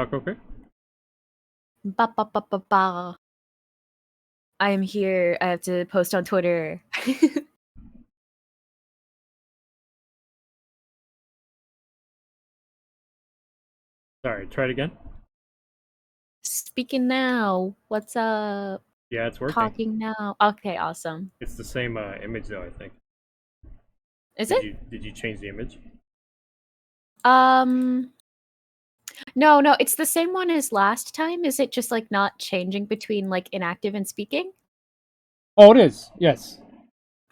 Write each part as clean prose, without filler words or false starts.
talk okay? Ba ba ba ba ba. I am here. I have to post on Twitter. Sorry, try it again. Speaking now. What's up? Yeah, it's working. Talking now. Okay, awesome. It's the same image though, I think. Is Did it? you change the image? Um no, it's the same one as last time. Is it just like not changing between like inactive and speaking? Oh, it is. Yes.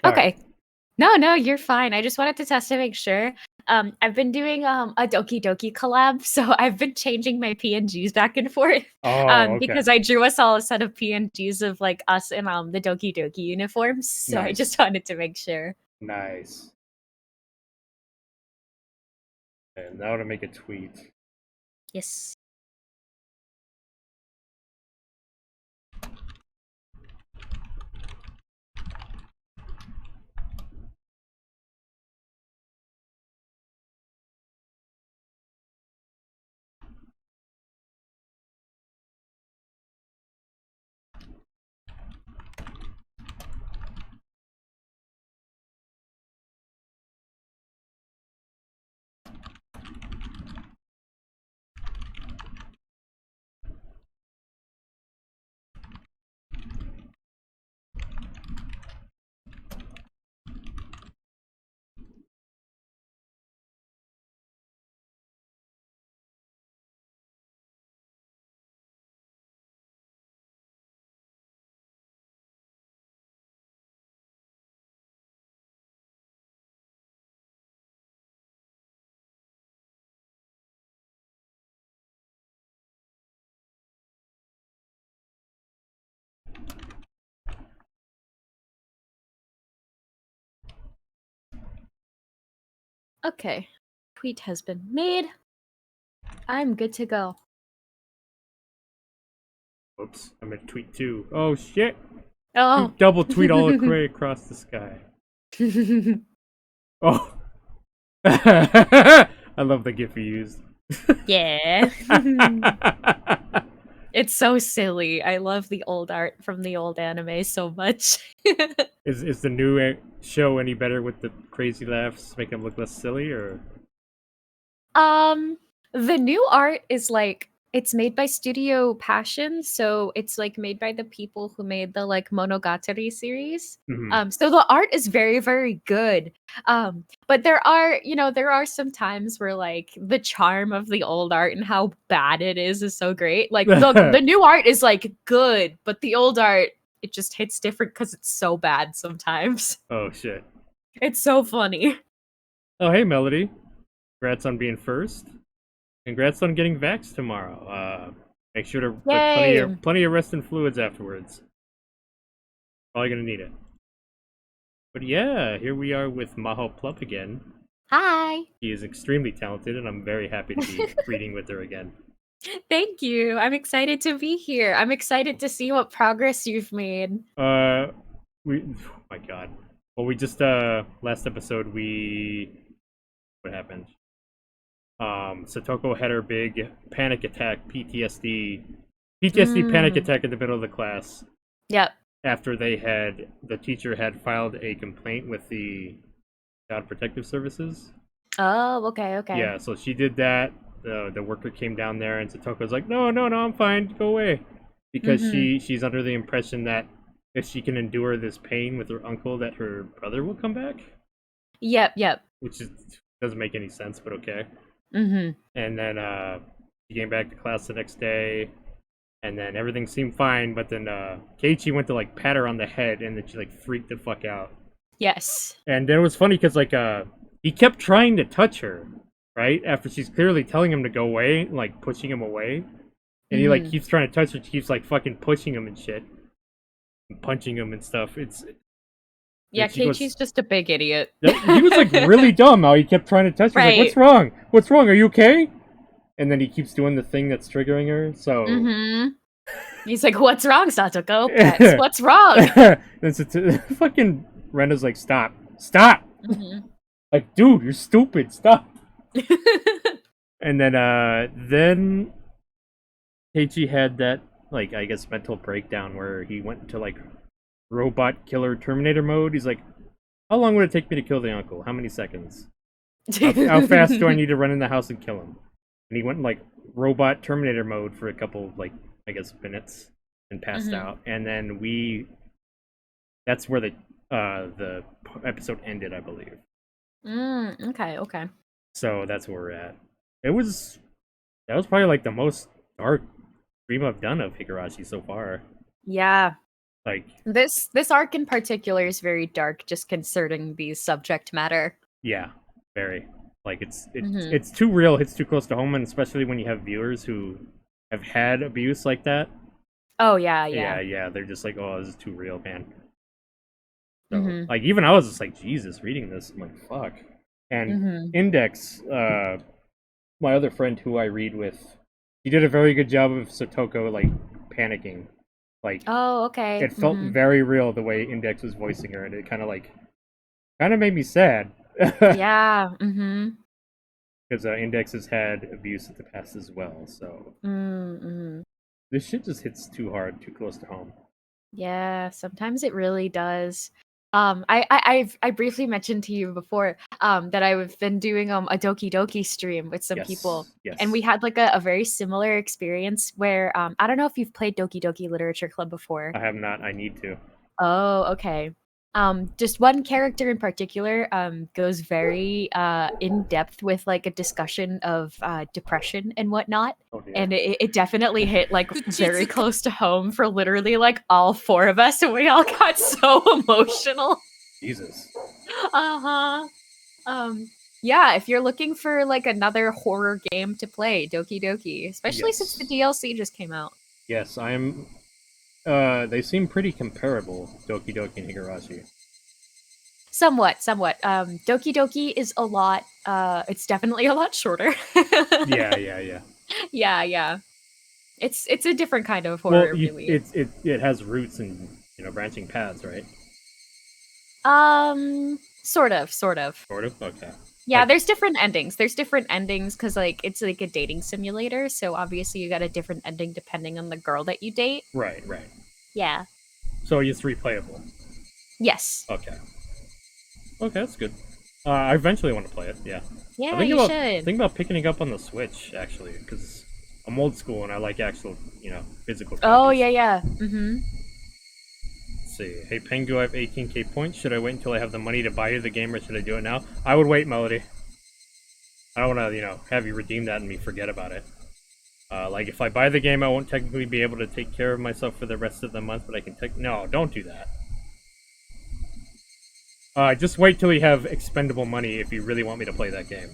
Sorry. Okay. No, you're fine. I just wanted to test to make sure. I've been doing a Doki Doki collab, so I've been changing my PNGs back and forth. Oh, okay. Because I drew us all a set of PNGs of like us in the Doki Doki uniforms. So I Nice. just wanted to make sure. Nice. And now to make a tweet. Yes. Okay. Tweet has been made. I'm good to go. Oops, I'm gonna tweet too. Oh shit! Oh. Double tweet all the way across the sky. Oh. I love the GIF you used. Yeah. It's so silly. I love the old art from the old anime so much. Is the new show any better with the crazy laughs, make them look less silly, or? The new art is like it's made by Studio Passion, so it's like made by the people who made the like Monogatari series. Mhm. So the art is very, very good. But there are some times where like the charm of the old art and how bad it is so great. Like the new art is like good, but the old art it just hits different because it's so bad sometimes. Oh shit. It's so funny. Oh hey Melody. Congrats on being first. Congrats on getting vaxxed tomorrow. Make sure to Yay! plenty of rest and fluids afterwards. Probably gonna need it. But yeah, here we are with Mahou Plum again. Hi. She is extremely talented, and I'm very happy to be reading with her again. Thank you. I'm excited to be here. I'm excited to see what progress you've made. Oh my god. Well, we just last episode what happened? Satoko had her big panic attack, PTSD panic attack in the middle of the class. Yep. After the teacher had filed a complaint with the Child Protective Services. Oh, okay. Yeah, so she did that. The worker came down there, and Satoko's like, no, I'm fine, go away, because she's under the impression that if she can endure this pain with her uncle, that her brother will come back. Yep. Which doesn't make any sense, but okay. And then she came back to class the next day, and then everything seemed fine. But then Keiichi went to like pat her on the head, and then she like freaked the fuck out. Yes. And then it was funny because like he kept trying to touch her, right? After she's clearly telling him to go away, like pushing him away. And he like keeps trying to touch her, she keeps like fucking pushing him and shit. And punching him and stuff. Yeah, Keiichi's just a big idiot. He was like really dumb how he kept trying to touch her. Right. Like, what's wrong? What's wrong? Are you okay? And then he keeps doing the thing that's triggering her, so... He's like, what's wrong, Satoko? Pets, what's wrong? Fucking Rena's like, stop. Stop! Like, dude, you're stupid. Stop. And then Keiichi had that, like, I guess mental breakdown where he went into like robot killer Terminator mode. He's like, how long would it take me to kill the uncle? How many seconds? How fast do I need to run in the house and kill him? And he went in like robot Terminator mode for a couple, like, I guess, minutes and passed out. And then that's where the episode ended, I believe. Okay. So that's where we're at. That was probably like the most dark stream I've done of Higurashi so far. Yeah. Like this arc in particular is very dark, just concerning the subject matter. Yeah, very. Like it's too real, hits too close to home, and especially when you have viewers who have had abuse like that. Oh yeah. Yeah. They're just like, oh, this is too real, man. So like even I was just like, Jesus, reading this, I'm like, fuck. And Index, my other friend who I read with, he did a very good job of Sotoko like panicking. Like, oh, okay. It felt very real the way Index was voicing her, and it kind of made me sad. Yeah. Because Index has had abuse in the past as well, so this shit just hits too hard, too close to home. Yeah, sometimes it really does. I briefly mentioned to you before that I've been doing a Doki Doki stream with some people, and we had like a very similar experience where I don't know if you've played Doki Doki Literature Club before. I have not. I need to. Oh, okay. Just one character in particular goes very in depth with like a discussion of depression and whatnot. And it definitely hit like very close to home for literally like all four of us, and we all got so emotional. Jesus. Yeah, if you're looking for like another horror game to play, Doki Doki, especially since the DLC just came out. Yes, I'm. They seem pretty comparable, Doki Doki and Higurashi. Somewhat. Doki Doki is a lot. It's definitely a lot shorter. Yeah. Yeah. It's a different kind of horror, really. It has roots and branching paths, right? Sort of. Sort of. Okay. Yeah, like, there's different endings. Because like it's like a dating simulator, so obviously you got a different ending depending on the girl that you date. Right. Yeah. So it's replayable. Yes. Okay, that's good. I eventually want to play it. Yeah. Yeah, you should. Think about picking it up on the Switch actually, because I'm old school and I like actual, physical copies. Oh yeah. Let's see. Hey Pengu, I have 18k points. Should I wait until I have the money to buy you the game, or should I do it now? I would wait, Melody. I don't want to, have you redeem that and me forget about it. Like, if I buy the game, I won't technically be able to take care of myself for the rest of the month, but I can No, don't do that. Just wait till you have expendable money if you really want me to play that game.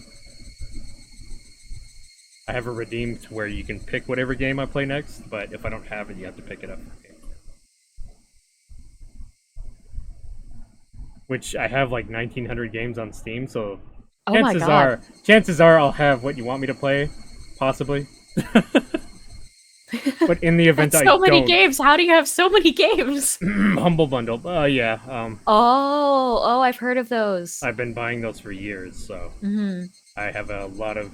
I have a redeem to where you can pick whatever game I play next, but if I don't have it, you have to pick it up. Which I have like 1,900 games on Steam, so chances are I'll have what you want me to play, possibly. But in the event I don't. So many games. How do you have so many games? Humble Bundle. Yeah. Oh, I've heard of those. I've been buying those for years, so I have a lot of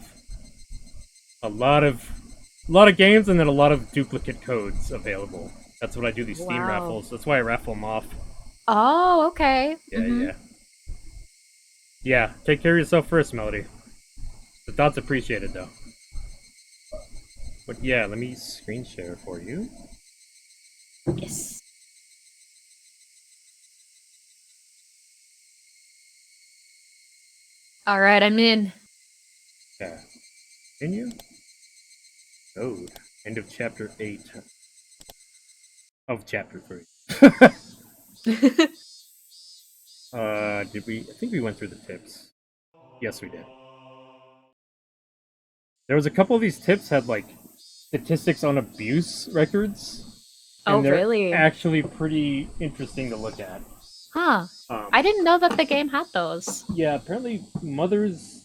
games and then a lot of duplicate codes available. That's what I do these Steam raffles. That's why I raffle them off. Oh, okay. Yeah. Take care of yourself first, Melody. The thought's appreciated, though. But yeah, let me screen share for you. Yes. All right, I'm in. Okay. Continue. Oh, end of chapter 8 of chapter 3. Did we? I think we went through the tips. Yes, we did. There was a couple of these tips had like statistics on abuse records. And they're really? Actually pretty interesting to look at. Huh. I didn't know that the game had those. Yeah, apparently mothers...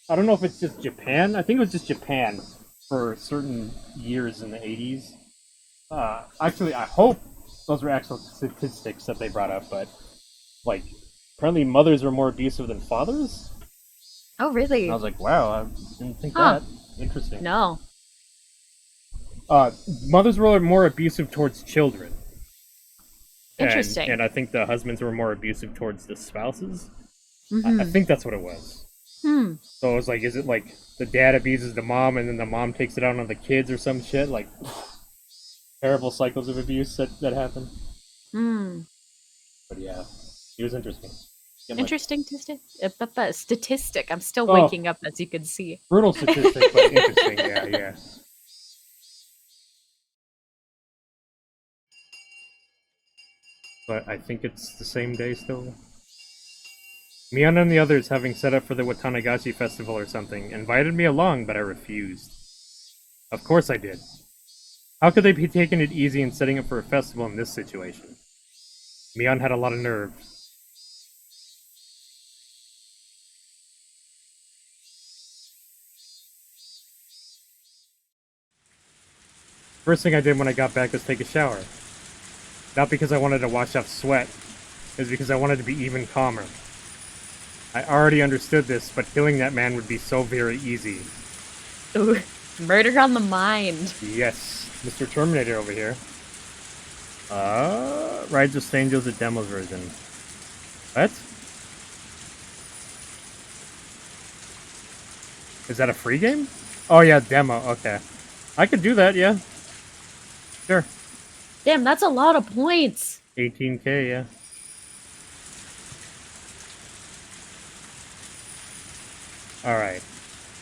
I don't know if it's just Japan. I think it was just Japan for certain years in the 80s. Actually, I hope those were actual statistics that they brought up, but like, apparently mothers were more abusive than fathers. Oh, really? And I was like, wow, I didn't think that. Interesting. No. Mothers were more abusive towards children. Interesting. And I think the husbands were more abusive towards the spouses. I Mm-hmm. think that's what it was. So it was like, is it like the dad abuses the mom and then the mom takes it out on the kids or some shit? Like, terrible cycles of abuse that happen. But yeah, it was interesting. Interesting statistic. I'm still waking up, as you can see. Brutal statistic, but interesting. Yeah. But I think it's the same day still. Mion and the others, having set up for the Watanagashi festival or something, invited me along, but I refused. Of course I did. How could they be taking it easy and setting up for a festival in this situation? Mion had a lot of nerve. First thing I did when I got back was take a shower. Not because I wanted to wash off sweat, it was because I wanted to be even calmer. I already understood this, but killing that man would be so very easy. Ooh, murder on the mind. Yes, Mr. Terminator over here. Rise of Angels, the demo version. What? Is that a free game? Oh yeah, demo, okay. I could do that, yeah. Sure. Damn, that's a lot of points. 18k, yeah. Alright.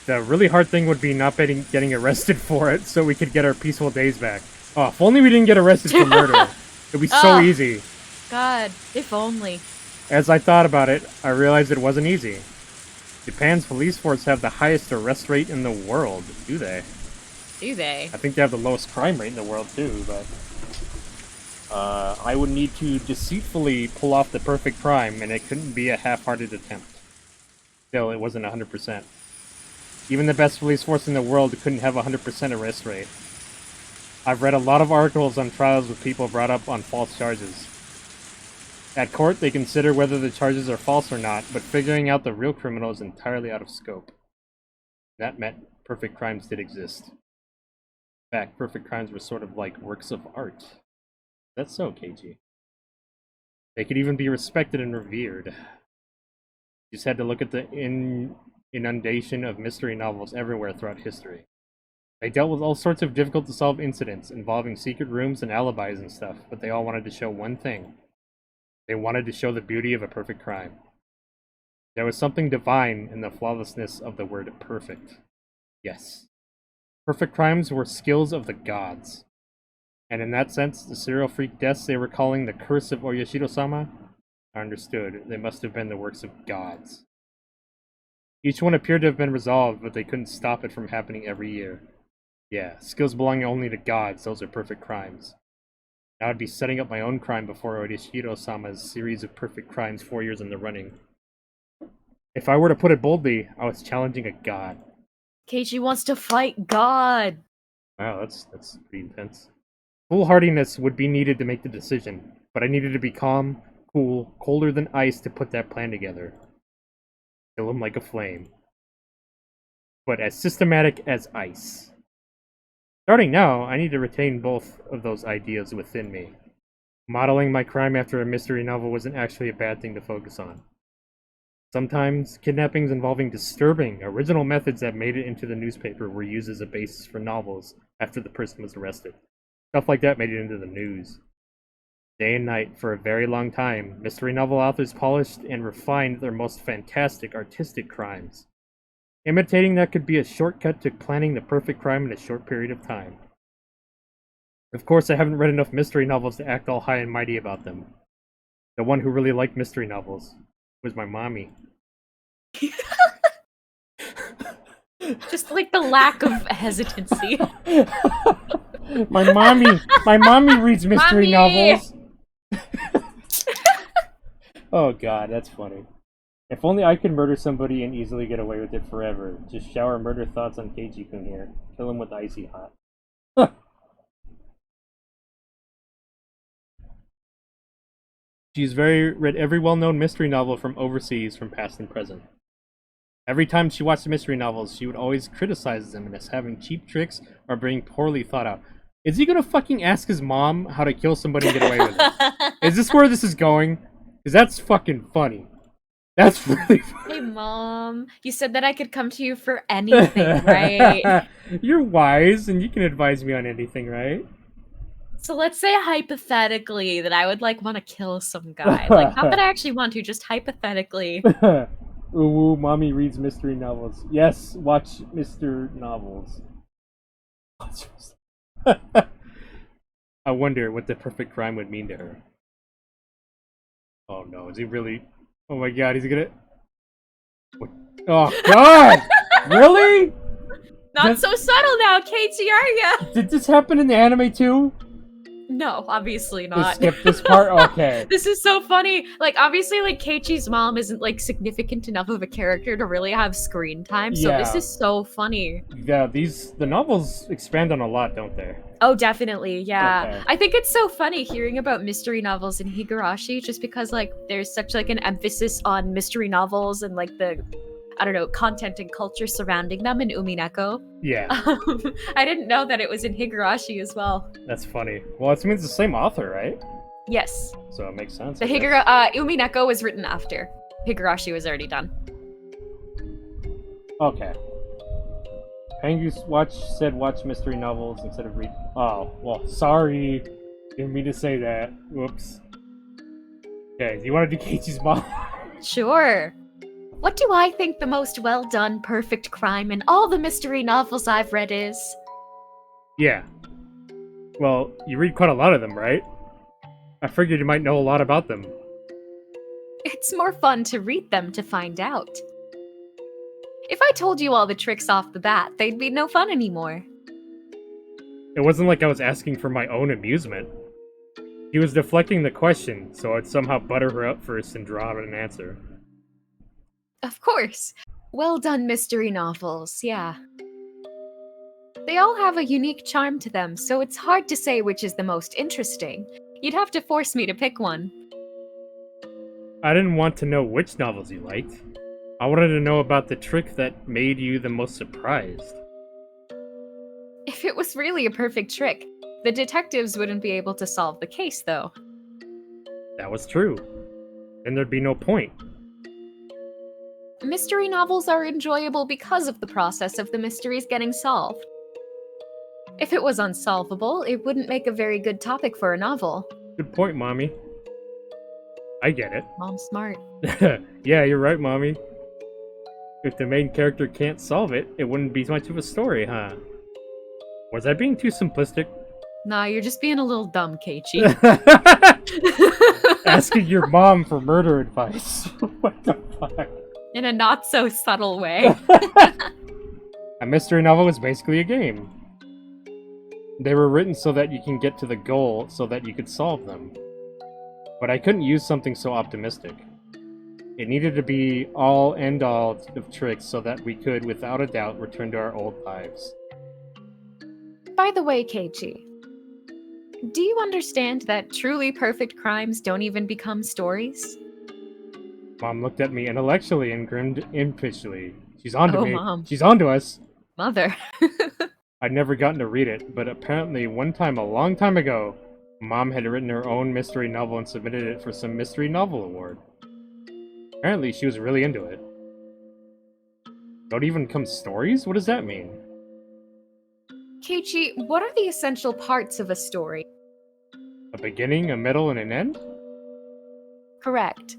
The really hard thing would be not getting arrested for it, so we could get our peaceful days back. Oh, if only we didn't get arrested for murder. It'd be so easy. God, if only. As I thought about it, I realized it wasn't easy. Japan's police force have the highest arrest rate in the world, do they? Do they? I think they have the lowest crime rate in the world too, but... I would need to deceitfully pull off the perfect crime, and it couldn't be a half-hearted attempt. Still, it wasn't 100%. Even the best police force in the world couldn't have a 100% arrest rate. I've read a lot of articles on trials with people brought up on false charges. At court, they consider whether the charges are false or not, but figuring out the real criminal is entirely out of scope. That meant perfect crimes did exist. In fact, perfect crimes were sort of like works of art. That's so, KG. They could even be respected and revered. You just had to look at the inundation of mystery novels everywhere throughout history. They dealt with all sorts of difficult-to-solve incidents involving secret rooms and alibis and stuff, but they all wanted to show one thing. They wanted to show the beauty of a perfect crime. There was something divine in the flawlessness of the word perfect. Yes. Perfect crimes were skills of the gods. And in that sense, the serial freak deaths they were calling the curse of Oyashiro-sama, I understood. They must have been the works of gods. Each one appeared to have been resolved, but they couldn't stop it from happening every year. Yeah, skills belonging only to gods, those are perfect crimes. I would be setting up my own crime before Oyashiro-sama's series of perfect crimes 4 years in the running. If I were to put it boldly, I was challenging a god. Keiichi wants to fight God. Wow, that's pretty intense. Foolhardiness would be needed to make the decision, but I needed to be calm, cool, colder than ice to put that plan together. Kill him like a flame. But as systematic as ice. Starting now, I need to retain both of those ideas within me. Modeling my crime after a mystery novel wasn't actually a bad thing to focus on. Sometimes, kidnappings involving disturbing, original methods that made it into the newspaper were used as a basis for novels after the person was arrested. Stuff like that made it into the news. Day and night, for a very long time, mystery novel authors polished and refined their most fantastic artistic crimes. Imitating that could be a shortcut to planning the perfect crime in a short period of time. Of course, I haven't read enough mystery novels to act all high and mighty about them. The one who really liked mystery novels was my mommy. Just like the lack of hesitancy. My mommy reads mystery novels. Oh god, that's funny. If only I could murder somebody and easily get away with it forever. Just shower murder thoughts on Keiji-kun here. Kill him with icy hot. Huh. She's read every well-known mystery novel from overseas, from past and present. Every time she watched the mystery novels, she would always criticize them as having cheap tricks or being poorly thought out. Is he gonna fucking ask his mom how to kill somebody and get away with it? Is this where this is going? Because that's fucking funny. That's really funny. Hey, Mom. You said that I could come to you for anything, right? You're wise, and you can advise me on anything, right? So let's say hypothetically that I would like want to kill some guy. Like, not that I actually want to, just hypothetically. Ooh, mommy reads mystery novels. Yes, watch Mr. Novels. I wonder what the perfect crime would mean to her. Oh no, is he really? Oh my god, he's gonna. What? Oh god! Really? Not so subtle now, Katie, are ya? Did this happen in the anime too? No, obviously Just not. skip this part? Okay. This is so funny. Like, obviously, like, Keiichi's mom isn't, like, significant enough of a character to really have screen time, so this Yeah. is so funny. Yeah, the novels expand on a lot, don't they? Oh, definitely, yeah. Okay. I think it's so funny hearing about mystery novels in Higurashi, just because, like, there's such, like, an emphasis on mystery novels and, like, the, I don't know, content and culture surrounding them in Umineko. Yeah, I didn't know that it was in Higurashi as well. that's funny. Well, it means the same author, right? Yes. So it makes sense. The I guess. Umineko was written after. Higurashi was already done. Okay. Pengu said watch mystery novels instead of read. Oh, well, sorry. Didn't mean to say that. Whoops. Okay, do you want to do Keiichi's mom? Sure. What do I think the most well-done, perfect crime in all the mystery novels I've read is? Yeah. Well, you read quite a lot of them, right? I figured you might know a lot about them. It's more fun to read them to find out. If I told you all the tricks off the bat, they'd be no fun anymore. It wasn't like I was asking for my own amusement. He was deflecting the question, so I'd somehow butter her up first and draw out an answer. Of course. Well-done mystery novels, yeah. They all have a unique charm to them, so it's hard to say which is the most interesting. You'd have to force me to pick one. I didn't want to know which novels you liked. I wanted to know about the trick that made you the most surprised. If it was really a perfect trick, the detectives wouldn't be able to solve the case, though. That was true. Then there'd be no point. Mystery novels are enjoyable because of the process of the mysteries getting solved. If it was unsolvable, it wouldn't make a very good topic for a novel. Good point, Mommy. I get it. Mom's smart. Yeah, you're right, Mommy. If the main character can't solve it, it wouldn't be much of a story, huh? Was I being too simplistic? Nah, you're just being a little dumb, Keiichi. Asking your mom for murder advice. What the fuck? In a not-so-subtle way. A mystery novel is basically a game. They were written so that you can get to the goal so that you could solve them. But I couldn't use something so optimistic. It needed to be all end all of tricks so that we could, without a doubt, return to our old lives. By the way, Keiichi, do you understand that truly perfect crimes don't even become stories? Mom looked at me intellectually and grinned impishly. She's on to me. Mom. She's on to us. Mother. I'd never gotten to read it, but apparently one time a long time ago, Mom had written her own mystery novel and submitted it for some mystery novel award. Apparently she was really into it. Don't even come stories? What does that mean? Keiichi, what are the essential parts of a story? A beginning, a middle, and an end? Correct.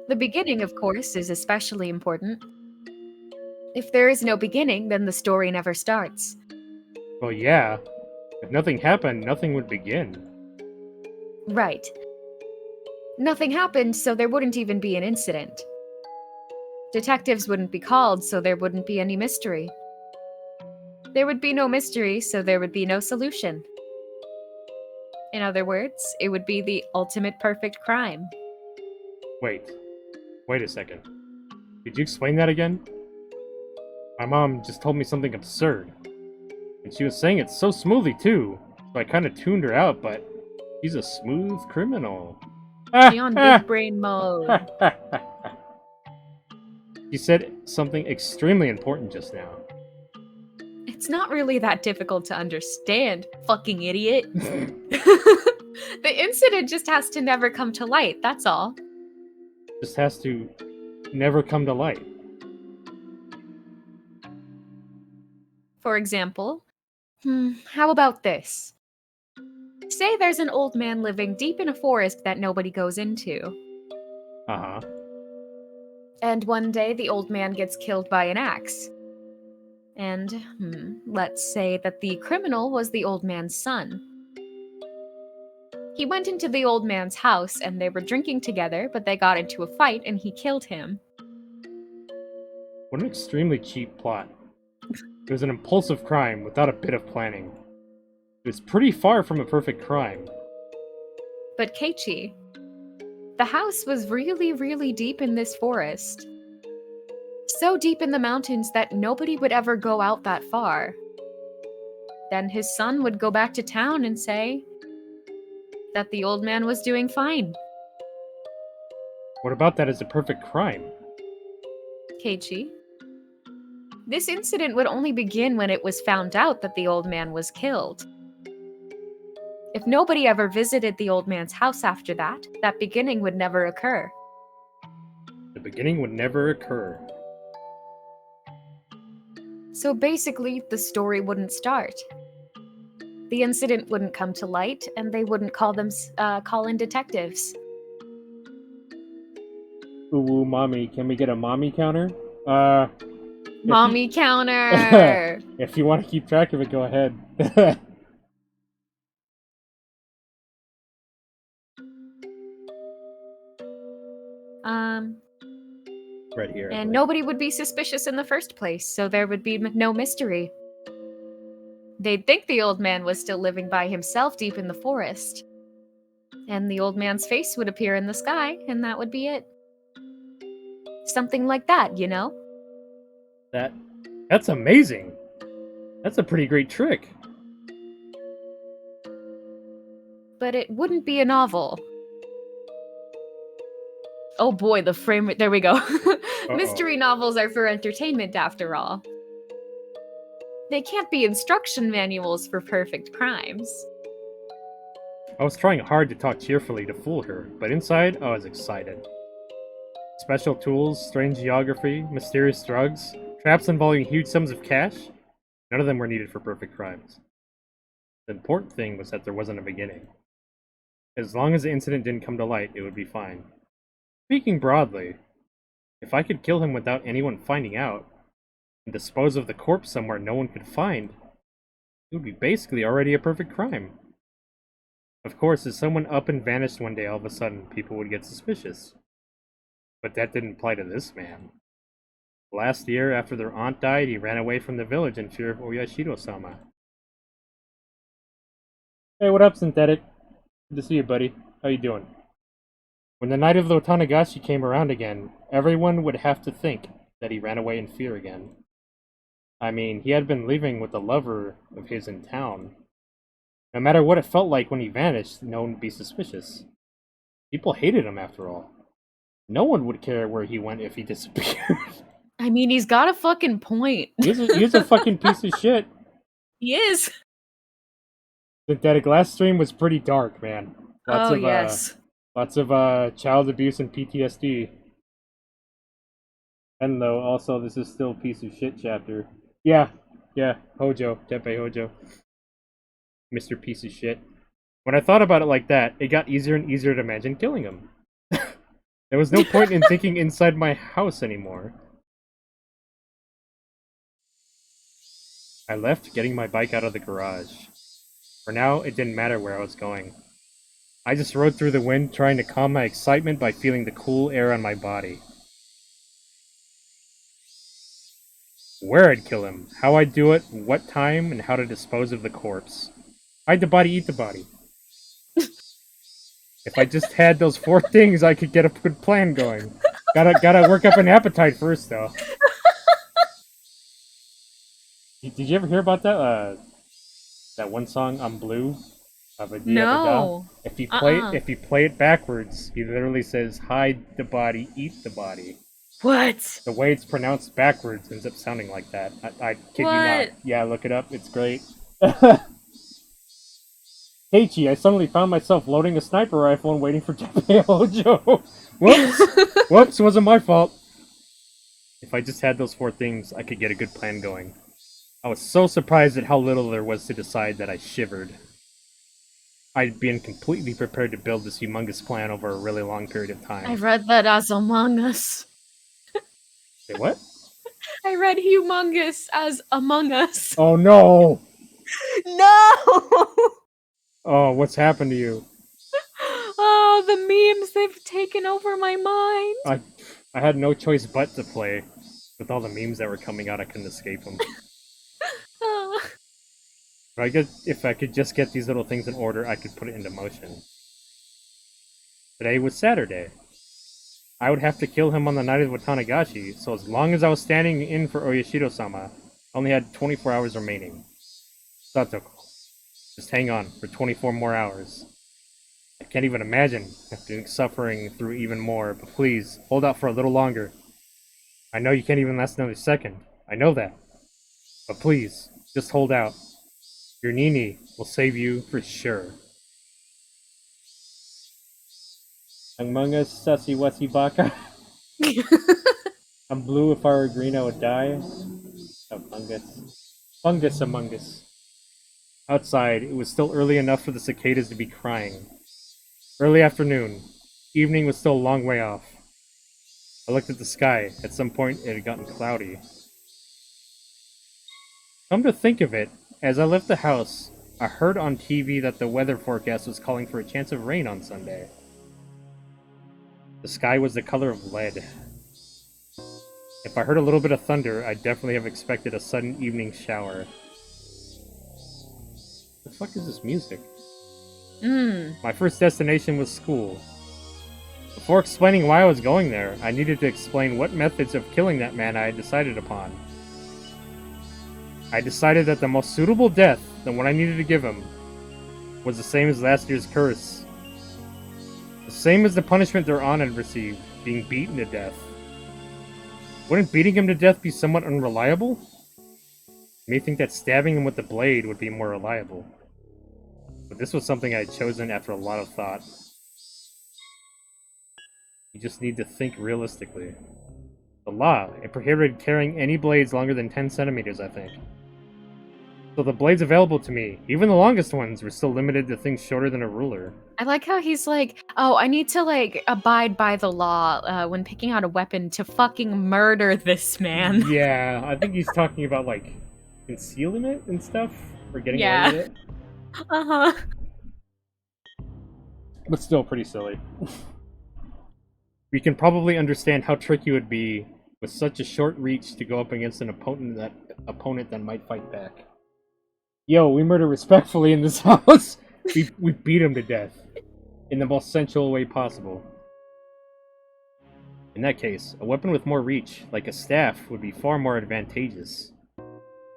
The beginning, of course, is especially important. If there is no beginning, then the story never starts. Well, yeah. If nothing happened, nothing would begin. Right. Nothing happened, so there wouldn't even be an incident. Detectives wouldn't be called, so there wouldn't be any mystery. There would be no mystery, so there would be no solution. In other words, it would be the ultimate perfect crime. Wait a second. Could you explain that again? My mom just told me something absurd. And she was saying it so smoothly too, so I kinda tuned her out, but she's a smooth criminal. She on big brain mode. She said something extremely important just now. It's It's not really that difficult to understand, fucking idiot. The incident just has to never come to light, that's all. Just has to never come to light. For example, how about this? Say there's an old man living deep in a forest that nobody goes into. Uh-huh. And one day the old man gets killed by an axe. And, let's say that the criminal was the old man's son. He went into the old man's house and they were drinking together, but they got into a fight and he killed him. What an extremely cheap plot. It was an impulsive crime without a bit of planning. It was pretty far from a perfect crime. But Keiichi, the house was really, really deep in this forest. So deep in the mountains that nobody would ever go out that far. Then his son would go back to town and say that the old man was doing fine. What about that as a perfect crime? Keiichi, this incident would only begin when it was found out that the old man was killed. If nobody ever visited the old man's house after that, that beginning would never occur. The beginning would never occur. So basically, the story wouldn't start. The incident wouldn't come to light, and they wouldn't call in detectives. Ooh, mommy, can we get a mommy counter? Mommy counter! If you want to keep track of it, go ahead. Right here. And nobody would be suspicious in the first place, so there would be no mystery. They'd think the old man was still living by himself deep in the forest. And the old man's face would appear in the sky, and that would be it. Something like that, you know? That's amazing. That's a pretty great trick. But it wouldn't be a novel. Oh boy, the frame rate. There we go. Mystery novels are for entertainment, after all. They can't be instruction manuals for perfect crimes. I was trying hard to talk cheerfully to fool her, but inside, I was excited. Special tools, strange geography, mysterious drugs, traps involving huge sums of cash? None of them were needed for perfect crimes. The important thing was that there wasn't a beginning. As long as the incident didn't come to light, it would be fine. Speaking broadly, if I could kill him without anyone finding out, and dispose of the corpse somewhere no one could find, it would be basically already a perfect crime. Of course, if someone up and vanished one day all of a sudden, people would get suspicious. But that didn't apply to this man. Last year, after their aunt died, he ran away from the village in fear of Oyashiro-sama. Hey, what up, Synthetic? Good to see you, buddy. How you doing? When the night of the Otanagashi came around again, everyone would have to think that he ran away in fear again. I mean, he had been living with a lover of his in town. No matter what it felt like when he vanished, no one would be suspicious. People hated him, after all. No one would care where he went if he disappeared. I mean, he's got a fucking point. He's a fucking piece of shit. He is. Synthetic, last stream was pretty dark, man. Yes. Lots of child abuse and PTSD. And though, also, this is still piece of shit chapter. Yeah, Hojo, Teppei Hojo. Mr. Piece of Shit. When I thought about it like that, it got easier and easier to imagine killing him. There was no point in thinking inside my house anymore. I left, getting my bike out of the garage. For now, it didn't matter where I was going. I just rode through the wind, trying to calm my excitement by feeling the cool air on my body. Where I'd kill him, how I'd do it, what time, and how to dispose of the corpse. Hide the body, eat the body. If I just had those 4 things, I could get a good plan going. Gotta work up an appetite first, though. Did you ever hear about that? That one song, I'm Blue? No. If you play it backwards, he literally says, hide the body, eat the body. What? The way it's pronounced backwards ends up sounding like that. I kid you not. What? Yeah, look it up. It's great. Keiichi, I suddenly found myself loading a sniper rifle and waiting for Teppei Hojo. Whoops! Whoops, wasn't my fault. If I just had those 4 things, I could get a good plan going. I was so surprised at how little there was to decide that I shivered. I'd been completely prepared to build this humongous plan over a really long period of time. I read that as Among Us. Say what? I read humongous as Among Us. Oh no! No! Oh, what's happened to you? Oh, the memes, they've taken over my mind. I had no choice but to play. With all the memes that were coming out, I couldn't escape them. If I could just get these little things in order, I could put it into motion. Today was Saturday. I would have to kill him on the night of Watanagashi, so as long as I was standing in for Oyashiro-sama, I only had 24 hours remaining. Satoko, just hang on for 24 more hours. I can't even imagine suffering through even more, but please, hold out for a little longer. I know you can't even last another second. I know that. But please, just hold out. Your Nini will save you for sure. Among Us, Sussy Wussy Baka. I'm blue, if I were green I would die. Among Us. Fungus Among Us. Outside, it was still early enough for the cicadas to be crying. Early afternoon. Evening was still a long way off. I looked at the sky. At some point, it had gotten cloudy. Come to think of it, as I left the house, I heard on TV that the weather forecast was calling for a chance of rain on Sunday. The sky was the color of lead. If I heard a little bit of thunder, I'd definitely have expected a sudden evening shower. The fuck is this music? My first destination was school. Before explaining why I was going there, I needed to explain what methods of killing that man I had decided upon. I decided that the most suitable death, the one I needed to give him, was the same as last year's curse. The same as the punishment their aunt had received, being beaten to death. Wouldn't beating him to death be somewhat unreliable? You may think that stabbing him with the blade would be more reliable. But this was something I had chosen after a lot of thought. You just need to think realistically. The law, it prohibited carrying any blades longer than 10 centimeters, I think. So the blades available to me, even the longest ones, were still limited to things shorter than a ruler. I like how he's like, oh, I need to, like, abide by the law when picking out a weapon to fucking murder this man. Yeah, I think he's talking about, like, concealing it and stuff, or getting Yeah. away with it. Uh-huh. But still pretty silly. We can probably understand how tricky it would be with such a short reach to go up against an opponent that might fight back. Yo, we murder respectfully in this house. We beat him to death in the most sensual way possible. In that case, a weapon with more reach, like a staff, would be far more advantageous.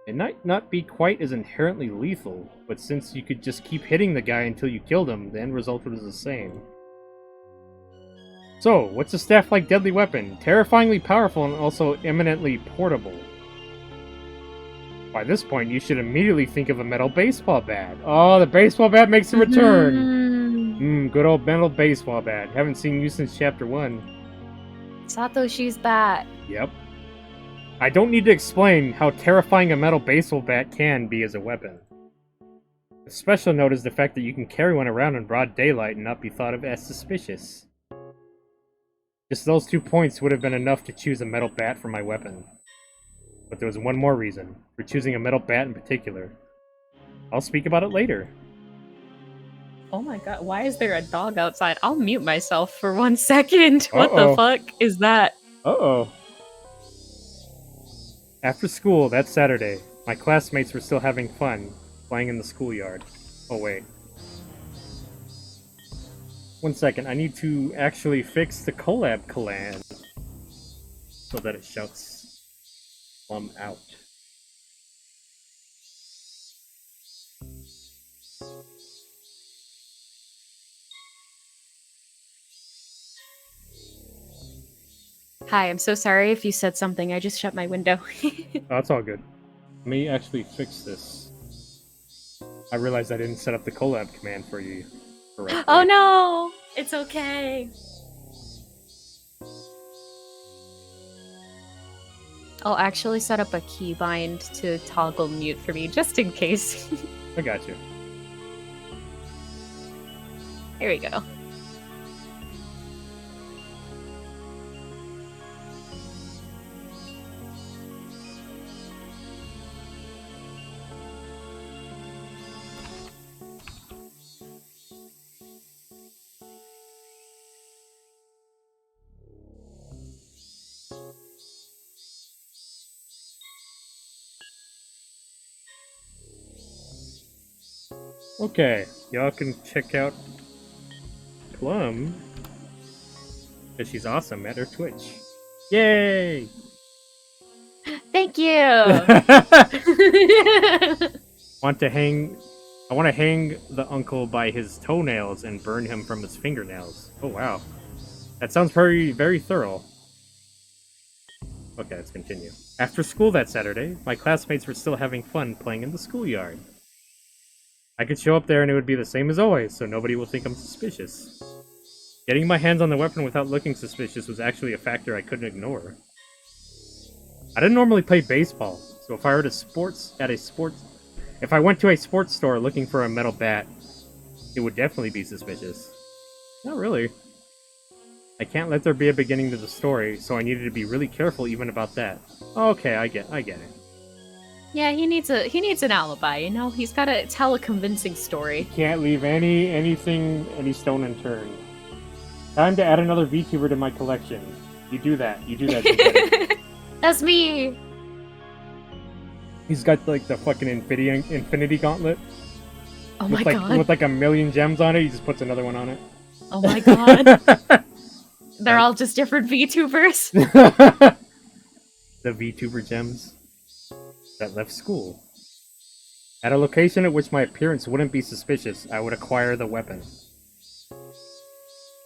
It might not be quite as inherently lethal, but since you could just keep hitting the guy until you killed him, the end result was the same. So, what's a staff-like deadly weapon? Terrifyingly powerful and also eminently portable. By this point, you should immediately think of a metal baseball bat. Oh, the baseball bat makes a return! Good old metal baseball bat. Haven't seen you since Chapter 1. Satoshi's bat. Yep. I don't need to explain how terrifying a metal baseball bat can be as a weapon. A special note is the fact that you can carry one around in broad daylight and not be thought of as suspicious. Just those 2 points would have been enough to choose a metal bat for my weapon. But there was one more reason, for choosing a metal bat in particular. I'll speak about it later. Oh my god, why is there a dog outside? I'll mute myself for 1 second. What the fuck is that? Uh-oh. After school that Saturday, my classmates were still having fun, playing in the schoolyard. Oh wait. 1 second, I need to actually fix the collab clan so that it shouts Plum out. Hi, I'm so sorry if you said something. I just shut my window. Oh, that's all good. Let me actually fix this. I realized I didn't set up the collab command for you correctly. Oh no! It's okay. I'll actually set up a keybind to toggle mute for me, just in case. I got you. Here we go. Okay, y'all can check out Plum, because she's awesome at her Twitch. Yay! Thank you! I want to hang the uncle by his toenails and burn him from his fingernails. Oh wow. That sounds very, very thorough. Okay, let's continue. After school that Saturday, my classmates were still having fun playing in the schoolyard. I could show up there and it would be the same as always, so nobody will think I'm suspicious. Getting my hands on the weapon without looking suspicious was actually a factor I couldn't ignore. I didn't normally play baseball, so if I went to a sports store looking for a metal bat, it would definitely be suspicious. Not really. I can't let there be a beginning to the story, so I needed to be really careful even about that. Okay, I get it. Yeah, he needs an alibi, you know? He's gotta tell a convincing story. Can't leave any stone unturned. Time to add another VTuber to my collection. You do that. That's me! He's got like the fucking infinity gauntlet. Oh my god. With like a million gems on it, he just puts another one on it. Oh my god. They're all just different VTubers. The VTuber gems that left school. At a location at which my appearance wouldn't be suspicious, I would acquire the weapon.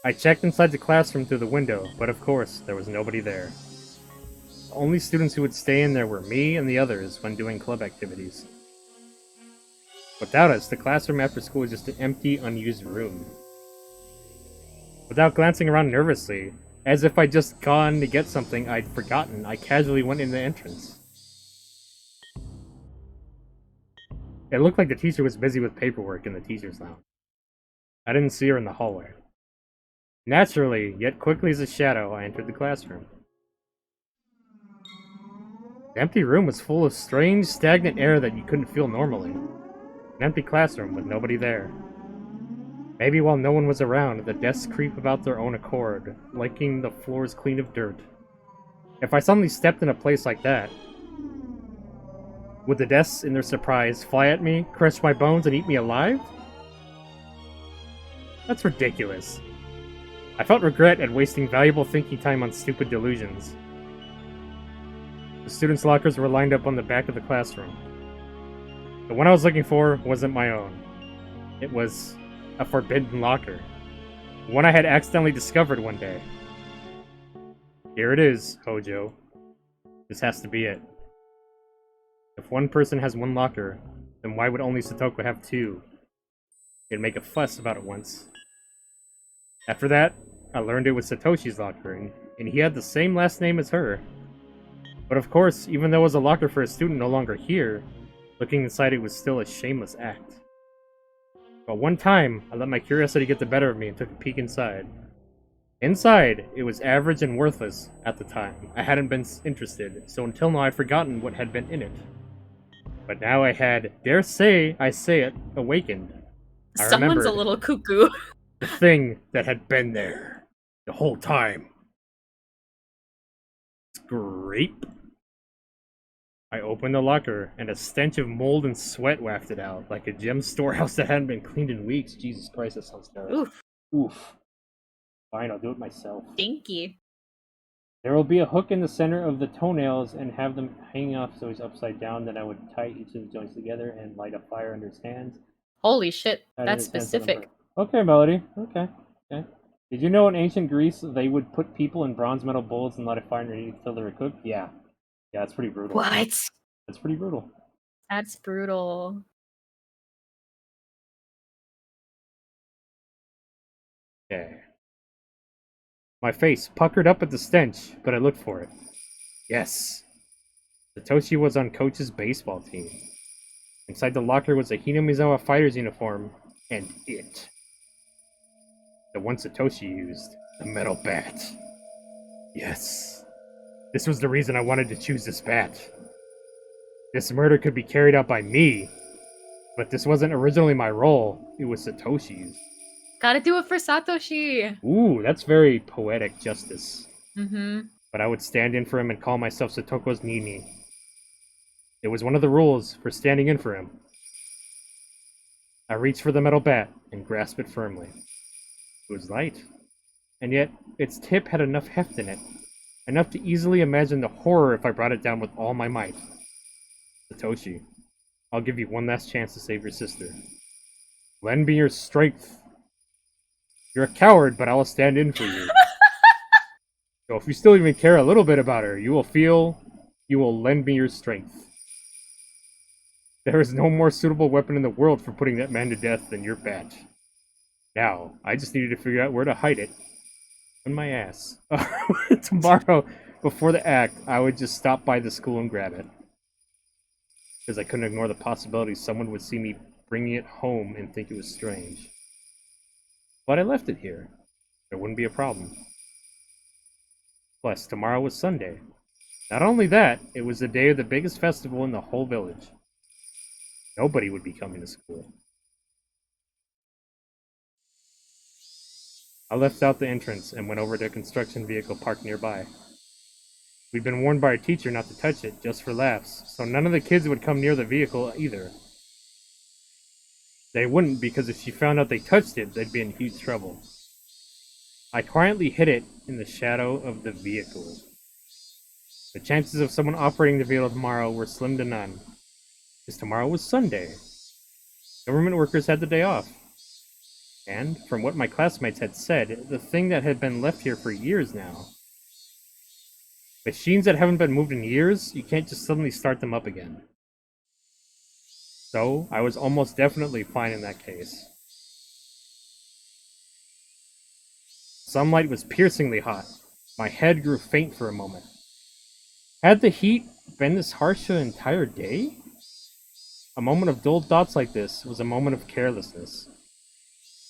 I checked inside the classroom through the window, but of course, there was nobody there. The only students who would stay in there were me and the others when doing club activities. Without us, the classroom after school was just an empty, unused room. Without glancing around nervously, as if I'd just gone to get something I'd forgotten, I casually went in the entrance. It looked like the teacher was busy with paperwork in the teacher's lounge. I didn't see her in the hallway. Naturally, yet quickly as a shadow, I entered the classroom. The empty room was full of strange, stagnant air that you couldn't feel normally. An empty classroom with nobody there. Maybe while no one was around, the desks creep about their own accord, liking the floors clean of dirt. If I suddenly stepped in a place like that, would the desks, in their surprise, fly at me, crush my bones, and eat me alive? That's ridiculous. I felt regret at wasting valuable thinking time on stupid delusions. The students' lockers were lined up on the back of the classroom. The one I was looking for wasn't my own. It was a forbidden locker. One I had accidentally discovered one day. Here it is, Hojo. This has to be it. If one person has one locker, then why would only Satoko have two? They'd make a fuss about it once. After that, I learned it was Satoshi's locker, and he had the same last name as her. But of course, even though it was a locker for a student no longer here, looking inside it was still a shameless act. But one time, I let my curiosity get the better of me and took a peek inside. Inside, it was average and worthless at the time. I hadn't been interested, so until now I'd forgotten what had been in it. But now I had, dare say I say it, awakened. Someone's a little cuckoo. The thing that had been there the whole time. Scrape. I opened the locker, and a stench of mold and sweat wafted out, like a gem storehouse that hadn't been cleaned in weeks. Jesus Christ, that sounds terrible. Oof. Fine, I'll do it myself. Stinky. There will be a hook in the center of the toenails and have them hanging off so he's upside down. Then I would tie each of the joints together and light a fire under his hands. Holy shit, that's specific. Okay, Melody. Okay. Did you know in ancient Greece they would put people in bronze metal bowls and let it fire underneath until they were cooked? Yeah. Yeah, it's pretty brutal. What? That's pretty brutal. That's brutal. Okay. My face puckered up at the stench, but I looked for it. Yes. Satoshi was on Coach's baseball team. Inside the locker was a Hinamizawa fighter's uniform, and it. The one Satoshi used. The metal bat. Yes. This was the reason I wanted to choose this bat. This murder could be carried out by me, but this wasn't originally my role. It was Satoshi's. Gotta do it for Satoshi. Ooh, that's very poetic justice. Mm-hmm. But I would stand in for him and call myself Satoko's Nini. It was one of the rules for standing in for him. I reached for the metal bat and grasped it firmly. It was light, and yet its tip had enough heft in it, enough to easily imagine the horror if I brought it down with all my might. Satoshi, I'll give you one last chance to save your sister. Lend me your strength. You're a coward, but I'll stand in for you. So if you still even care a little bit about her, you will lend me your strength. There is no more suitable weapon in the world for putting that man to death than your bat. Now, I just needed to figure out where to hide it. On my ass. Tomorrow, before the act, I would just stop by the school and grab it. Because I couldn't ignore the possibility someone would see me bringing it home and think it was strange. But I left it here. There wouldn't be a problem. Plus, tomorrow was Sunday. Not only that, it was the day of the biggest festival in the whole village. Nobody would be coming to school. I left out the entrance and went over to a construction vehicle parked nearby. We'd been warned by our teacher not to touch it, just for laughs, so none of the kids would come near the vehicle either. They wouldn't, because if she found out they touched it, they'd be in huge trouble. I quietly hid it in the shadow of the vehicle. The chances of someone operating the vehicle tomorrow were slim to none, because tomorrow was Sunday. Government workers had the day off. And, from what my classmates had said, the thing that had been left here for years now. Machines that haven't been moved in years, you can't just suddenly start them up again. So, I was almost definitely fine in that case. Sunlight was piercingly hot. My head grew faint for a moment. Had the heat been this harsh an entire day? A moment of dull thoughts like this was a moment of carelessness.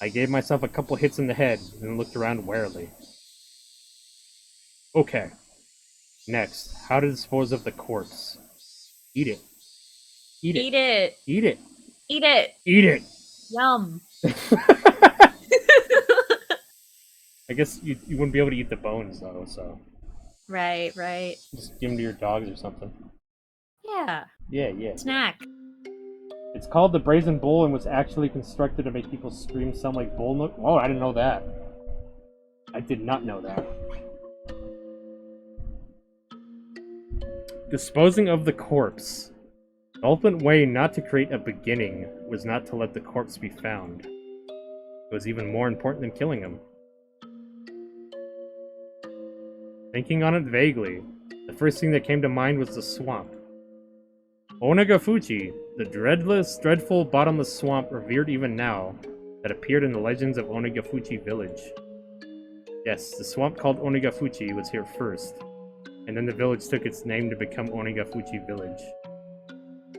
I gave myself a couple hits in the head, and then looked around warily. Okay. Next, how to dispose of the corpse. Eat it. Eat it. Eat it. Eat it. Eat it. Eat it! Yum. I guess you wouldn't be able to eat the bones, though, so... Right. Just give them to your dogs or something. Yeah. Yeah. Snack. It's called the Brazen Bull and was actually constructed to make people scream sound like bull noise. Oh, I didn't know that. I did not know that. Disposing of the corpse. The ultimate way not to create a beginning was not to let the corpse be found. It was even more important than killing him. Thinking on it vaguely, the first thing that came to mind was the swamp. Onagafuchi, the dreadful, bottomless swamp revered even now, that appeared in the legends of Onagafuchi village. Yes, the swamp called Onagafuchi was here first, and then the village took its name to become Onagafuchi village.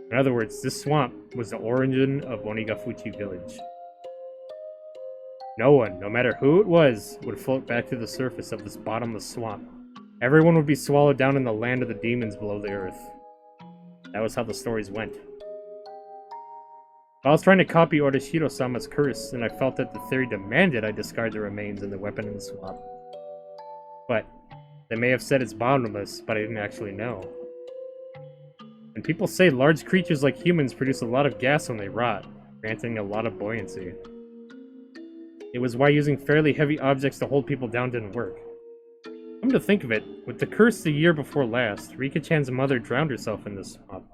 In other words, this swamp was the origin of Onagafuchi village. No one, no matter who it was, would float back to the surface of this bottomless swamp. Everyone would be swallowed down in the land of the demons below the earth. That was how the stories went. I was trying to copy Orishiro-sama's curse, and I felt that the theory demanded I discard the remains and the weapon in the swamp. But they may have said it's bottomless, but I didn't actually know. And people say large creatures like humans produce a lot of gas when they rot, granting a lot of buoyancy. It was why using fairly heavy objects to hold people down didn't work. Come to think of it, with the curse the year before last, Rika-chan's mother drowned herself in this swamp.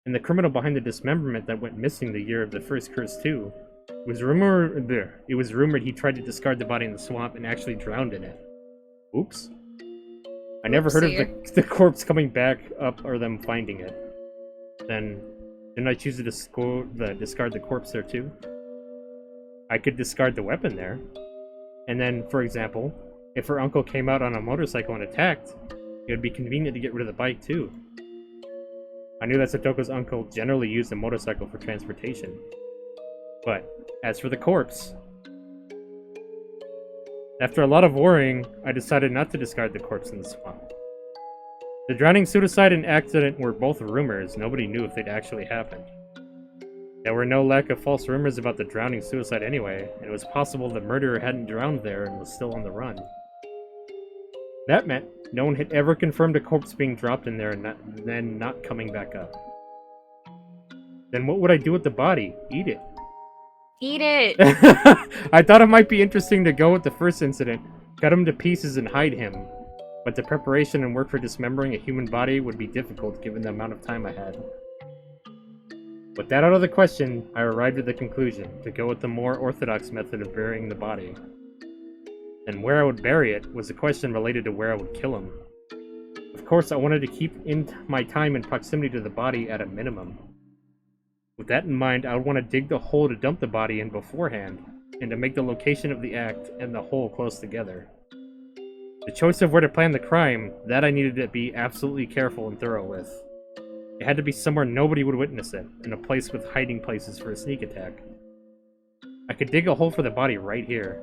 And the criminal behind the dismemberment that went missing the year of the first curse too It was rumored he tried to discard the body in the swamp and actually drowned in it. Oops. I never heard of the corpse coming back up or them finding it. Then, didn't I choose to discard the corpse there too? I could discard the weapon there. And then, for example, if her uncle came out on a motorcycle and attacked, it would be convenient to get rid of the bike too. I knew that Satoko's uncle generally used a motorcycle for transportation. But, as for the corpse... After a lot of worrying, I decided not to discard the corpse in the swamp. The drowning, suicide, and accident were both rumors. Nobody knew if they'd actually happened. There were no lack of false rumors about the drowning suicide anyway, and it was possible the murderer hadn't drowned there and was still on the run. That meant no one had ever confirmed a corpse being dropped in there and then not coming back up. Then what would I do with the body? Eat it. Eat it! I thought it might be interesting to go with the first incident, cut him to pieces and hide him, but the preparation and work for dismembering a human body would be difficult given the amount of time I had. With that out of the question, I arrived at the conclusion to go with the more orthodox method of burying the body. And where I would bury it was a question related to where I would kill him. Of course, I wanted to keep my time in proximity to the body at a minimum. With that in mind, I would want to dig the hole to dump the body in beforehand, and to make the location of the act and the hole close together. The choice of where to plan the crime, that I needed to be absolutely careful and thorough with. It had to be somewhere nobody would witness it, and a place with hiding places for a sneak attack. I could dig a hole for the body right here.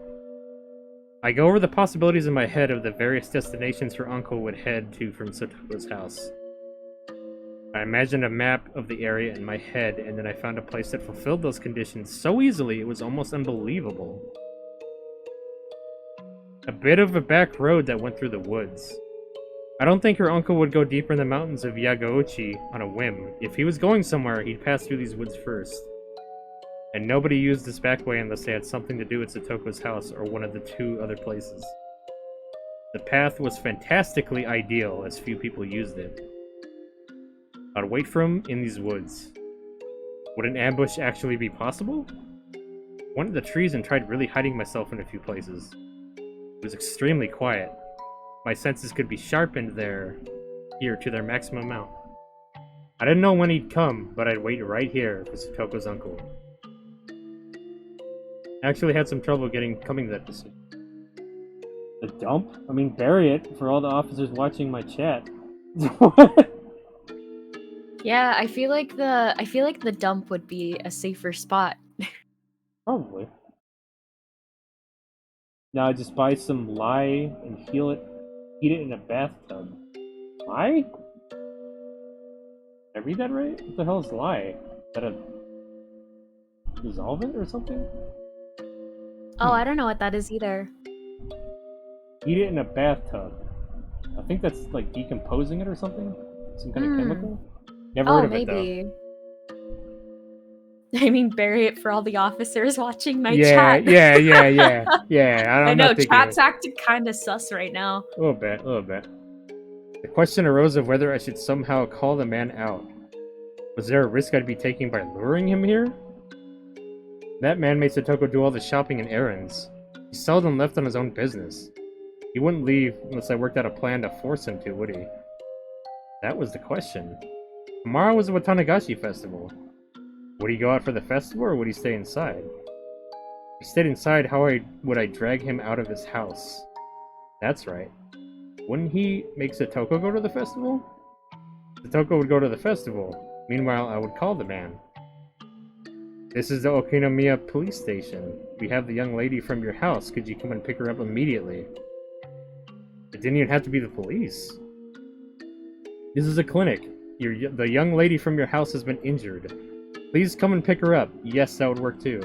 I go over the possibilities in my head of the various destinations her uncle would head to from Satoko's house. I imagined a map of the area in my head, and then I found a place that fulfilled those conditions so easily it was almost unbelievable. A bit of a back road that went through the woods. I don't think her uncle would go deeper in the mountains of Yagauchi on a whim. If he was going somewhere, he'd pass through these woods first. And nobody used this back way unless they had something to do with Satoko's house or one of the two other places. The path was fantastically ideal, as few people used it. I'd wait for him in these woods. Would an ambush actually be possible? I went to the trees and tried really hiding myself in a few places. It was extremely quiet. My senses could be sharpened here to their maximum amount. I didn't know when he'd come, but I'd wait right here for Satoko's uncle. I actually had some trouble coming to that decision. The dump? I mean, bury it for all the officers watching my chat. What? Yeah, I feel like the dump would be a safer spot. Probably. Now I just buy some lye and eat it in a bathtub. Lye? Did I read that right? What the hell is lye? Is that a dissolvent or something? Oh, I don't know what that is either. Eat it in a bathtub. I think that's like decomposing it or something? Some kind of chemical? Never heard of it, maybe. I mean, bury it for all the officers watching my chat. Yeah. I know, chat's acting kind of sus right now. A little bit. The question arose of whether I should somehow call the man out. Was there a risk I'd be taking by luring him here? That man made Satoko do all the shopping and errands. He seldom left on his own business. He wouldn't leave unless I worked out a plan to force him to, would he? That was the question. Tomorrow was the Watanagashi festival. Would he go out for the festival, or would he stay inside? If he stayed inside, how would I drag him out of his house? That's right. Wouldn't he make Satoko go to the festival? Satoko would go to the festival. Meanwhile, I would call the man. This is the Okinomiya police station. We have the young lady from your house. Could you come and pick her up immediately? It didn't even have to be the police. This is a clinic. The young lady from your house has been injured. Please come and pick her up. Yes, that would work too.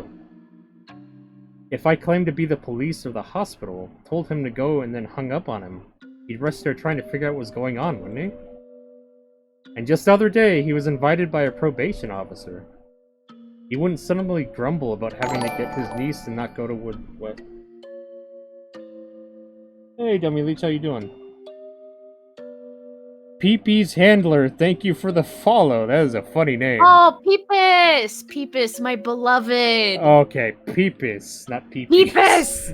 If I claimed to be the police or the hospital, told him to go and then hung up on him, he'd rush there trying to figure out what was going on, wouldn't he? And just the other day, he was invited by a probation officer. He wouldn't suddenly grumble about having to get his niece to not go to what? Hey, Dummy Leech, how you doing? Peepee's Handler, thank you for the follow. That is a funny name. Oh, Peepus! Peepus, my beloved. Okay, Peepus, not Peepees. Peepus!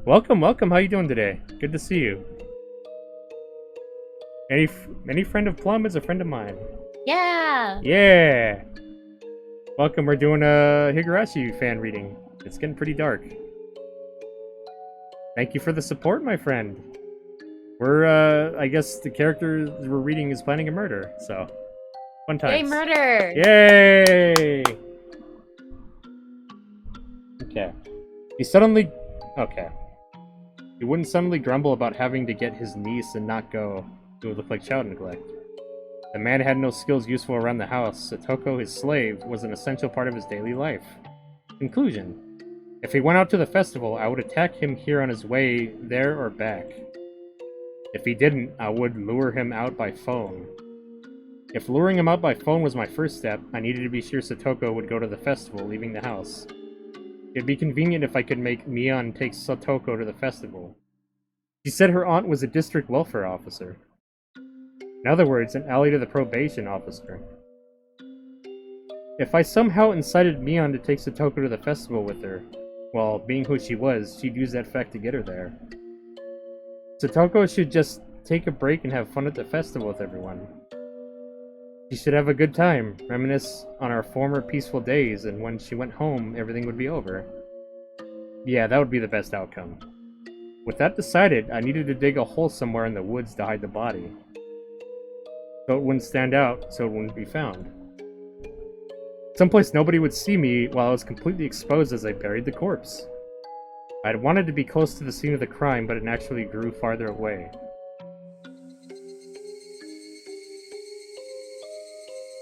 Welcome, welcome. How you doing today? Good to see you. Any friend of Plum is a friend of mine. Yeah. Yeah. Welcome. We're doing a Higurashi fan reading. It's getting pretty dark. Thank you for the support, my friend. We're I guess the character we're reading is planning a murder, so fun times. Yay, murder! Yay! Okay. He wouldn't suddenly grumble about having to get his niece and not go. It would look like child neglect. The man had no skills useful around the house. Satoko, his slave, was an essential part of his daily life. Conclusion. If he went out to the festival, I would attack him here on his way there or back. If he didn't, I would lure him out by phone. If luring him out by phone was my first step, I needed to be sure Satoko would go to the festival, leaving the house. It'd be convenient if I could make Mion take Satoko to the festival. She said her aunt was a district welfare officer. In other words, an ally to the probation officer. If I somehow incited Mion to take Satoko to the festival with her, well, being who she was, she'd use that fact to get her there. Satoko should just take a break and have fun at the festival with everyone. She should have a good time, reminisce on our former peaceful days, and when she went home, everything would be over. Yeah, that would be the best outcome. With that decided, I needed to dig a hole somewhere in the woods to hide the body. So it wouldn't stand out, so it wouldn't be found. Someplace nobody would see me while I was completely exposed as I buried the corpse. I'd wanted to be close to the scene of the crime, but it naturally grew farther away.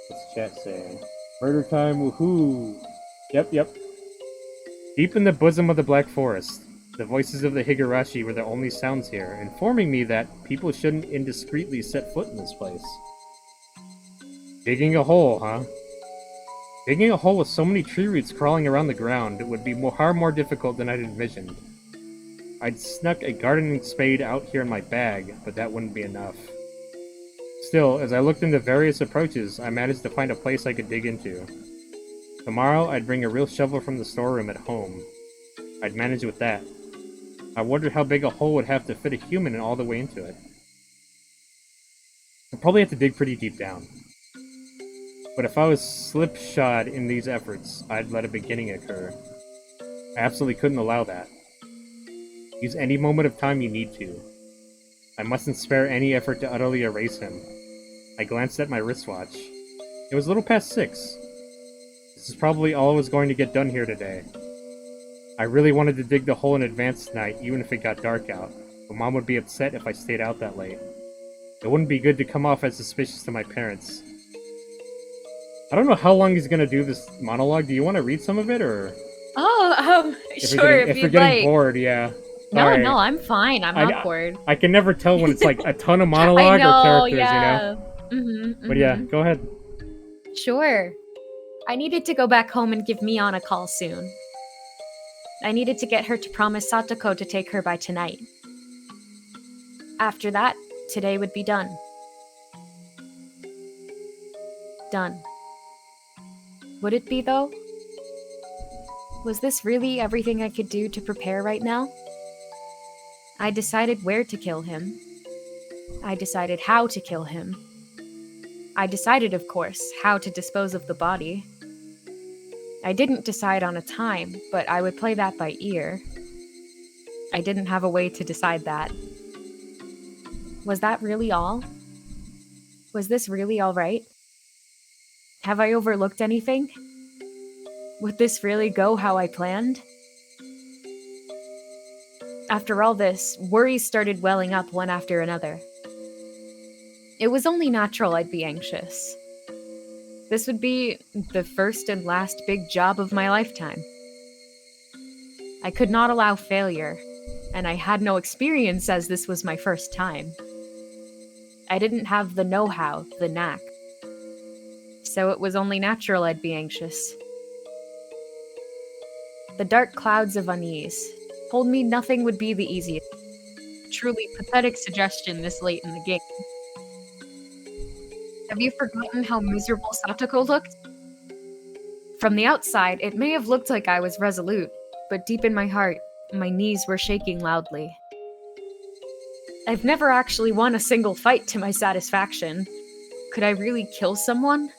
What's chat saying? Murder time, woohoo! Yep. Deep in the bosom of the Black Forest, the voices of the Higurashi were the only sounds here, informing me that people shouldn't indiscreetly set foot in this place. Digging a hole, huh? Digging a hole with so many tree roots crawling around the ground would be far more difficult than I'd envisioned. I'd snuck a gardening spade out here in my bag, but that wouldn't be enough. Still, as I looked into various approaches, I managed to find a place I could dig into. Tomorrow, I'd bring a real shovel from the storeroom at home. I'd manage with that. I wondered how big a hole would have to fit a human all the way into it. I'd probably have to dig pretty deep down. But if I was slipshod in these efforts, I'd let a beginning occur. I absolutely couldn't allow that. Use any moment of time you need to. I mustn't spare any effort to utterly erase him. I glanced at my wristwatch. It was a little past 6. This is probably all I was going to get done here today. I really wanted to dig the hole in advance tonight, even if it got dark out, but Mom would be upset if I stayed out that late. It wouldn't be good to come off as suspicious to my parents. I don't know how long he's gonna do this monologue. Do you want to read some of it, or? Oh, sure, if if you're you'd getting like. bored, yeah. No, Alright. no, I'm fine. I'm not bored. I can never tell when it's like a ton of monologue or characters, yeah. you know? But yeah, go ahead. Sure. I needed to go back home and give Mion a call soon. I needed to get her to promise Satoko to take her by tonight. After that, today would be done. Done. Would it be, though? Was this really everything I could do to prepare right now? I decided where to kill him. I decided how to kill him. I decided, of course, how to dispose of the body. I didn't decide on a time, but I would play that by ear. I didn't have a way to decide that. Was that really all? Was this really all right? Have I overlooked anything? Would this really go how I planned? After all this, worries started welling up one after another. It was only natural I'd be anxious. This would be the first and last big job of my lifetime. I could not allow failure, and I had no experience as this was my first time. I didn't have the know-how, the knack. So it was only natural I'd be anxious. The dark clouds of unease told me nothing would be the easiest. Truly pathetic suggestion this late in the game. Have you forgotten how miserable Satoko looked? From the outside, it may have looked like I was resolute, but deep in my heart, my knees were shaking loudly. I've never actually won a single fight to my satisfaction. Could I really kill someone?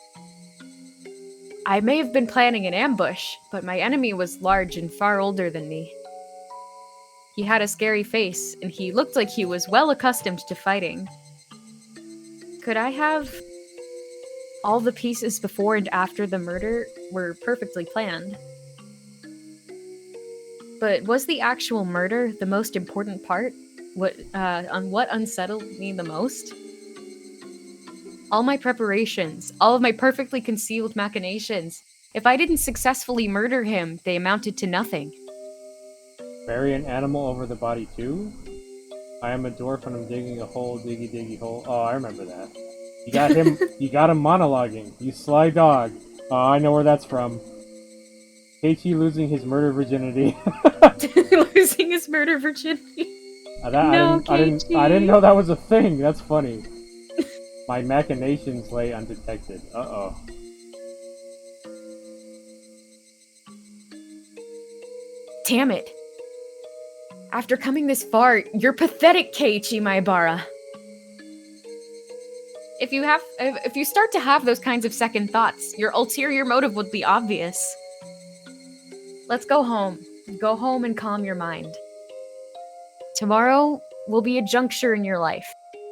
I may have been planning an ambush, but my enemy was large and far older than me. He had a scary face, and he looked like he was well accustomed to fighting. Could I have... All the pieces before and after the murder were perfectly planned. But was the actual murder the most important part? What unsettled me the most? All my preparations, all of my perfectly concealed machinations. If I didn't successfully murder him, they amounted to nothing. Bury an animal over the body too? I am a dwarf and I'm digging a hole, diggy diggy hole. Oh, I remember that. You got him. You got him monologuing. You sly dog. Oh, I know where that's from. Keiichi losing his murder virginity. Losing his murder virginity. I didn't know that was a thing. That's funny. My machinations lay undetected. Uh-oh. Damn it. After coming this far, you're pathetic, Keiichi Maebara. If you start to have those kinds of second thoughts, your ulterior motive would be obvious. Let's go home. Go home and calm your mind. Tomorrow will be a juncture in your life,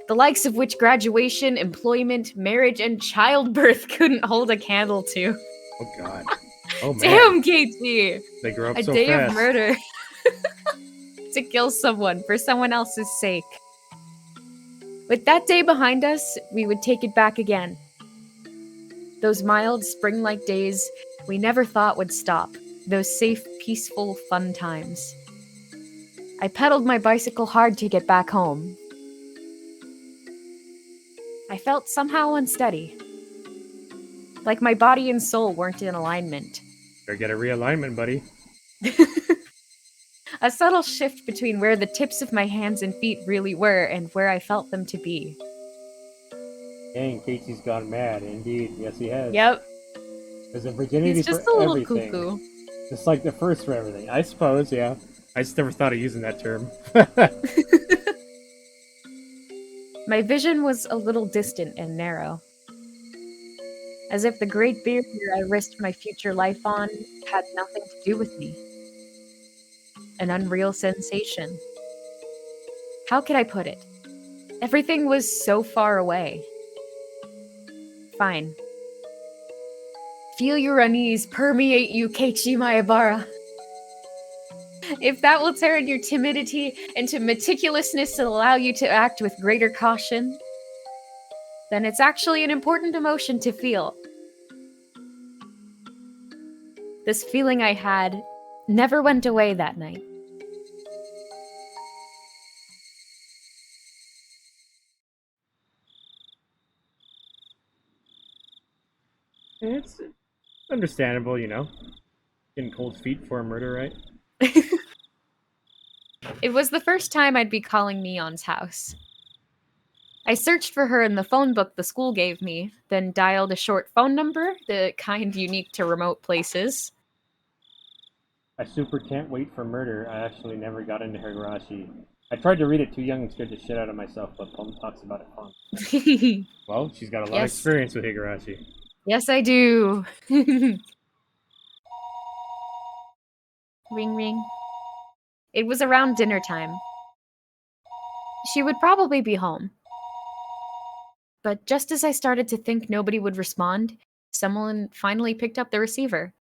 the likes of which graduation, employment, marriage, and childbirth couldn't hold a candle to. Oh god. Oh man. Damn, Keiichi! They grow up a so day fast. of murder. To kill someone for someone else's sake. With that day behind us, we would take it back again. Those mild, spring-like days we never thought would stop. Those safe, peaceful, fun times. I pedaled my bicycle hard to get back home. I felt somehow unsteady. Like my body and soul weren't in alignment. Better get a realignment, buddy. A subtle shift between where the tips of my hands and feet really were and where I felt them to be. Dang, Keiichi's gone mad. Indeed, yes he has. Yep. There's a virginity He's just for a little everything. cuckoo. Just like the first for everything. I suppose, yeah. I just never thought of using that term. My vision was a little distant and narrow. As if the great barrier I risked my future life on had nothing to do with me. An unreal sensation. How could I put it? Everything was so far away. Fine. Feel your unease permeate you, Keiichi Maebara. If that will turn your timidity into meticulousness and allow you to act with greater caution, then it's actually an important emotion to feel. This feeling I had never went away that night. It's understandable, you know. Getting cold feet for a murder, right? It was the first time I'd be calling Neon's house. I searched for her in the phone book the school gave me, then dialed a short phone number, the kind unique to remote places. I super can't wait for murder. I actually never got into Higurashi. I tried to read it too young and scared the shit out of myself, but Plum talks about it fun. Well, she's got a lot of experience with Higurashi. Yes, I do. Ring, ring. It was around dinner time. She would probably be home. But just as I started to think nobody would respond, someone finally picked up the receiver.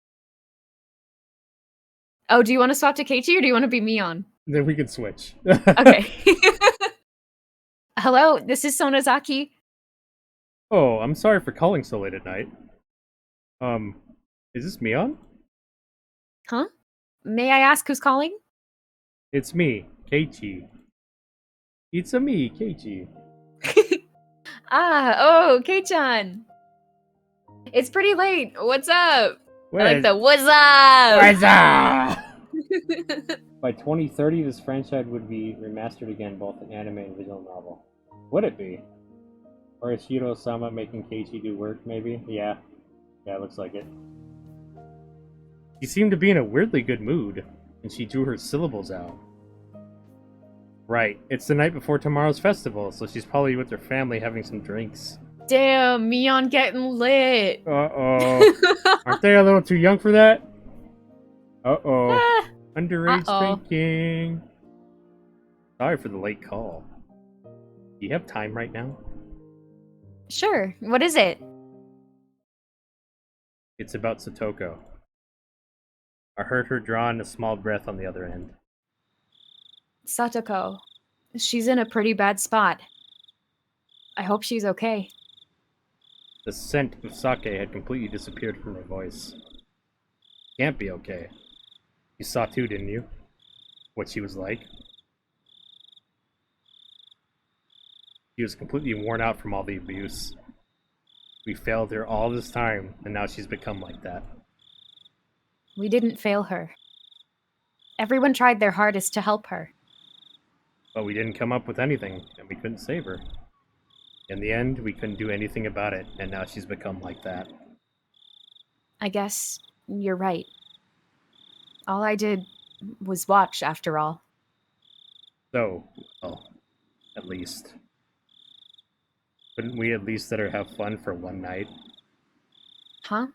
Oh, do you want to swap to Keiichi or do you want to be Mion? Then we can switch. Okay. Hello, this is Sonozaki. Oh, I'm sorry for calling so late at night. Is this Mion? Huh? May I ask who's calling? It's me, Keiichi. It's a me, Keiichi. Kei-chan. It's pretty late. What's up? Wait, I like the what's up? What's up? By 2030, this franchise would be remastered again, both in anime and visual novel. Would it be? Or is Shiro-sama making Keiichi do work, maybe? Yeah. Yeah, it looks like it. She seemed to be in a weirdly good mood, and she drew her syllables out. Right, it's the night before tomorrow's festival, so she's probably with her family having some drinks. Damn, Mion getting lit. Uh-oh. Aren't they a little too young for that? Uh-oh. Ah, Underage uh-oh. drinking. Sorry for the late call. Do you have time right now? Sure, what is it? It's about Satoko. I heard her draw in a small breath on the other end. Satoko. She's in a pretty bad spot. I hope she's okay. The scent of sake had completely disappeared from her voice. Can't be okay. You saw too, didn't you? What she was like? She was completely worn out from all the abuse. We failed her all this time, and now she's become like that. We didn't fail her. Everyone tried their hardest to help her. But we didn't come up with anything, and we couldn't save her. In the end, we couldn't do anything about it, and now she's become like that. I guess you're right. All I did was watch, after all. So, well, at least. Couldn't we at least let her have fun for one night? Huh?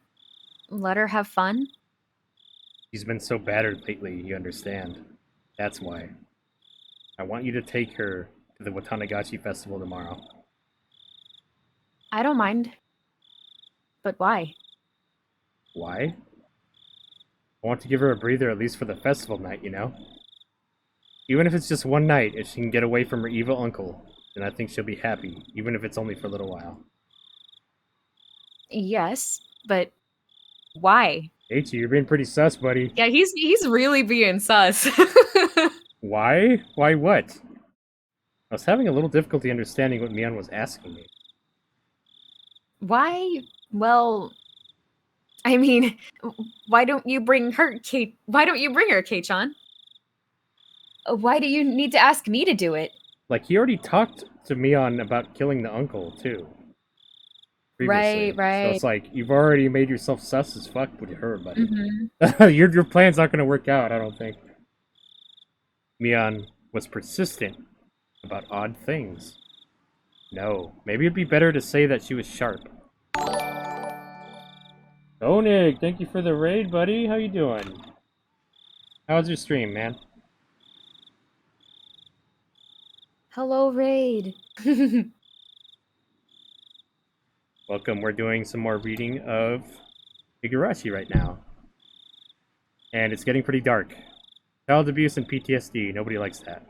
Let her have fun? She's been so battered lately, you understand. That's why. I want you to take her to the Watanagachi Festival tomorrow. I don't mind. But why? Why? I want to give her a breather at least for the festival night, you know? Even if it's just one night, if she can get away from her evil uncle, then I think she'll be happy, even if it's only for a little while. Yes, but why? Eiichi, you're being pretty sus, buddy. Yeah, he's really being sus. Why? Why what? I was having a little difficulty understanding what Mion was asking me. Why? Well, I mean, why don't you bring her, Kate? Why don't you bring her, Kei-chan? Why do you need to ask me to do it? Like, he already talked to Mion about killing the uncle, too. Previously. Right. So it's like, you've already made yourself sus as fuck with her, buddy. Mm-hmm. your plan's not gonna work out, I don't think. Mion was persistent about odd things. No, maybe it'd be better to say that she was sharp. Koenig, thank you for the raid, buddy. How you doing? How's your stream, man? Hello, Raid. Welcome, we're doing some more reading of Higurashi right now. And it's getting pretty dark. Child abuse and PTSD, nobody likes that.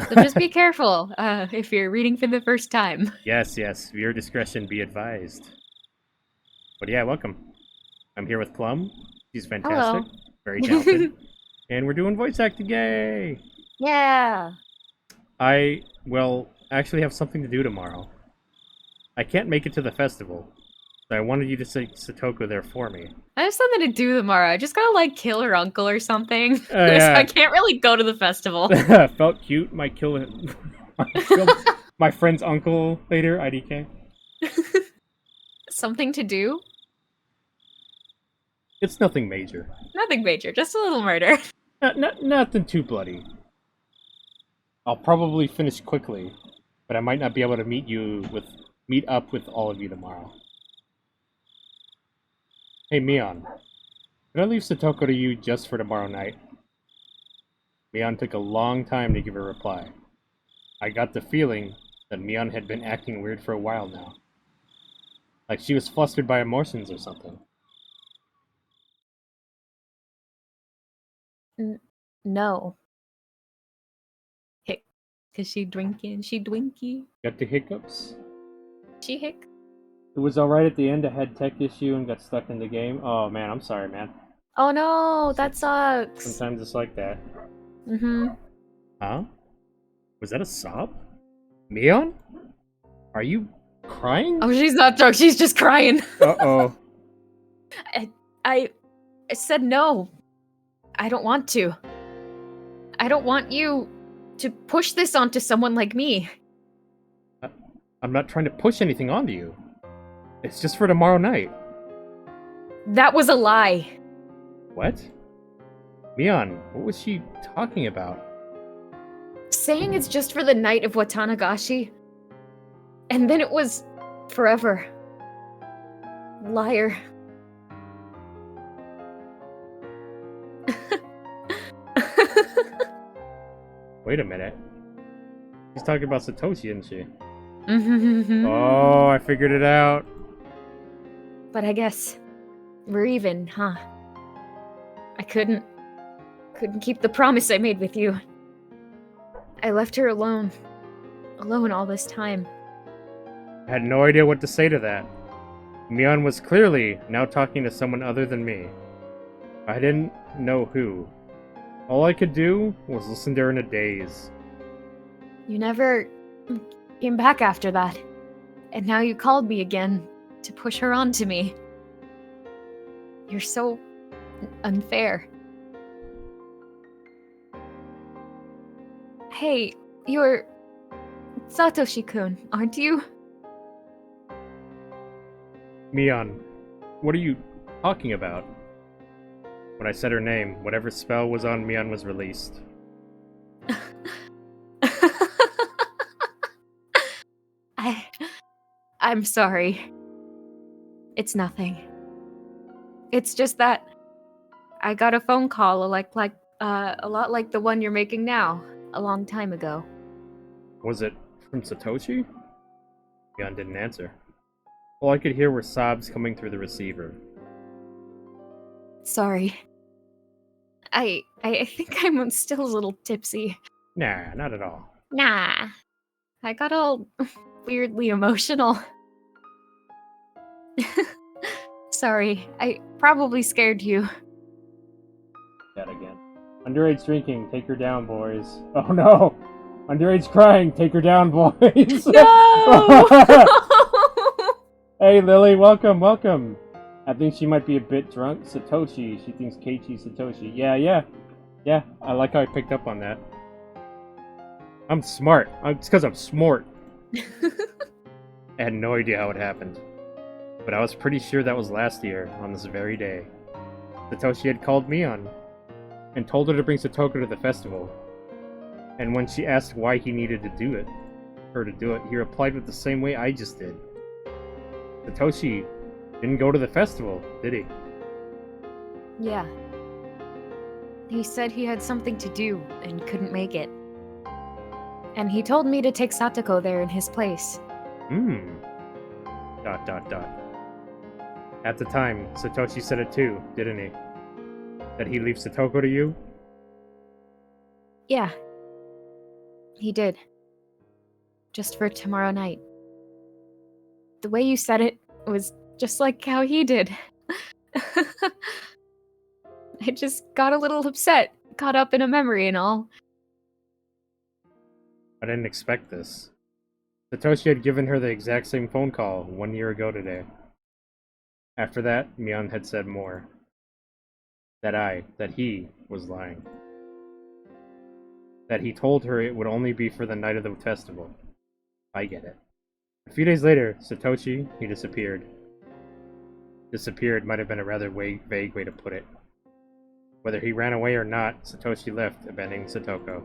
So just be careful if you're reading for the first time. Yes, viewer discretion be advised. But yeah, welcome. I'm here with Plum. She's fantastic. Hello. Very talented. And we're doing voice acting, yay! Yeah. I, well, actually have something to do tomorrow. I can't make it to the festival, so I wanted you to take Satoko there for me. I have something to do tomorrow. I just gotta, like, kill her uncle or something. Yeah. So I can't really go to the festival. Felt cute, might kill him. My friend's uncle later, IDK. Something to do? It's nothing major. Nothing major, just a little murder. Nothing too bloody. I'll probably finish quickly, but I might not be able to meet up with all of you tomorrow. Hey, Mion. Can I leave Satoko to you just for tomorrow night? Mion took a long time to give a reply. I got the feeling that Mion had been acting weird for a while now. Like she was flustered by emotions or something. No. Hick. Cause she drinking, she dwinky. Got the hiccups? She hick. It was alright at the end. I had tech issue and got stuck in the game. Oh man, I'm sorry, man. Oh no, that sucks. Sometimes it's like that. Mm-hmm. Huh? Was that a sob? Mion? Are you crying? Oh, she's not drunk, she's just crying. Uh-oh. I said no. I don't want to. I don't want you to push this onto someone like me. I'm not trying to push anything onto you. It's just for tomorrow night. That was a lie. What? Mion, what was she talking about? Saying it's just for the night of Watanagashi. And then it was forever. Liar. Wait a minute. She's talking about Satoshi, isn't she? Mm-hmm. Oh, I figured it out. But I guess we're even, huh? I couldn't keep the promise I made with you. I left her alone all this time. I had no idea what to say to that. Mion was clearly now talking to someone other than me. I didn't know who. All I could do was listen to her in a daze. You never came back after that. And now you called me again to push her onto me. You're so unfair. Hey, you're Satoshi-kun, aren't you? Mion, what are you talking about? When I said her name, whatever spell was on Mion was released. I'm sorry. It's nothing. It's just that I got a phone call a lot like the one you're making now, a long time ago. Was it from Satoshi? Mion didn't answer. All I could hear were sobs coming through the receiver. Sorry. I think I'm still a little tipsy. Nah, not at all. Nah. I got all weirdly emotional. Sorry, I probably scared you. That again. Underage drinking, take her down, boys. Oh no! Underage crying, take her down, boys! No! Hey Lily, welcome, welcome! I think she might be a bit drunk. Satoshi, she thinks Keiichi's Satoshi. Yeah, I like how I picked up on that. I'm smart. It's because I'm smart. I had no idea how it happened. But I was pretty sure that was last year, on this very day. Satoshi had called Mion, and told her to bring Satoko to the festival. And when she asked why he needed to do it, he replied with the same way I just did. Satoshi didn't go to the festival, did he? Yeah. He said he had something to do and couldn't make it. And he told me to take Satoko there in his place. Dot dot dot. At the time, Satoshi said it too, didn't he? That he'd leave Satoko to you? Yeah. He did. Just for tomorrow night. The way you said it was just like how he did. I just got a little upset, caught up in a memory and all. I didn't expect this. Satoshi had given her the exact same phone call 1 year ago today. After that, Mion had said more. That he was lying. That he told her it would only be for the night of the festival. I get it. A few days later, Satoshi, he disappeared. Disappeared might have been a rather vague way to put it. Whether he ran away or not, Satoshi left, abandoning Satoko.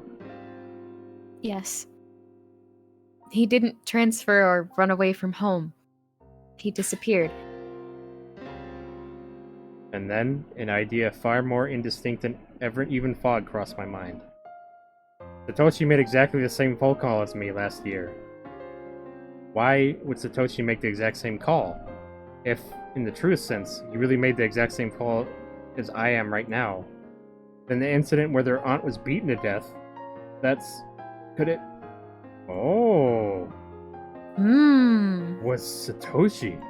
Yes. He didn't transfer or run away from home. He disappeared. And then, an idea far more indistinct than even fog crossed my mind. Satoshi made exactly the same phone call as me last year. Why would Satoshi make the exact same call? If, in the truest sense, he really made the exact same call as I am right now, then the incident where their aunt was beaten to death, could it... Oh... Was Satoshi.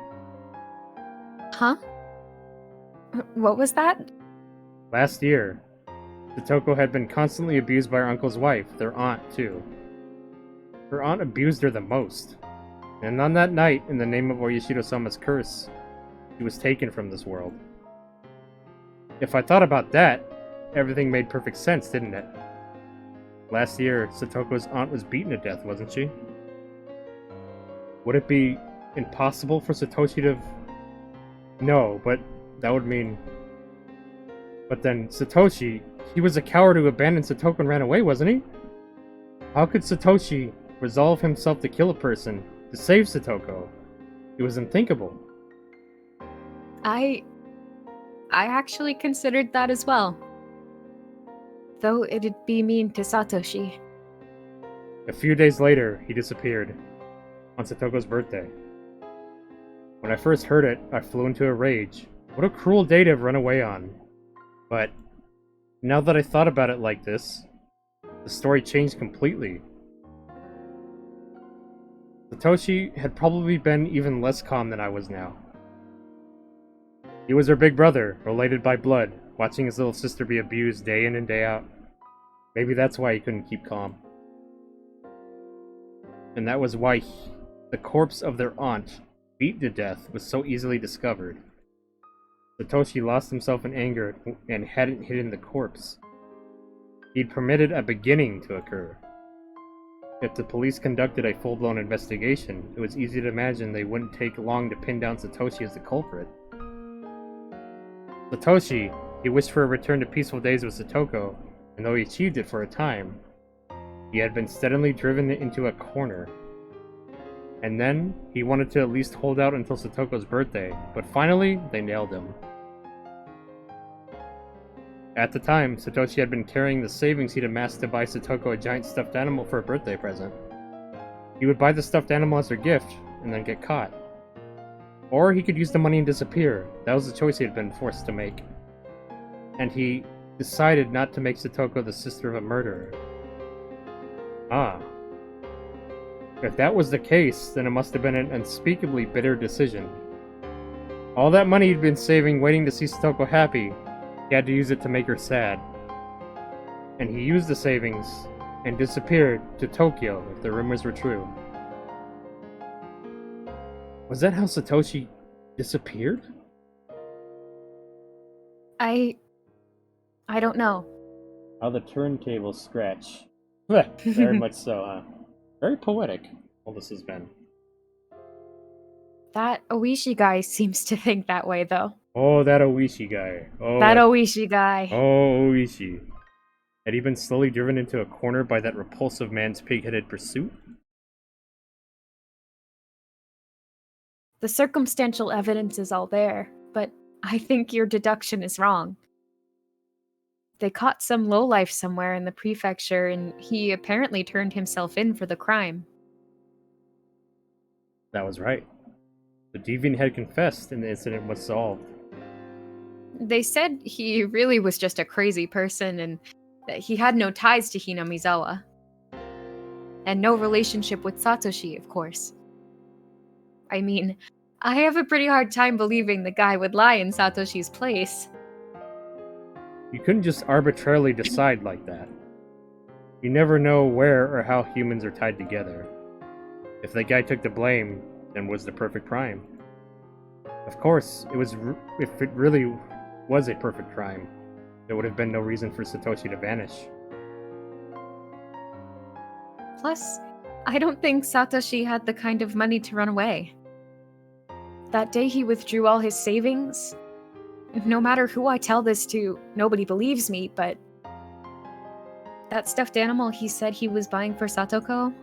Huh? What was that? Last year, Satoko had been constantly abused by her uncle's wife, their aunt, too. Her aunt abused her the most. And on that night, in the name of Oyashiro-sama's curse, she was taken from this world. If I thought about that, everything made perfect sense, didn't it? Last year, Satoko's aunt was beaten to death, wasn't she? Would it be impossible for Satoshi to... No, but that would mean... But then Satoshi, he was a coward who abandoned Satoko and ran away, wasn't he? How could Satoshi resolve himself to kill a person to save Satoko? It was unthinkable. I actually considered that as well. Though it'd be mean to Satoshi. A few days later, he disappeared. On Satoko's birthday. When I first heard it, I flew into a rage. What a cruel day to have run away on. But now that I thought about it like this, the story changed completely. Satoshi had probably been even less calm than I was now. He was her big brother, related by blood, watching his little sister be abused day in and day out. Maybe that's why he couldn't keep calm. And that was why the corpse of their aunt, beaten to death, was so easily discovered. Satoshi lost himself in anger and hadn't hidden the corpse. He'd permitted a beginning to occur. If the police conducted a full-blown investigation, it was easy to imagine they wouldn't take long to pin down Satoshi as the culprit. Satoshi, he wished for a return to peaceful days with Satoko, and though he achieved it for a time, he had been steadily driven into a corner. And then, he wanted to at least hold out until Satoko's birthday, but finally, they nailed him. At the time, Satoshi had been carrying the savings he'd amassed to buy Satoko a giant stuffed animal for a birthday present. He would buy the stuffed animal as her gift, and then get caught. Or he could use the money and disappear. That was the choice he had been forced to make. And he decided not to make Satoko the sister of a murderer. Ah. If that was the case, then it must have been an unspeakably bitter decision. All that money he'd been saving waiting to see Satoko happy, he had to use it to make her sad. And he used the savings and disappeared to Tokyo, if the rumors were true. Was that how Satoshi disappeared? I don't know. How the turntables scratch. Very much so, huh? Very poetic, all this has been. That Oishi guy seems to think that way, though. Oh, that Oishi guy. Oh, that Oishi guy. Oh, Oishi. Had he been slowly driven into a corner by that repulsive man's pig-headed pursuit? The circumstantial evidence is all there, but I think your deduction is wrong. They caught some lowlife somewhere in the prefecture, and he apparently turned himself in for the crime. That was right. The deviant had confessed, and the incident was solved. They said he really was just a crazy person, and that he had no ties to Hinamizawa. And no relationship with Satoshi, of course. I mean, I have a pretty hard time believing the guy would lie in Satoshi's place. You couldn't just arbitrarily decide like that. You never know where or how humans are tied together. If the guy took the blame, then was the perfect crime. Of course, if it really was a perfect crime, there would have been no reason for Satoshi to vanish. Plus, I don't think Satoshi had the kind of money to run away. That day he withdrew all his savings. No matter who I tell this to, nobody believes me, but that stuffed animal he said he was buying for Satoko,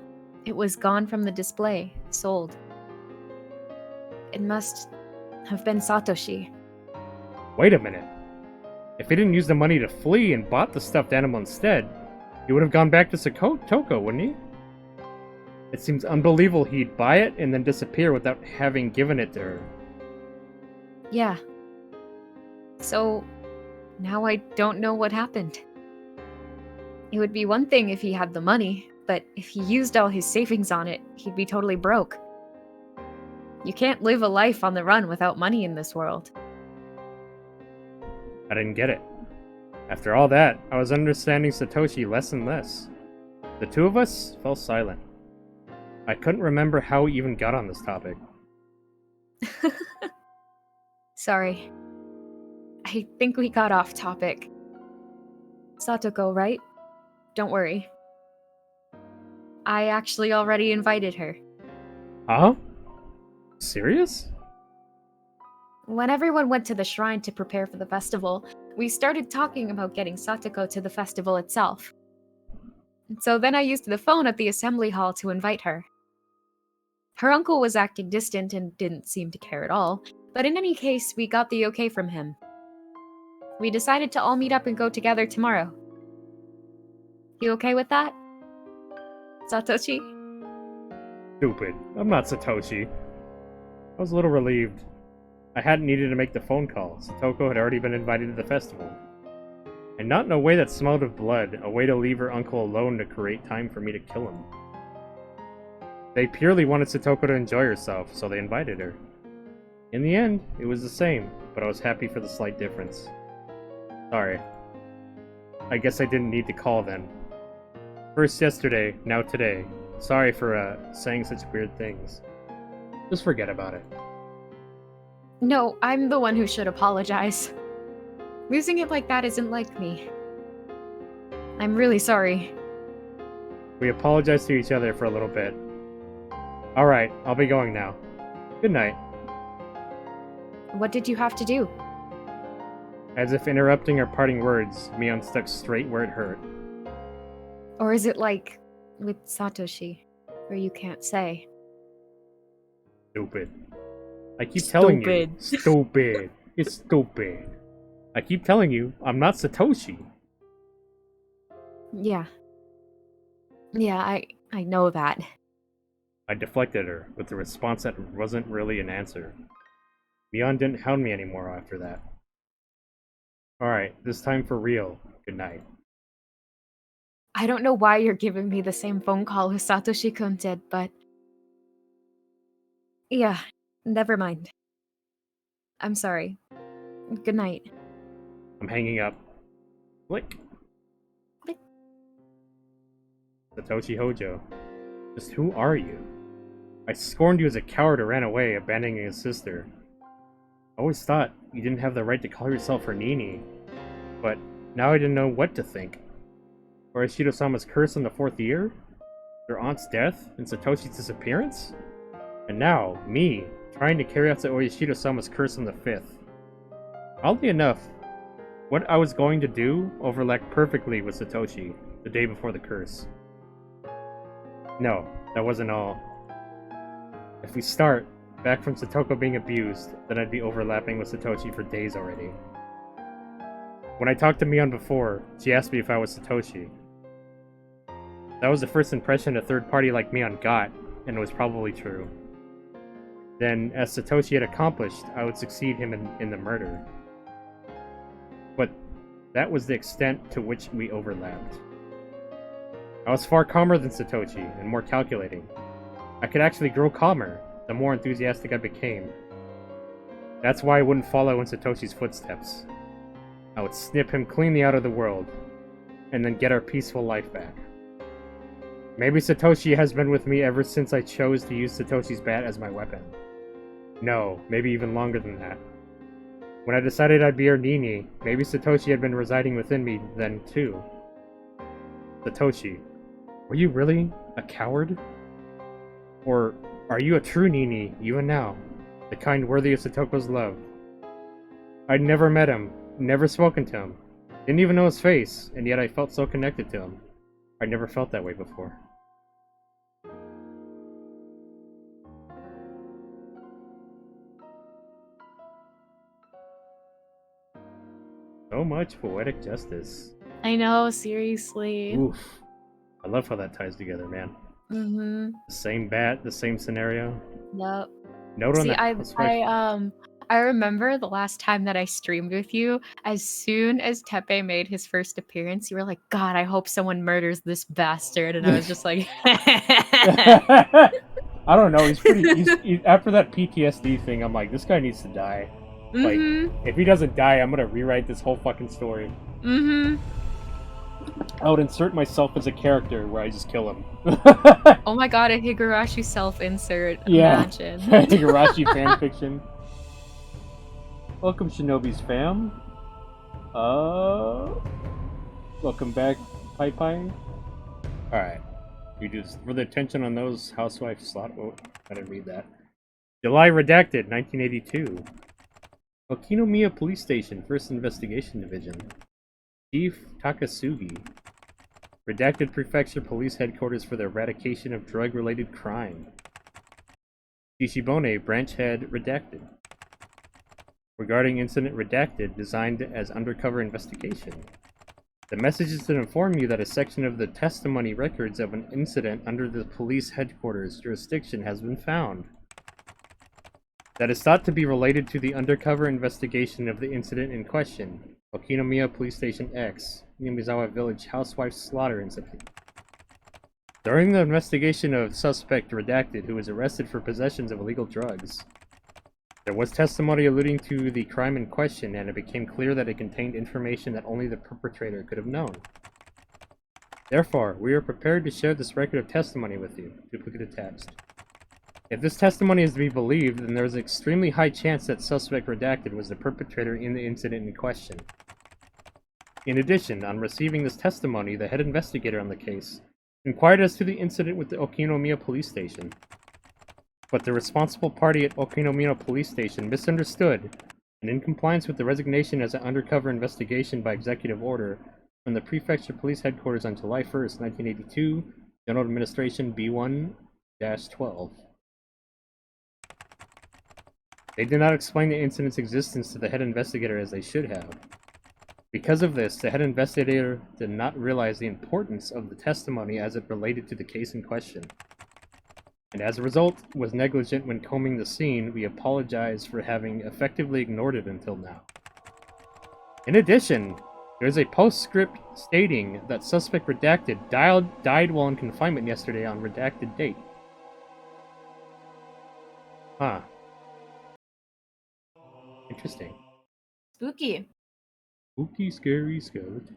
it was gone from the display, sold. It must have been Satoshi. Wait a minute. If he didn't use the money to flee and bought the stuffed animal instead, he would have gone back to Satoko, wouldn't he? It seems unbelievable he'd buy it and then disappear without having given it to her. Yeah. So, now I don't know what happened. It would be one thing if he had the money, but if he used all his savings on it, he'd be totally broke. You can't live a life on the run without money in this world. I didn't get it. After all that, I was understanding Satoshi less and less. The two of us fell silent. I couldn't remember how we even got on this topic. Sorry. I think we got off topic. Satoko, right? Don't worry. I actually already invited her. Huh? Serious? When everyone went to the shrine to prepare for the festival, we started talking about getting Satoko to the festival itself. So then I used the phone at the assembly hall to invite her. Her uncle was acting distant and didn't seem to care at all, but in any case, we got the okay from him. We decided to all meet up and go together tomorrow. You okay with that? Satoshi? Stupid. I'm not Satoshi. I was a little relieved. I hadn't needed to make the phone call. Satoko had already been invited to the festival. And not in a way that smelled of blood, a way to leave her uncle alone to create time for me to kill him. They purely wanted Satoko to enjoy herself, so they invited her. In the end, it was the same, but I was happy for the slight difference. Sorry. I guess I didn't need to call then. First yesterday, now today. Sorry for, saying such weird things. Just forget about it. No, I'm the one who should apologize. Losing it like that isn't like me. I'm really sorry. We apologized to each other for a little bit. Alright, I'll be going now. Good night. What did you have to do? As if interrupting our parting words, Mion stuck straight where it hurt. Or is it like with Satoshi, where you can't say? Stupid. I keep telling you. Stupid. Stupid. It's stupid. I keep telling you, I'm not Satoshi. Yeah. Yeah, I know that. I deflected her, with a response that wasn't really an answer. Mion didn't hound me anymore after that. Alright, this time for real. Good night. I don't know why you're giving me the same phone call as Satoshi-kun did, but... yeah, never mind. I'm sorry. Good night. I'm hanging up. Click. Click. Satoshi Hojo. Just who are you? I scorned you as a coward who ran away, abandoning his sister. I always thought you didn't have the right to call yourself her Nini, but now I didn't know what to think. Or Ishido-sama's curse in the 4th year? Their aunt's death? And Satoshi's disappearance? And now, me, trying to carry out Ishido-sama's curse in the 5th. Oddly enough, what I was going to do overlapped perfectly with Satoshi, the day before the curse. No, that wasn't all. If we start, back from Satoko being abused, then I'd be overlapping with Satoshi for days already. When I talked to Mion before, she asked me if I was Satoshi. That was the first impression a third party like Mion got, and it was probably true. Then, as Satoshi had accomplished, I would succeed him in the murder. But that was the extent to which we overlapped. I was far calmer than Satoshi, and more calculating. I could actually grow calmer, the more enthusiastic I became. That's why I wouldn't follow in Satoshi's footsteps. I would snip him cleanly out of the world, and then get our peaceful life back. Maybe Satoshi has been with me ever since I chose to use Satoshi's bat as my weapon. No, maybe even longer than that. When I decided I'd be her Nini, maybe Satoshi had been residing within me then too. Satoshi, were you really a coward? Or are you a true Nini, even now? The kind worthy of Satoko's love? I'd never met him, never spoken to him, didn't even know his face, and yet I felt so connected to him. I'd never felt that way before. So much poetic justice. I know, seriously. Oof. I love how that ties together, man. Mm-hmm. The same bat, the same scenario. Yep. Note on See, that. I remember the last time that I streamed with you, as soon as Tepe made his first appearance, you were like, God, I hope someone murders this bastard. And I was just like... I don't know, he's after that PTSD thing, I'm like, this guy needs to die. Mm-hmm. Like, if he doesn't die, I'm gonna rewrite this whole fucking story. Mm-hmm. I would insert myself as a character where I just kill him. Oh my god, a Higurashi self-insert. Yeah. Imagine. Higurashi fanfiction. Welcome, Shinobi's fam. Welcome back, Pai Pai. Alright. We just for the attention on those housewife slot. Oh, I didn't read that. July Redacted, 1982. Okinomiya Police Station, 1st Investigation Division. Chief Takasugi. Redacted Prefecture Police Headquarters for the Eradication of Drug-Related Crime. Shishibone Branch Head Redacted. Regarding Incident Redacted, designed as undercover investigation. The message is to inform you that a section of the testimony records of an incident under the police headquarters jurisdiction has been found. That is thought to be related to the undercover investigation of the incident in question, Okinomiya Police Station X, Yamizawa Village housewife slaughter incident. During the investigation of suspect Redacted, who was arrested for possessions of illegal drugs, there was testimony alluding to the crime in question, and it became clear that it contained information that only the perpetrator could have known. Therefore, we are prepared to share this record of testimony with you. Duplicate attached. If this testimony is to be believed, then there is an extremely high chance that suspect Redacted was the perpetrator in the incident in question. In addition, on receiving this testimony, the head investigator on the case inquired as to the incident with the Okinomiya Police Station. But the responsible party at Okinomiya Police Station misunderstood, and in compliance with the resignation as an undercover investigation by executive order from the Prefecture Police Headquarters on July 1st, 1982, General Administration B1-12. They did not explain the incident's existence to the head investigator as they should have. Because of this, the head investigator did not realize the importance of the testimony as it related to the case in question. And as a result, was negligent when combing the scene. We apologize for having effectively ignored it until now. In addition, there is a postscript stating that suspect Redacted died while in confinement yesterday on redacted date. Huh. Interesting. Spooky. Spooky, scary skeleton.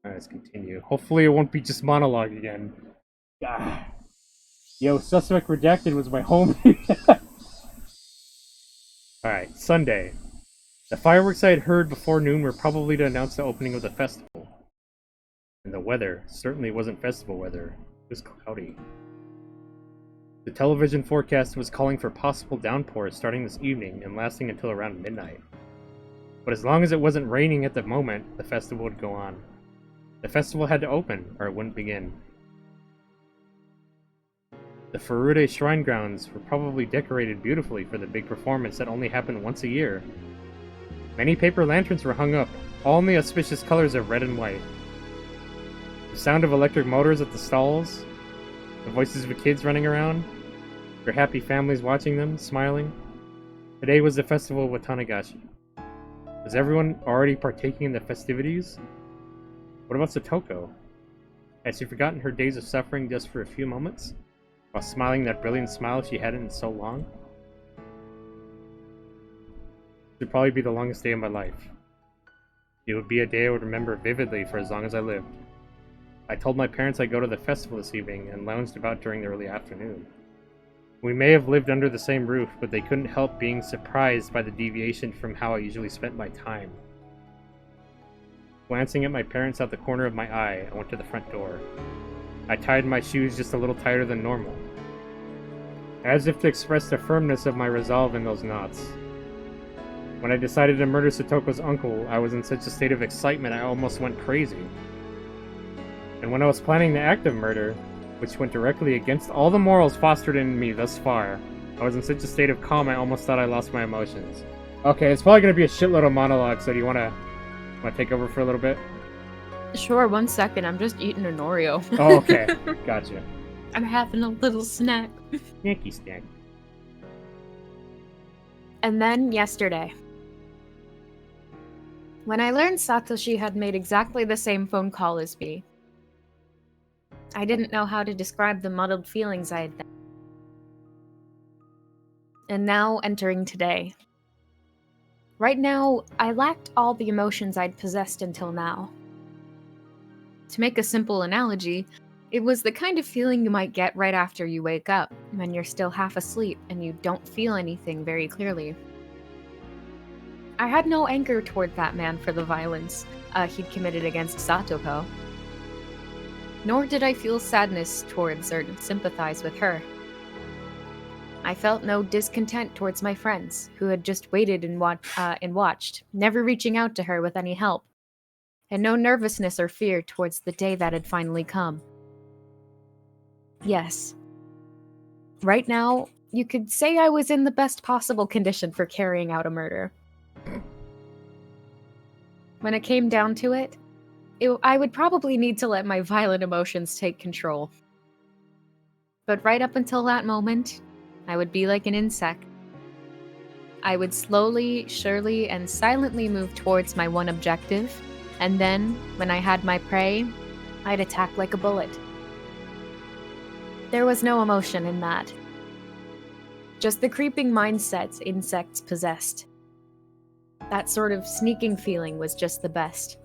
Alright, let's continue. Hopefully it won't be just monologue again. Ah. Yo, suspect Redacted was my homie. Alright, Sunday. The fireworks I had heard before noon were probably to announce the opening of the festival. And the weather certainly wasn't festival weather. It was cloudy. The television forecast was calling for possible downpours starting this evening and lasting until around midnight. But as long as it wasn't raining at the moment, the festival would go on. The festival had to open, or it wouldn't begin. The Furude Shrine grounds were probably decorated beautifully for the big performance that only happened once a year. Many paper lanterns were hung up, all in the auspicious colors of red and white. The sound of electric motors at the stalls, the voices of kids running around, their happy families watching them, smiling. Today was the festival of Watanagashi. Was everyone already partaking in the festivities? What about Satoko? Had she forgotten her days of suffering just for a few moments, while smiling that brilliant smile she hadn't in so long? It would probably be the longest day of my life. It would be a day I would remember vividly for as long as I lived. I told my parents I'd go to the festival this evening and lounged about during the early afternoon. We may have lived under the same roof, but they couldn't help being surprised by the deviation from how I usually spent my time. Glancing at my parents out the corner of my eye, I went to the front door. I tied my shoes just a little tighter than normal, as if to express the firmness of my resolve in those knots. When I decided to murder Satoko's uncle, I was in such a state of excitement I almost went crazy. And when I was planning the act of murder, which went directly against all the morals fostered in me thus far, I was in such a state of calm I almost thought I lost my emotions. Okay, it's probably going to be a shitload of monologues, so do you want to take over for a little bit? Sure, 1 second. I'm just eating an Oreo. Oh, okay. Gotcha. I'm having a little snack. Snacky snack. And then yesterday, when I learned Satoshi had made exactly the same phone call as me, I didn't know how to describe the muddled feelings I had then. And now entering today. Right now, I lacked all the emotions I'd possessed until now. To make a simple analogy, it was the kind of feeling you might get right after you wake up, when you're still half asleep and you don't feel anything very clearly. I had no anger toward that man for the violence he'd committed against Satoko. Nor did I feel sadness towards or sympathize with her. I felt no discontent towards my friends, who had just waited and watched, never reaching out to her with any help, and no nervousness or fear towards the day that had finally come. Yes. Right now, you could say I was in the best possible condition for carrying out a murder. When it came down to it, I would probably need to let my violent emotions take control. But right up until that moment, I would be like an insect. I would slowly, surely, and silently move towards my one objective, and then, when I had my prey, I'd attack like a bullet. There was no emotion in that. Just the creeping mindset insects possessed. That sort of sneaking feeling was just the best.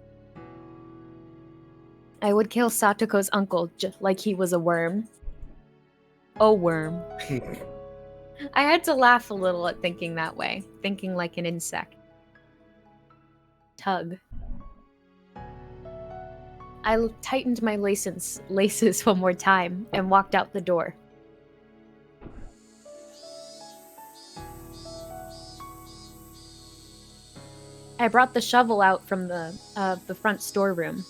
I would kill Satoko's uncle just like he was a worm. Oh, worm. I had to laugh a little at thinking that way, thinking like an insect. Tug. I tightened my laces one more time and walked out the door. I brought the shovel out from the front storeroom.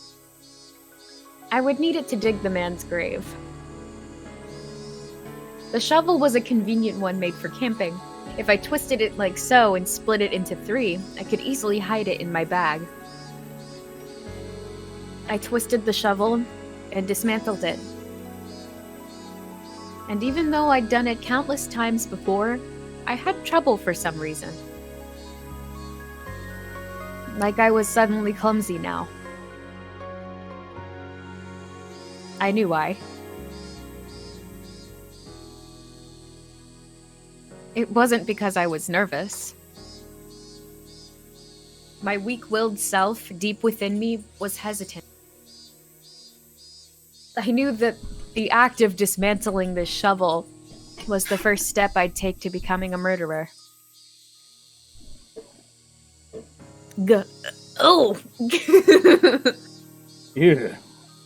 I would need it to dig the man's grave. The shovel was a convenient one made for camping. If I twisted it like so and split it into 3, I could easily hide it in my bag. I twisted the shovel and dismantled it. And even though I'd done it countless times before, I had trouble for some reason. Like I was suddenly clumsy now. I knew why. It wasn't because I was nervous. My weak-willed self, deep within me, was hesitant. I knew that the act of dismantling this shovel was the first step I'd take to becoming a murderer. Oh! Ew.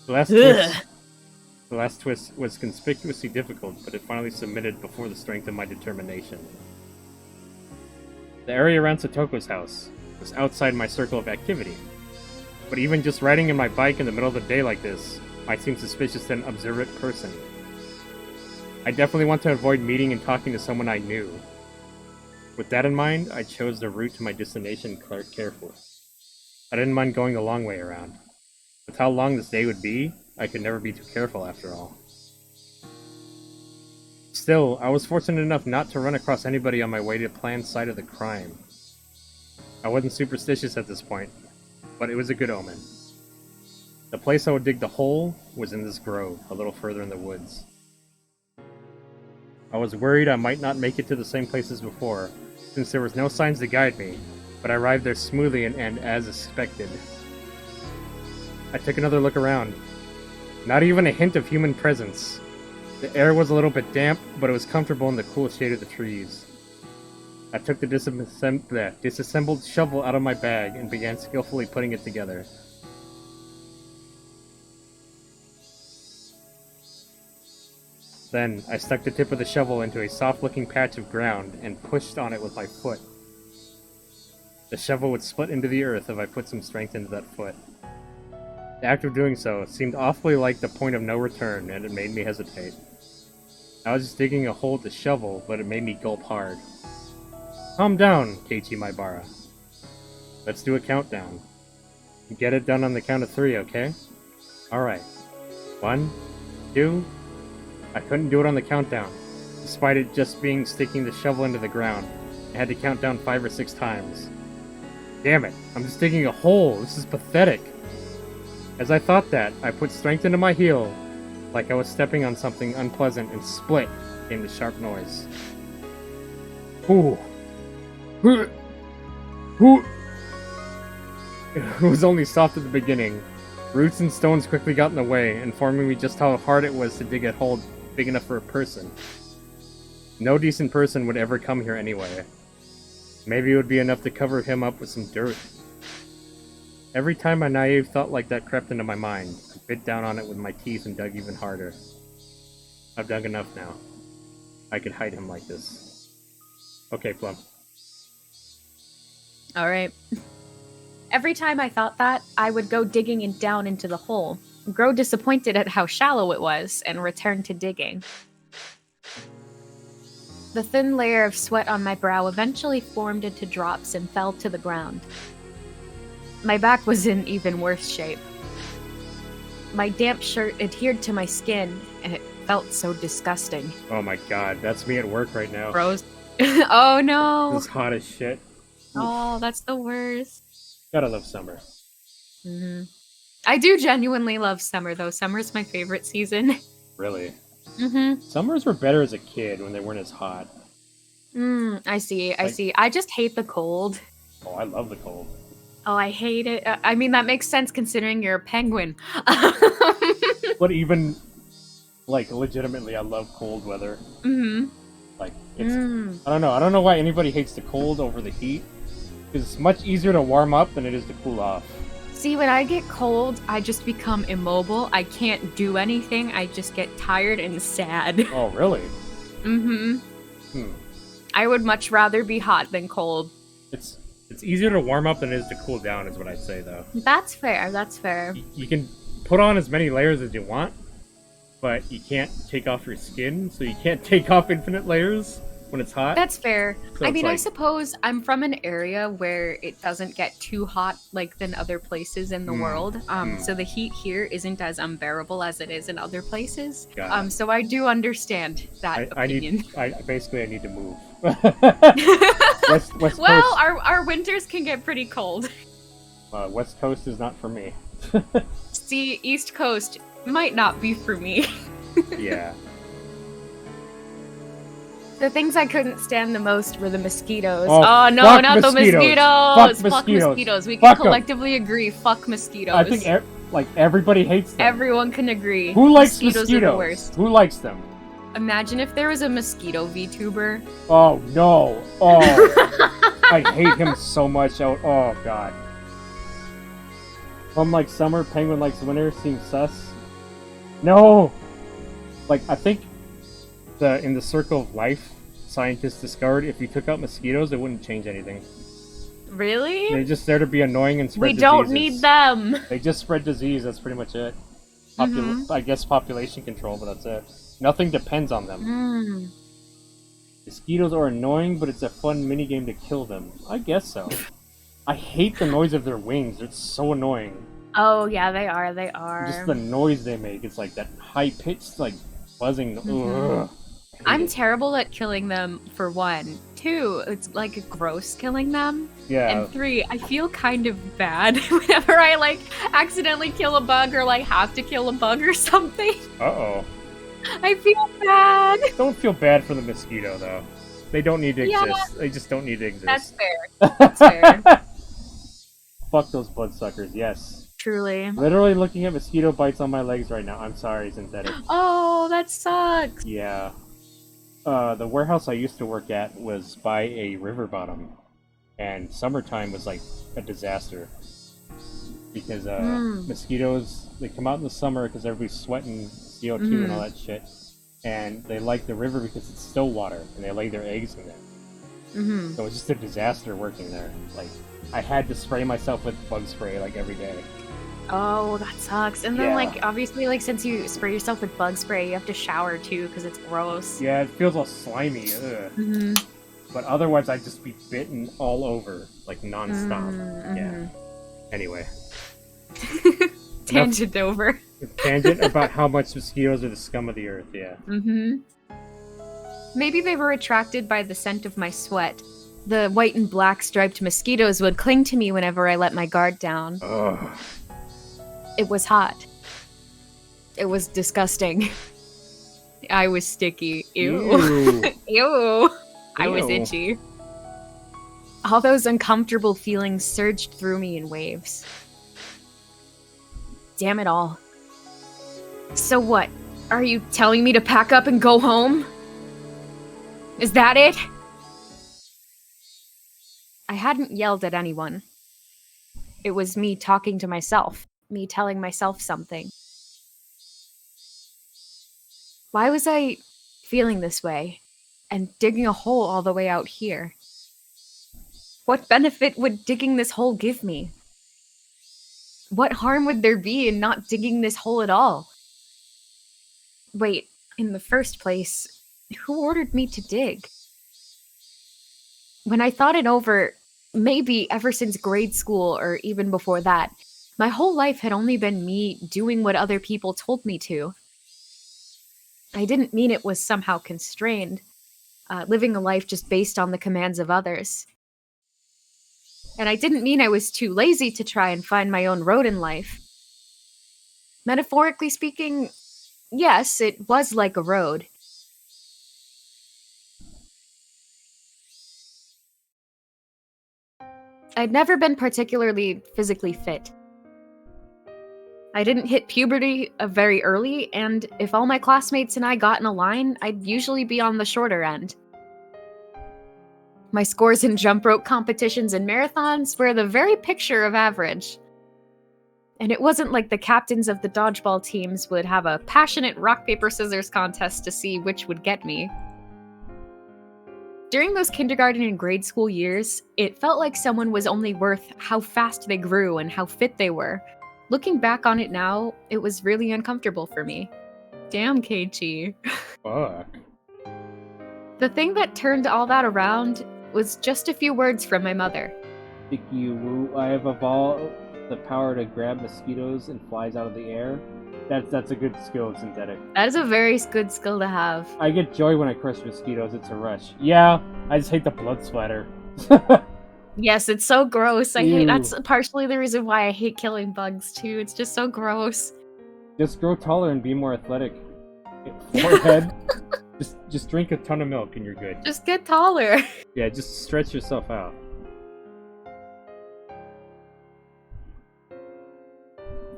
The last twist was conspicuously difficult, but it finally submitted before the strength of my determination. The area around Satoko's house was outside my circle of activity, but even just riding in my bike in the middle of the day like this might seem suspicious to an observant person. I definitely want to avoid meeting and talking to someone I knew. With that in mind, I chose the route to my destination carefully. I didn't mind going the long way around. With how long this day would be, I could never be too careful after all. Still, I was fortunate enough not to run across anybody on my way to the planned site of the crime. I wasn't superstitious at this point, but it was a good omen. The place I would dig the hole was in this grove, a little further in the woods. I was worried I might not make it to the same place as before, since there was no signs to guide me, but I arrived there smoothly and as expected. I took another look around. Not even a hint of human presence. The air was a little bit damp, but it was comfortable in the cool shade of the trees. I took the disassembled shovel out of my bag and began skillfully putting it together. Then, I stuck the tip of the shovel into a soft-looking patch of ground and pushed on it with my foot. The shovel would split into the earth if I put some strength into that foot. The act of doing so seemed awfully like the point of no return, and it made me hesitate. I was just digging a hole with the shovel, but it made me gulp hard. Calm down, Keiichi Maibara. Let's do a countdown. Get it done on the count of 3, okay? Alright. 1, 2... I couldn't do it on the countdown, despite it just being sticking the shovel into the ground. I had to count down 5 or 6 times. Damn it, I'm just digging a hole, this is pathetic. As I thought that, I put strength into my heel, like I was stepping on something unpleasant, and split came the sharp noise. Ooh. It was only soft at the beginning. Roots and stones quickly got in the way, informing me just how hard it was to dig a hole big enough for a person. No decent person would ever come here anyway. Maybe it would be enough to cover him up with some dirt. Every time a naive thought like that crept into my mind, I bit down on it with my teeth and dug even harder. I've dug enough now. I could hide him like this. Okay, Plum. Alright. Every time I thought that, I would go digging down into the hole, grow disappointed at how shallow it was, and return to digging. The thin layer of sweat on my brow eventually formed into drops and fell to the ground. My back was in even worse shape. My damp shirt adhered to my skin, and it felt so disgusting. Oh my god, that's me at work right now. Froze. Oh no! It's hot as shit. Oh, that's the worst. Gotta love summer. Mm-hmm. I do genuinely love summer, though. Summer's my favorite season. Really? Mm-hmm. Summers were better as a kid when they weren't as hot. I see. I just hate the cold. Oh, I love the cold. Oh, I hate it. I mean, that makes sense considering you're a penguin. But even, like, legitimately, I love cold weather. Mm-hmm. Like, it's... I don't know. I don't know why anybody hates the cold over the heat. Because it's much easier to warm up than it is to cool off. See, when I get cold, I just become immobile. I can't do anything. I just get tired and sad. Oh, really? Mm-hmm. I would much rather be hot than cold. It's easier to warm up than it is to cool down, is what I'd say, though. That's fair. That's fair. You can put on as many layers as you want, but you can't take off your skin, so you can't take off infinite layers when it's hot. That's fair. So I mean, like... I suppose I'm from an area where it doesn't get too hot like than other places in the world. So the heat here isn't as unbearable as it is in other places. So I do understand that opinion. I need to move. West well, Coast. our winters can get pretty cold. West Coast is not for me. See, East Coast might not be for me. Yeah. The things I couldn't stand the most were the mosquitoes. Oh no, not the mosquitoes! Fuck mosquitoes. We can collectively agree, fuck mosquitoes. I think everybody hates them. Everyone can agree. Who likes mosquitoes? Are the worst. Who likes them? Imagine if there was a mosquito VTuber. Oh no! Oh, I hate him so much. Oh god. Plum likes summer, Penguin likes winter. Seems sus. No. Like I think in the circle of life, scientists discovered if you took out mosquitoes, it wouldn't change anything. Really? They're just there to be annoying and spread diseases. We don't need them. They just spread disease. That's pretty much it. I guess population control, but that's it. Nothing depends on them. Mosquitoes are annoying, but it's a fun minigame to kill them. I guess so. I hate the noise of their wings. It's so annoying. Oh, yeah, they are. Just the noise they make. It's like that high-pitched, like, buzzing. Ugh. I'm terrible at killing them, for one. 2, it's, like, gross killing them. Yeah. And 3, I feel kind of bad whenever I, like, accidentally kill a bug or, like, have to kill a bug or something. Uh-oh. I feel bad. Don't feel bad for the mosquito, though. They don't need to exist. They just don't need to exist. That's fair. That's fair. Fuck those bloodsuckers, yes. Truly. Literally looking at mosquito bites on my legs right now. I'm sorry, Synthetic. Oh, that sucks. Yeah. The warehouse I used to work at was by a river bottom. And summertime was like a disaster. Because mosquitoes, they come out in the summer because everybody's sweating CO2 and all that shit. And they like the river because it's still water, and they lay their eggs in there. So it's just a disaster working there. Like, I had to spray myself with bug spray, like, every day. Oh, that sucks. And then, like, obviously, like, since you spray yourself with bug spray, you have to shower, too, because it's gross. Yeah, it feels all slimy. Ugh. But otherwise, I'd just be bitten all over, like, non-stop. Yeah. Anyway. Tangent over. Tangent about how much mosquitoes are the scum of the earth, yeah. Maybe they were attracted by the scent of my sweat. The white and black striped mosquitoes would cling to me whenever I let my guard down. Ugh. It was hot. It was disgusting. I was sticky. Ew. Ew. I was itchy. All those uncomfortable feelings surged through me in waves. Damn it all. So what? Are you telling me to pack up and go home? Is that it? I hadn't yelled at anyone. It was me talking to myself, me telling myself something. Why was I feeling this way and digging a hole all the way out here? What benefit would digging this hole give me? What harm would there be in not digging this hole at all? Wait, in the first place, who ordered me to dig? When I thought it over, maybe ever since grade school or even before that, my whole life had only been me doing what other people told me to. I didn't mean it was somehow constrained, living a life just based on the commands of others. And I didn't mean I was too lazy to try and find my own road in life. Metaphorically speaking, yes, it was like a road. I'd never been particularly physically fit. I didn't hit puberty very early, and if all my classmates and I got in a line, I'd usually be on the shorter end. My scores in jump rope competitions and marathons were the very picture of average. And it wasn't like the captains of the dodgeball teams would have a passionate rock, paper, scissors contest to see which would get me. During those kindergarten and grade school years, it felt like someone was only worth how fast they grew and how fit they were. Looking back on it now, it was really uncomfortable for me. Damn, Keiichi. Fuck. The thing that turned all that around was just a few words from my mother. Sticky woo, I have evolved the power to grab mosquitoes and flies out of the air. That's a good skill in synthetic. That is a very good skill to have. I get joy when I crush mosquitoes, it's a rush. Yeah, I just hate the blood splatter. Yes, it's so gross. I hate Ew. that's partially the reason why I hate killing bugs too. It's just so gross. Just grow taller and be more athletic. Forehead. just drink a ton of milk and you're good. Just get taller. Yeah, just stretch yourself out.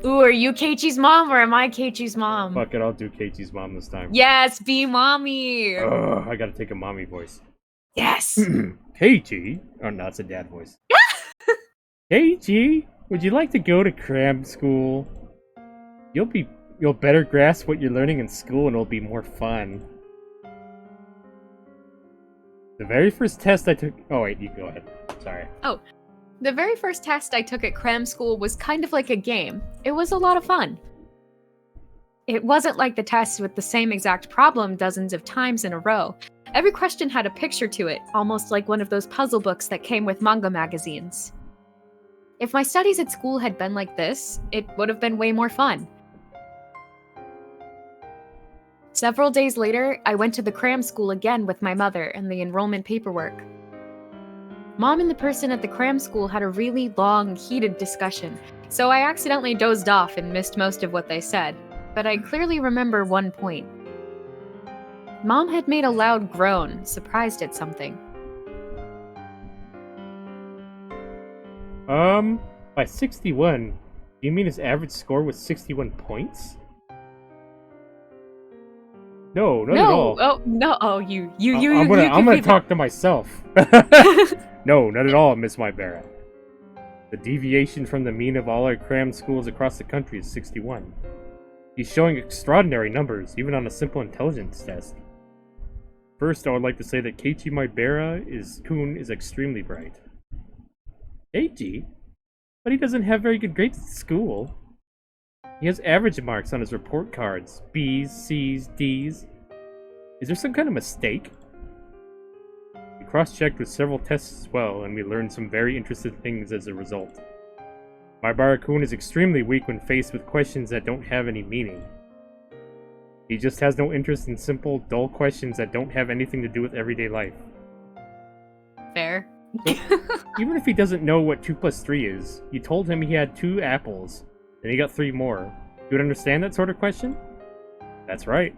Ooh, are you Keiichi's mom or am I Keiichi's mom? Fuck it, I'll do Keiichi's mom this time. Yes, be mommy. Ugh, I gotta take a mommy voice. Yes. Keiichi? Oh no, it's a dad voice. Keiichi, would you like to go to cram school? You'll better grasp what you're learning in school and it'll be more fun. The very first test I took... Oh wait, you go ahead. Sorry. Oh. The very first test I took at cram school was kind of like a game. It was a lot of fun. It wasn't like the tests with the same exact problem dozens of times in a row. Every question had a picture to it, almost like one of those puzzle books that came with manga magazines. If my studies at school had been like this, it would have been way more fun. Several days later, I went to the cram school again with my mother and the enrollment paperwork. Mom and the person at the cram school had a really long, heated discussion, so I accidentally dozed off and missed most of what they said, but I clearly remember one point. Mom had made a loud groan, surprised at something. By 61, do you mean his average score was 61 points? No, not at all. Oh, no, oh, I'm gonna talk to myself. No, not at all, Miss Mybera. The deviation from the mean of all our cram schools across the country is 61. He's showing extraordinary numbers, even on a simple intelligence test. First, I would like to say that Keiichi Mybera is extremely bright. Keiichi? But he doesn't have very good grades at school. He has average marks on his report cards. B's, C's, D's. Is there some kind of mistake? We cross-checked with several tests as well, and we learned some very interesting things as a result. Mybara-kun is extremely weak when faced with questions that don't have any meaning. He just has no interest in simple, dull questions that don't have anything to do with everyday life. Fair. So, even if he doesn't know what 2 plus 3 is, you told him he had 2 apples, then he got 3 more. You would understand that sort of question? That's right.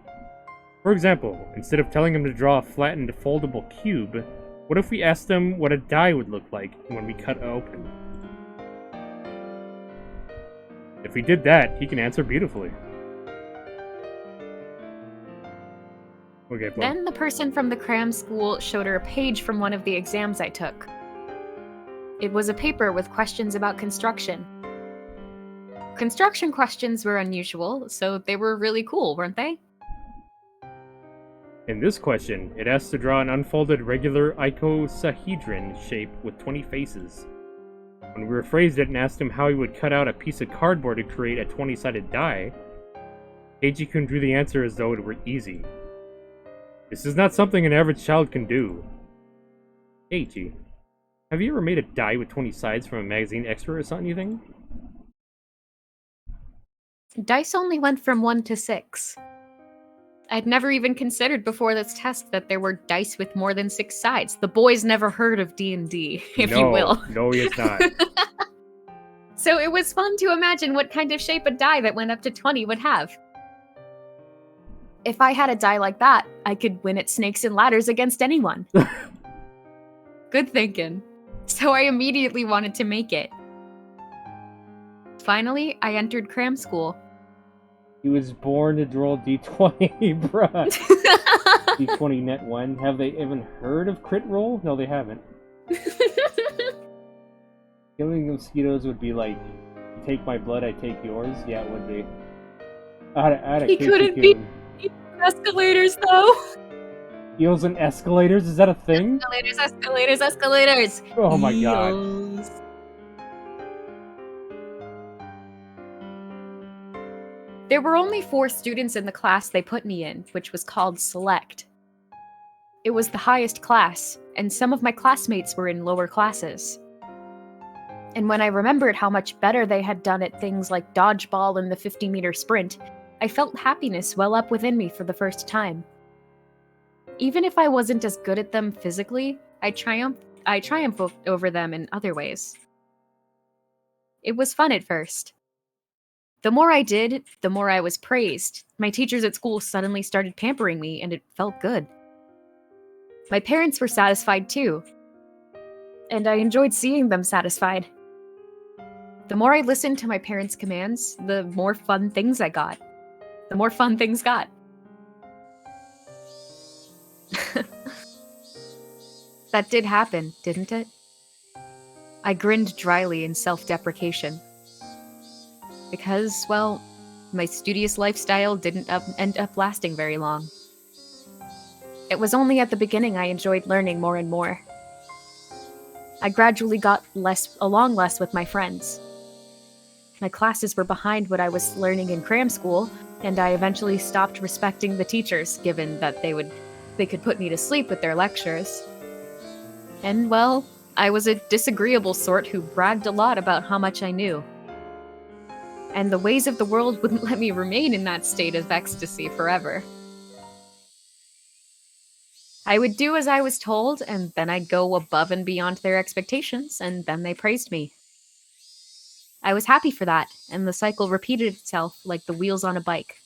For example, instead of telling him to draw a flattened, foldable cube, what if we asked him what a die would look like when we cut it open? If we did that, he can answer beautifully. Okay, Plum. Then the person from the cram school showed her a page from one of the exams I took. It was a paper with questions about construction. Construction questions were unusual, so they were really cool, weren't they? In this question, it asks to draw an unfolded regular icosahedron shape with 20 faces. When we rephrased it and asked him how he would cut out a piece of cardboard to create a 20-sided die, Eiji-kun drew the answer as though it were easy. This is not something an average child can do. Eiji, have you ever made a die with 20 sides from a magazine extra or something, you think? Dice only went from 1 to 6. I'd never even considered before this test that there were dice with more than 6 sides. The boy's never heard of D&D, if you will. No, he has not. So it was fun to imagine what kind of shape a die that went up to 20 would have. If I had a die like that, I could win at Snakes and Ladders against anyone. Good thinking. So I immediately wanted to make it. Finally, I entered cram school. He was born to roll D20, bruh. D20 net 1. Have they even heard of crit roll? No, they haven't. Killing mosquitoes would be like, you take my blood, I take yours? Yeah, it would be. He couldn't be escalators, though. Eels and escalators? Is that a thing? Escalators. Oh my god. There were only 4 students in the class they put me in, which was called Select. It was the highest class, and some of my classmates were in lower classes. And when I remembered how much better they had done at things like dodgeball and the 50-meter sprint, I felt happiness well up within me for the first time. Even if I wasn't as good at them physically, I triumphed over them in other ways. It was fun at first. The more I did, the more I was praised. My teachers at school suddenly started pampering me, and it felt good. My parents were satisfied too, and I enjoyed seeing them satisfied. The more I listened to my parents' commands, the more fun things I got. The more fun things got. That did happen, didn't it? I grinned dryly in self-deprecation. Because, well, my studious lifestyle didn't end up lasting very long. It was only at the beginning I enjoyed learning more and more. I gradually got along less with my friends. My classes were behind what I was learning in cram school, and I eventually stopped respecting the teachers, given that they could put me to sleep with their lectures. And, well, I was a disagreeable sort who bragged a lot about how much I knew. And the ways of the world wouldn't let me remain in that state of ecstasy forever. I would do as I was told, and then I'd go above and beyond their expectations, and then they praised me. I was happy for that, and the cycle repeated itself like the wheels on a bike.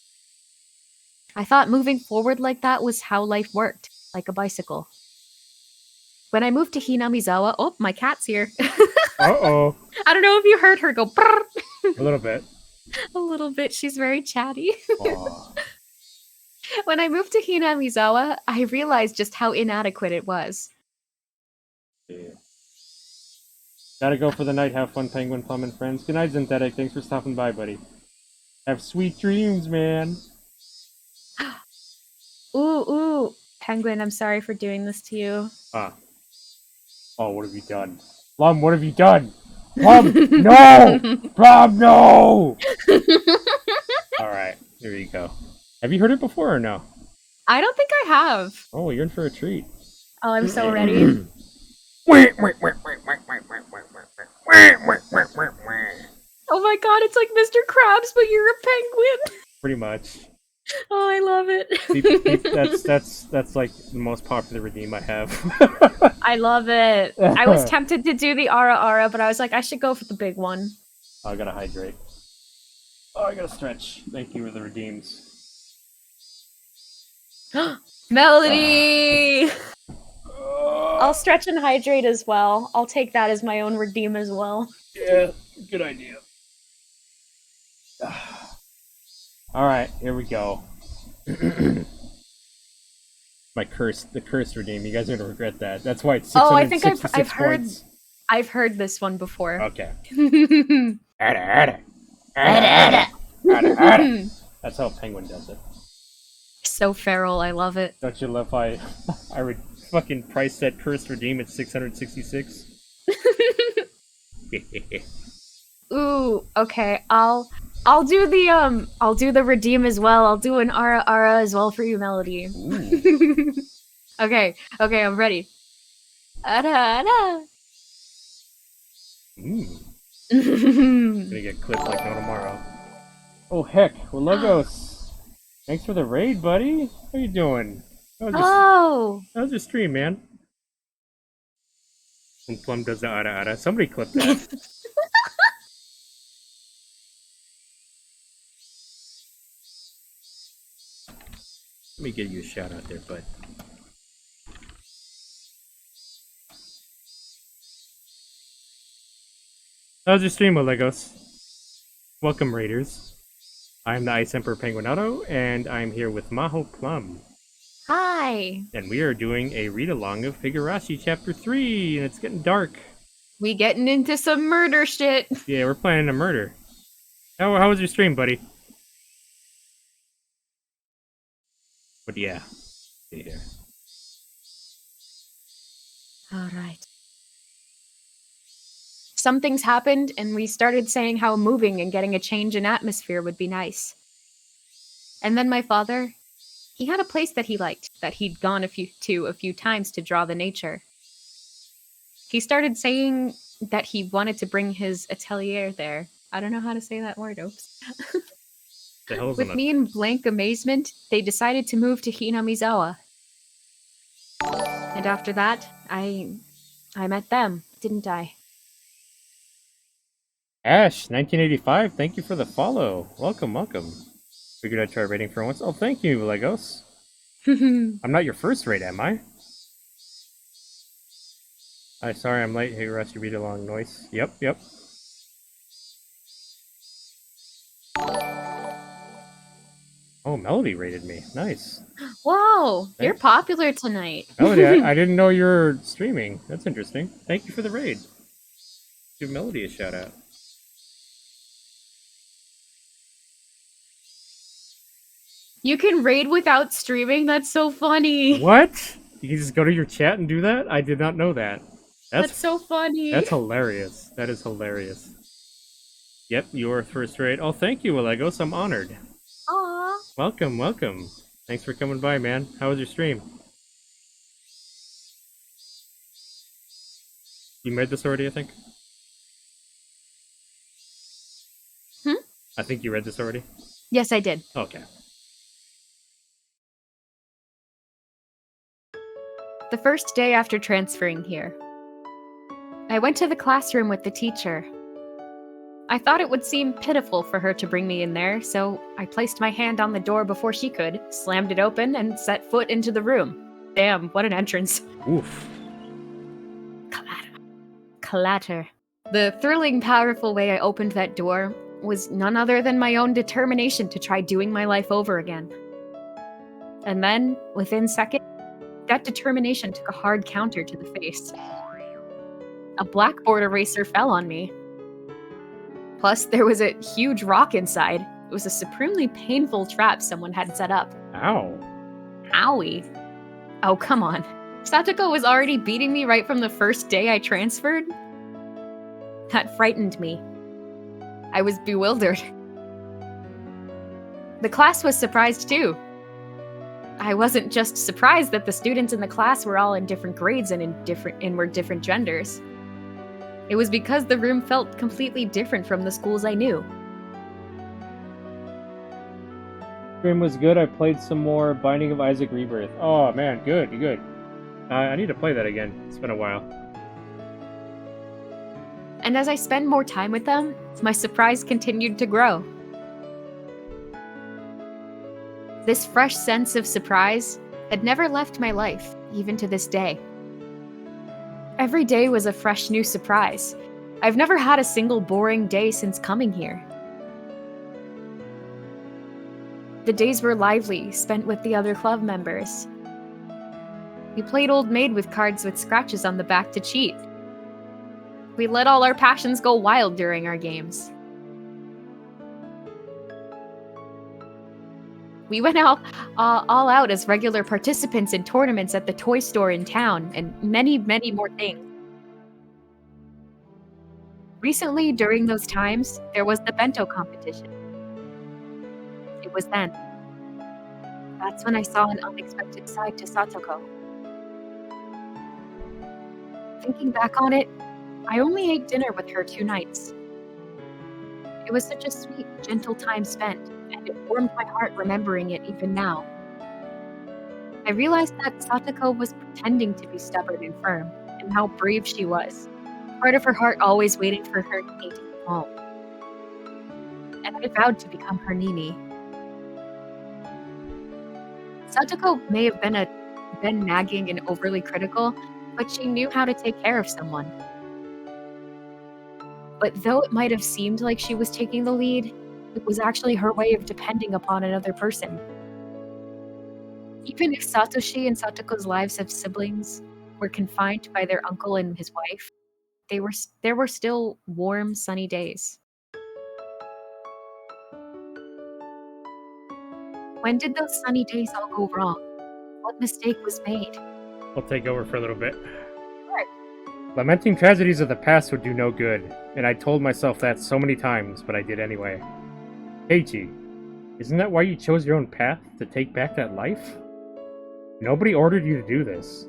I thought moving forward like that was how life worked, like a bicycle. When I moved to Hinamizawa, oh, my cat's here. Uh-oh. I don't know if you heard her go brrr. A little bit. A little bit. She's very chatty. Aww. When I moved to Hinamizawa, I realized just how inadequate it was. Yeah. Gotta go for the night. Have fun, Penguin, Plum, and friends. Good night, Synthetic. Thanks for stopping by, buddy. Have sweet dreams, man. Ooh. Penguin, I'm sorry for doing this to you. Ah. Oh, what have you done? Plum, what have you done? Plum, no! Plum, no! Alright, here you go. Have you heard it before or no? I don't think I have. Oh, you're in for a treat. Oh, I'm so ready. Oh my god, it's like Mr. Krabs, but you're a penguin. Pretty much. Oh, I love it. That's like the most popular redeem I have. I love it. I was tempted to do the Ara, but I was like, I should go for the big one. I gotta hydrate. Oh, I gotta stretch. Thank you for the redeems. Melody! I'll stretch and hydrate as well. I'll take that as my own redeem as well. Yeah, good idea. Alright, here we go. The cursed redeem. You guys are gonna regret that. That's why it's 666 I've heard. points. I've heard this one before. Okay. Ada. That's how Penguin does it. So feral, I love it. Don't you love how I would fucking price that cursed redeem at 666? Ooh, okay. I'll do the redeem as well. I'll do an Ara Ara as well for you, Melody. Okay, I'm ready. Ara Ara. Gonna get clipped like no tomorrow. Oh heck, well Logos. Thanks for the raid, buddy. How you doing? How was your stream, man? When Plum does the Ara Ara. Somebody clip that. Let me give you a shout out there, bud. How was your stream, Legos? Welcome, Raiders. I'm the Ice Emperor Penguinato, and I'm here with Mahou Plum. Hi. And we are doing a read-along of Higurashi Chapter 3, and it's getting dark. We getting into some murder shit. Yeah, we're planning a murder. How was your stream, buddy? But yeah, see here. Alright. Some things happened, and we started saying how moving and getting a change in atmosphere would be nice. And then my father, he had a place that he liked, that he'd gone a few times to draw the nature. He started saying that he wanted to bring his atelier there. I don't know how to say that word, oops. With me in blank amazement, they decided to move to Hinamizawa. And after that, I met them, didn't I? Ash, 1985, thank you for the follow. Welcome. Figured I'd try rating for once. Oh, thank you, Legos. I'm not your first raid, am I? Sorry I'm late. Higurashi read along noise. Yep. Oh, Melody rated me. Nice. Whoa, you're popular tonight. Melody, I didn't know you were streaming. That's interesting. Thank you for the raid. Give Melody a shout out. You can raid without streaming? That's so funny. What? You can just go to your chat and do that? I did not know that. That's so funny. That's hilarious. That is hilarious. Yep, your first raid. Oh, thank you, Legos. I'm honored. Aww. Welcome. Thanks for coming by, man. How was your stream? You made this already, I think? I think you read this already? Yes, I did. Okay. The first day after transferring here, I went to the classroom with the teacher. I thought it would seem pitiful for her to bring me in there, so I placed my hand on the door before she could, slammed it open, and set foot into the room. Damn, what an entrance. Oof. Clatter. The thrilling, powerful way I opened that door was none other than my own determination to try doing my life over again. And then, within seconds, that determination took a hard counter to the face. A blackboard eraser fell on me. Plus, there was a huge rock inside. It was a supremely painful trap someone had set up. Ow. Owie. Oh, come on. Satoko was already beating me right from the first day I transferred? That frightened me. I was bewildered. The class was surprised too. I wasn't just surprised that the students in the class were all in different grades and were different genders. It was because the room felt completely different from the schools I knew. Stream was good. I played some more Binding of Isaac Rebirth. Oh man, good. I need to play that again. It's been a while. And as I spent more time with them, my surprise continued to grow. This fresh sense of surprise had never left my life, even to this day. Every day was a fresh new surprise. I've never had a single boring day since coming here. The days were lively, spent with the other club members. We played Old Maid with cards with scratches on the back to cheat. We let all our passions go wild during our games. We went out all out as regular participants in tournaments at the toy store in town, and many, many more things. Recently, during those times, there was the bento competition. It was then. That's when I saw an unexpected side to Satoko. Thinking back on it, I only ate dinner with her 2 nights. It was such a sweet, gentle time spent, and it warmed my heart remembering it even now. I realized that Satoko was pretending to be stubborn and firm, and how brave she was. Part of her heart always waiting for her to come home. And I vowed to become her Nini. Satoko may have been nagging and overly critical, but she knew how to take care of someone. But though it might have seemed like she was taking the lead, it was actually her way of depending upon another person. Even if Satoshi and Satoko's lives as siblings were confined by their uncle and his wife, there were still warm, sunny days. When did those sunny days all go wrong? What mistake was made? I'll take over for a little bit. Sure. Lamenting tragedies of the past would do no good, and I told myself that so many times, but I did anyway. Keiichi, isn't that why you chose your own path, to take back that life? Nobody ordered you to do this.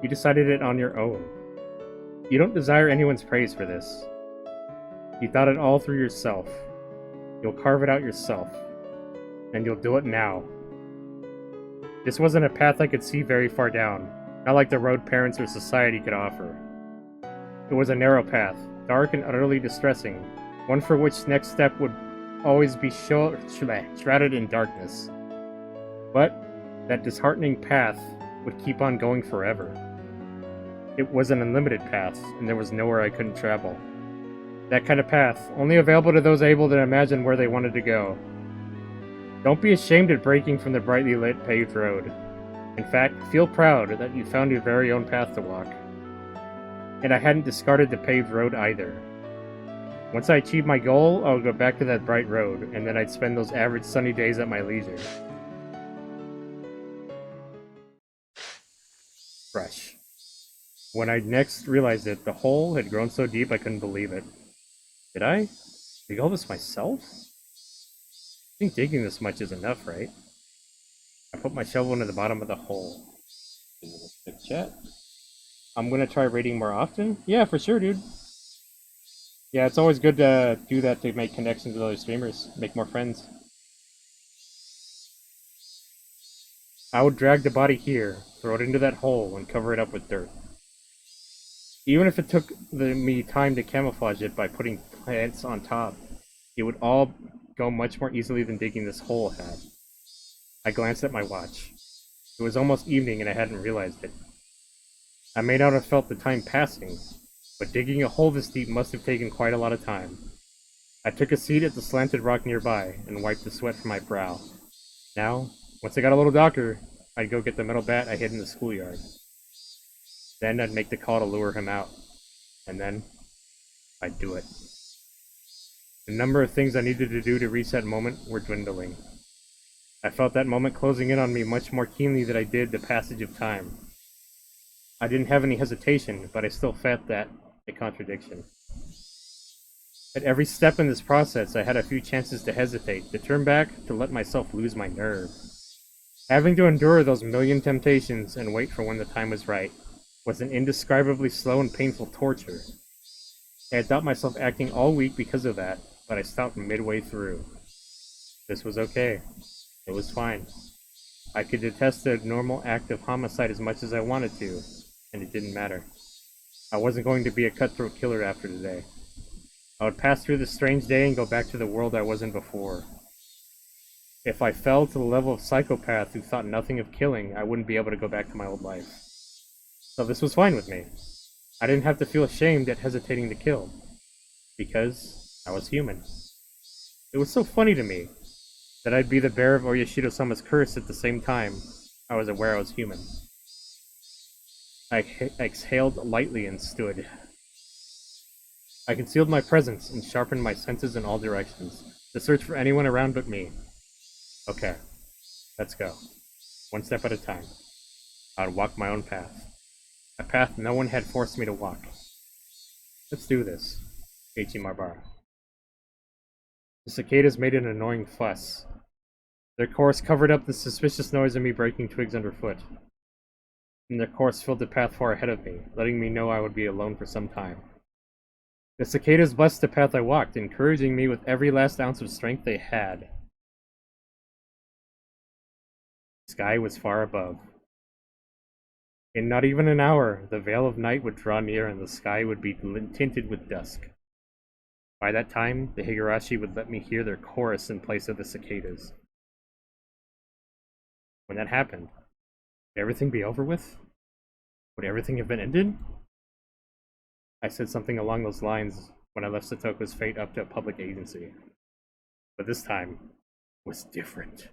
You decided it on your own. You don't desire anyone's praise for this. You thought it all through yourself. You'll carve it out yourself. And you'll do it now. This wasn't a path I could see very far down, not like the road parents or society could offer. It was a narrow path, dark and utterly distressing, one for which next step would always be shrouded in darkness. But that disheartening path would keep on going forever. It was an unlimited path, and there was nowhere I couldn't travel. That kind of path, only available to those able to imagine where they wanted to go. Don't be ashamed at breaking from the brightly lit paved road. In fact, feel proud that you found your very own path to walk. And I hadn't discarded the paved road either. Once I achieved my goal, I would go back to that bright road, and then I'd spend those average sunny days at my leisure. Fresh. When I next realized it, the hole had grown so deep I couldn't believe it. Did I dig all this myself? I think digging this much is enough, right? I put my shovel into the bottom of the hole. Quick chat. I'm gonna try raiding more often? Yeah, for sure, dude. Yeah, it's always good to do that to make connections with other streamers, make more friends. I would drag the body here, throw it into that hole, and cover it up with dirt. Even if it took me time to camouflage it by putting plants on top, it would all go much more easily than digging this hole had. I glanced at my watch. It was almost evening and I hadn't realized it. I may not have felt the time passing, but digging a hole this deep must have taken quite a lot of time. I took a seat at the slanted rock nearby and wiped the sweat from my brow. Now, once I got a little darker, I'd go get the metal bat I hid in the schoolyard. Then I'd make the call to lure him out. And then, I'd do it. The number of things I needed to do to reach that moment were dwindling. I felt that moment closing in on me much more keenly than I did the passage of time. I didn't have any hesitation, but I still felt that a contradiction. At every step in this process, I had a few chances to hesitate, to turn back, to let myself lose my nerve. Having to endure those million temptations and wait for when the time was right was an indescribably slow and painful torture. I had thought myself acting all week because of that, but I stopped midway through. This was okay. It was fine. I could detest the normal act of homicide as much as I wanted to, and it didn't matter. I wasn't going to be a cutthroat killer after today. I would pass through this strange day and go back to the world I was in before. If I fell to the level of psychopath who thought nothing of killing, I wouldn't be able to go back to my old life. So this was fine with me. I didn't have to feel ashamed at hesitating to kill, because I was human. It was so funny to me that I'd be the bearer of Oyashido-sama's curse at the same time I was aware I was human. I exhaled lightly and stood. I concealed my presence and sharpened my senses in all directions, to search for anyone around but me. Okay, let's go. One step at a time. I would walk my own path. A path no one had forced me to walk. Let's do this, Keiichi Marbara. The cicadas made an annoying fuss. Their chorus covered up the suspicious noise of me breaking twigs underfoot. And their chorus filled the path far ahead of me, letting me know I would be alone for some time. The cicadas blessed the path I walked, encouraging me with every last ounce of strength they had. The sky was far above. In not even an hour, the veil of night would draw near and the sky would be tinted with dusk. By that time, the Higurashi would let me hear their chorus in place of the cicadas. When that happened, would everything be over with? Would everything have been ended? I said something along those lines when I left Satoko's fate up to a public agency. But this time was different.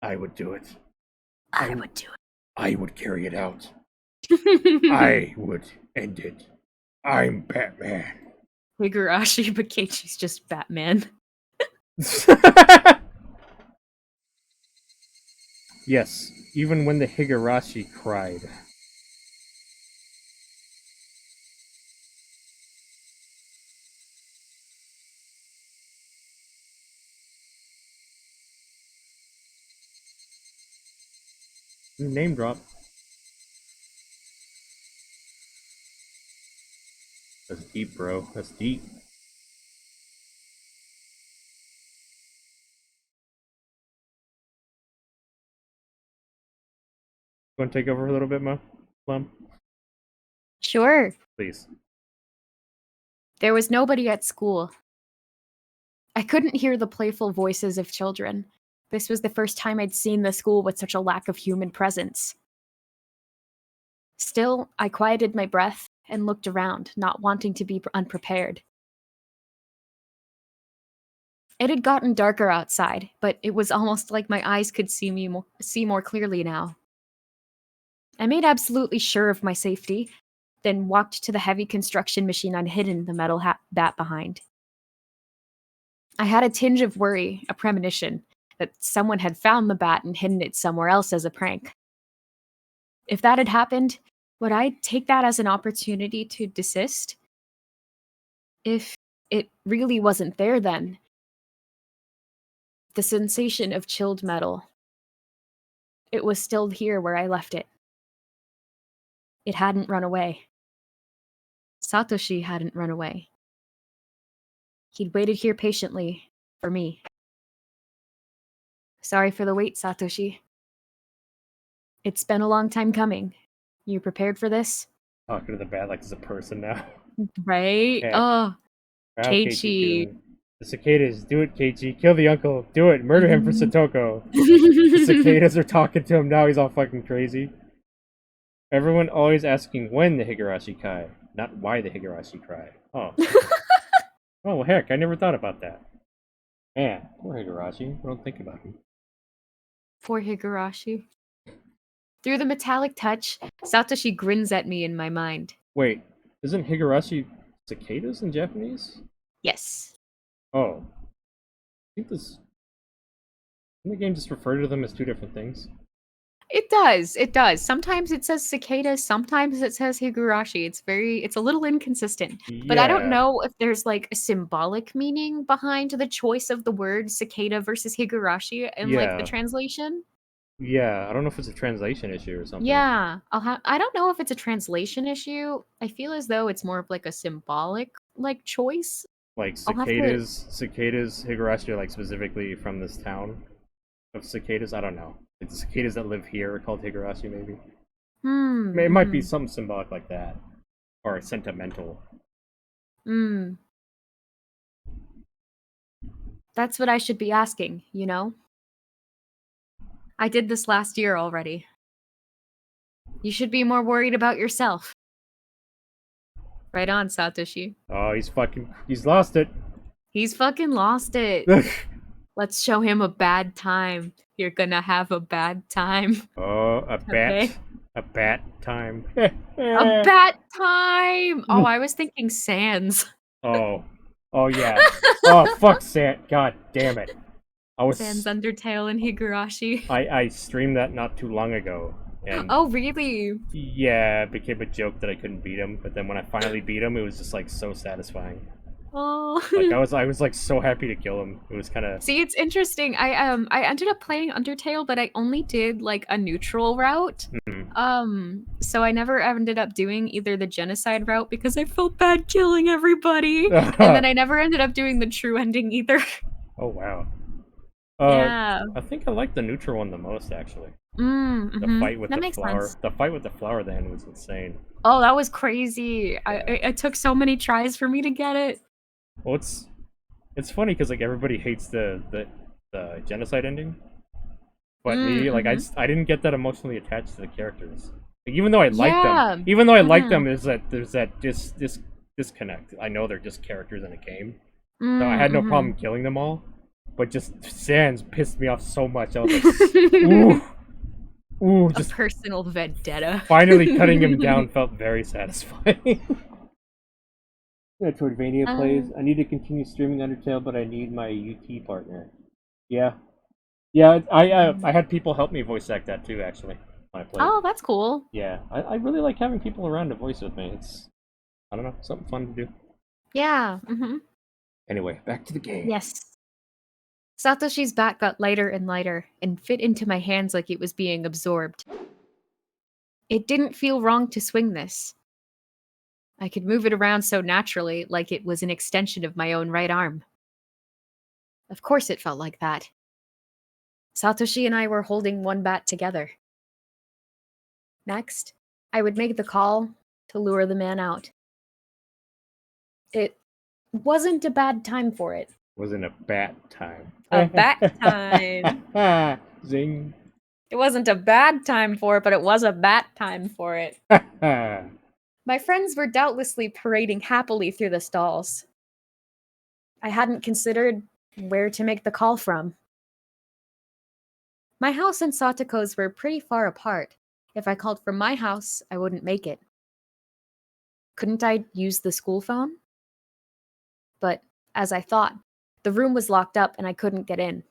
I would do it. I would do it. I would carry it out. I would end it. I'm Batman. Higurashi, but Keiichi's just Batman. Yes, even when the Higurashi cried. Name drop. That's deep, bro. That's deep. Want to take over a little bit, Mahou Plum? Sure. Please. There was nobody at school. I couldn't hear the playful voices of children. This was the first time I'd seen the school with such a lack of human presence. Still, I quieted my breath and looked around, not wanting to be unprepared. It had gotten darker outside, but it was almost like my eyes could see more clearly now. I made absolutely sure of my safety, then walked to the heavy construction machine I'd hidden the metal bat behind. I had a tinge of worry, a premonition, that someone had found the bat and hidden it somewhere else as a prank. If that had happened, would I take that as an opportunity to desist? If it really wasn't there then, the sensation of chilled metal, it was still here where I left it. It hadn't run away. Satoshi hadn't run away. He'd waited here patiently for me. Sorry for the wait, Satoshi. It's been a long time coming. You prepared for this? Talking to the bat like it's a person now. Right? Heck. Oh, How's Keiichi. doing? The cicadas, do it, Keiichi. Kill the uncle. Do it. Murder him for Satoko. The cicadas are talking to him now. He's all fucking crazy. Everyone always asking when the Higurashi cry, not why the Higurashi cry. Oh. Oh, well, heck, I never thought about that. Man, poor Higurashi. I don't think about him. Poor Higurashi. Through the metallic touch, Satoshi grins at me in my mind. Wait, isn't Higurashi cicadas in Japanese? Yes. Oh. I think this... Didn't the game just refer to them as two different things? It does. It does. Sometimes it says cicadas, sometimes it says Higurashi. It's a little inconsistent. Yeah. But I don't know if there's like a symbolic meaning behind the choice of the word cicada versus Higurashi in like the translation. Yeah, I don't know if it's a translation issue or something. Yeah, I don't know if it's a translation issue. I feel as though it's more of like a symbolic like choice. Like cicadas, Higurashi are like specifically from this town of cicadas. I don't know. It's cicadas that live here are called Higurashi, maybe. It might be something symbolic like that, or sentimental. That's what I should be asking, you know? I did this last year already. You should be more worried about yourself. Right on, Satoshi. Oh, he's lost it. He's fucking lost it. Let's show him a bad time. You're gonna have a bad time. Oh, a bat. A bat time. A bat time! Oh, I was thinking Sans. Oh yeah. Oh fuck, God damn it. Sans Undertale and Higurashi. I streamed that not too long ago. And oh, really? yeah, it became a joke that I couldn't beat him. But then when I finally beat him, it was just like so satisfying. Oh. Like I was like so happy to kill him. It was kind of. See, it's interesting. I ended up playing Undertale, but I only did like a neutral route. So I never ended up doing either the genocide route because I felt bad killing everybody, and then I never ended up doing the true ending either. Oh wow. Yeah. I think I like the neutral one the most, actually. The fight with the flower. Sense. The fight with the flower then was insane. Oh, that was crazy. Yeah. It took so many tries for me to get it. Well, it's funny because like everybody hates the genocide ending, but me, like I didn't get that emotionally attached to the characters. Like, even though I like them, there's that disconnect. I know they're just characters in a game, so I had no problem killing them all. But just Sans pissed me off so much. I was like, ooh, just a personal vendetta. Finally cutting him down felt very satisfying. That's what Vania plays. I need to continue streaming Undertale, but I need my UT partner. Yeah. I had people help me voice act that too, actually. When I played. Oh, that's cool. Yeah, I really like having people around to voice with me. It's, I don't know, something fun to do. Yeah. Anyway, back to the game. Yes. Satoshi's bat got lighter and lighter and fit into my hands like it was being absorbed. It didn't feel wrong to swing this. I could move it around so naturally, like it was an extension of my own right arm. Of course it felt like that. Satoshi and I were holding one bat together. Next, I would make the call to lure the man out. It wasn't a bad time for it. Wasn't a bat time. A bat time. Zing. It wasn't a bad time for it, but it was a bat time for it. My friends were doubtlessly parading happily through the stalls. I hadn't considered where to make the call from. My house and Satoko's were pretty far apart. If I called from my house, I wouldn't make it. Couldn't I use the school phone? But, as I thought, the room was locked up and I couldn't get in.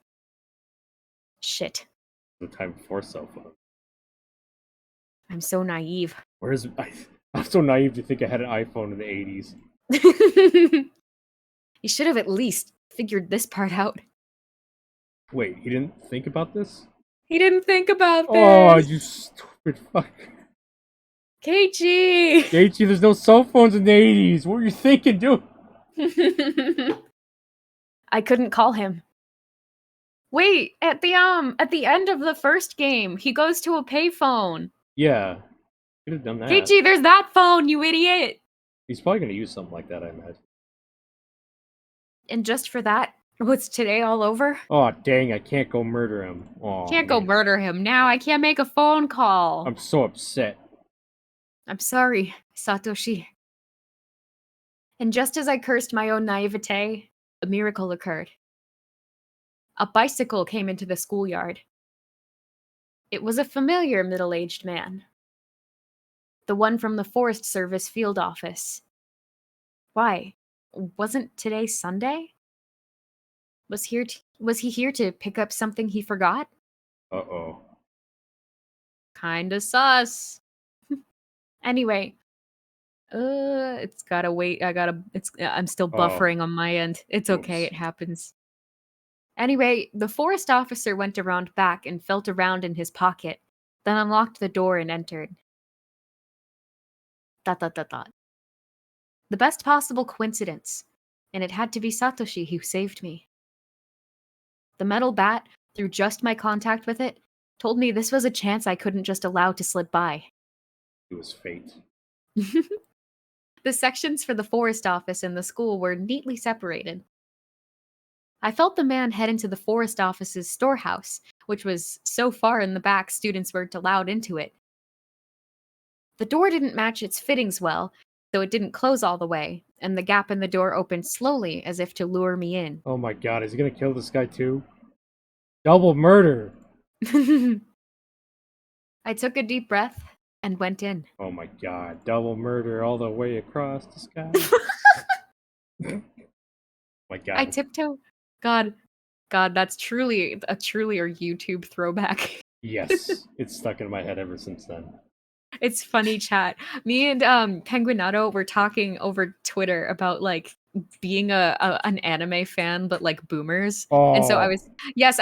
Shit. The time before cell phone. I'm so naive. I'm so naive to think I had an iPhone in the 80s. You should have at least figured this part out. Wait, he didn't think about this? He didn't think about this! Oh, you stupid fuck. Keiichi, there's no cell phones in the 80s. What were you thinking, dude? I couldn't call him. Wait, at the end of the first game, he goes to a payphone. Yeah. Could have done that. Keiichi, there's that phone, you idiot! He's probably gonna use something like that, I imagine. And just for that, what's today all over? Oh, dang, I can't go murder him. Oh, can't go murder him now. I can't make a phone call. I'm so upset. I'm sorry, Satoshi. And just as I cursed my own naivete, a miracle occurred. A bicycle came into the schoolyard. It was a familiar middle-aged man. The one from the Forest Service field office. Why? Wasn't today Sunday? Was he here to pick up something he forgot? Uh-oh. Kinda sus. Anyway, it's gotta wait. I'm still buffering on my end. It's okay, it happens. Anyway, the forest officer went around back and felt around in his pocket, then unlocked the door and entered. ... The best possible coincidence, and it had to be Satoshi who saved me. The metal bat, through just my contact with it, told me this was a chance I couldn't just allow to slip by. It was fate. The sections for the forest office and the school were neatly separated. I felt the man head into the forest office's storehouse, which was so far in the back students weren't allowed into it. The door didn't match its fittings well, so it didn't close all the way, and the gap in the door opened slowly as if to lure me in. Oh my god, is he gonna kill this guy too? Double murder! I took a deep breath and went in. Oh my god, double murder all the way across the sky. My god. I tiptoe. God, that's truly a YouTube throwback. Yes, it's stuck in my head ever since then. It's funny, chat. Me and Penguinato were talking over Twitter about like being an anime fan, but like boomers. Oh. And so I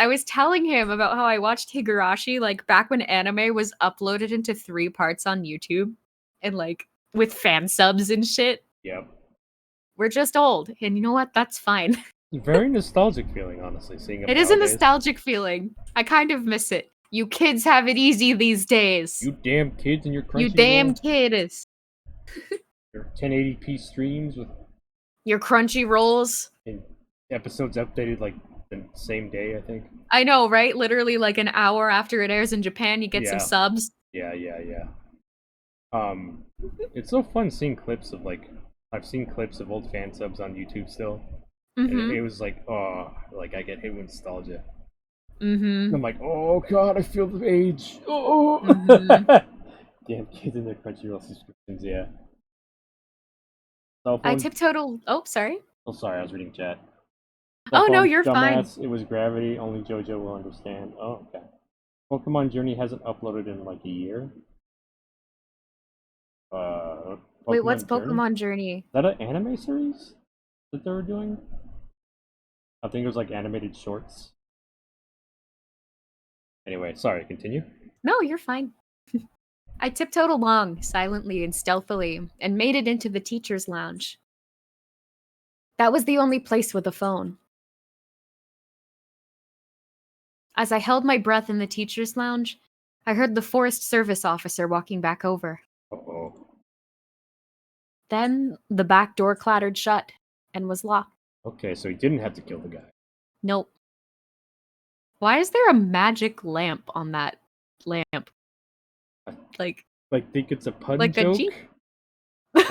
was telling him about how I watched Higurashi like back when anime was uploaded into 3 parts on YouTube, and like with fan subs and shit. Yep. We're just old, and you know what? That's fine. Very nostalgic feeling, honestly, seeing it. It is a nostalgic feeling. I kind of miss it. You kids have it easy these days. You damn kids and your crunchy. You damn kids. Your 1080p streams with your crunchy rolls. And episodes updated like the same day, I think. I know, right? Literally like an hour after it airs in Japan, you get some subs. Yeah. It's so fun seeing clips of like I've seen clips of old fan subs on YouTube still. And it was like, oh, like I get hit with nostalgia. I'm like, oh god, I feel the age. Oh, damn kids in their Crunchyroll subscriptions, yeah. I tiptoed. Oh, sorry. Oh, sorry, I was reading chat. Oh no, you're fine. It was Gravity. Only JoJo will understand. Oh, okay. Pokemon Journey hasn't uploaded in like a year. Wait, what's Pokemon Journey? Is that an anime series that they were doing? I think it was like animated shorts. Anyway, sorry, continue. No, you're fine. I tiptoed along, silently and stealthily, and made it into the teacher's lounge. That was the only place with a phone. As I held my breath in the teacher's lounge, I heard the Forest Service officer walking back over. Uh-oh. Then the back door clattered shut and was locked. Okay, so he didn't have to kill the guy. Nope. Why is there a magic lamp on that lamp? Like think it's a pun like joke? A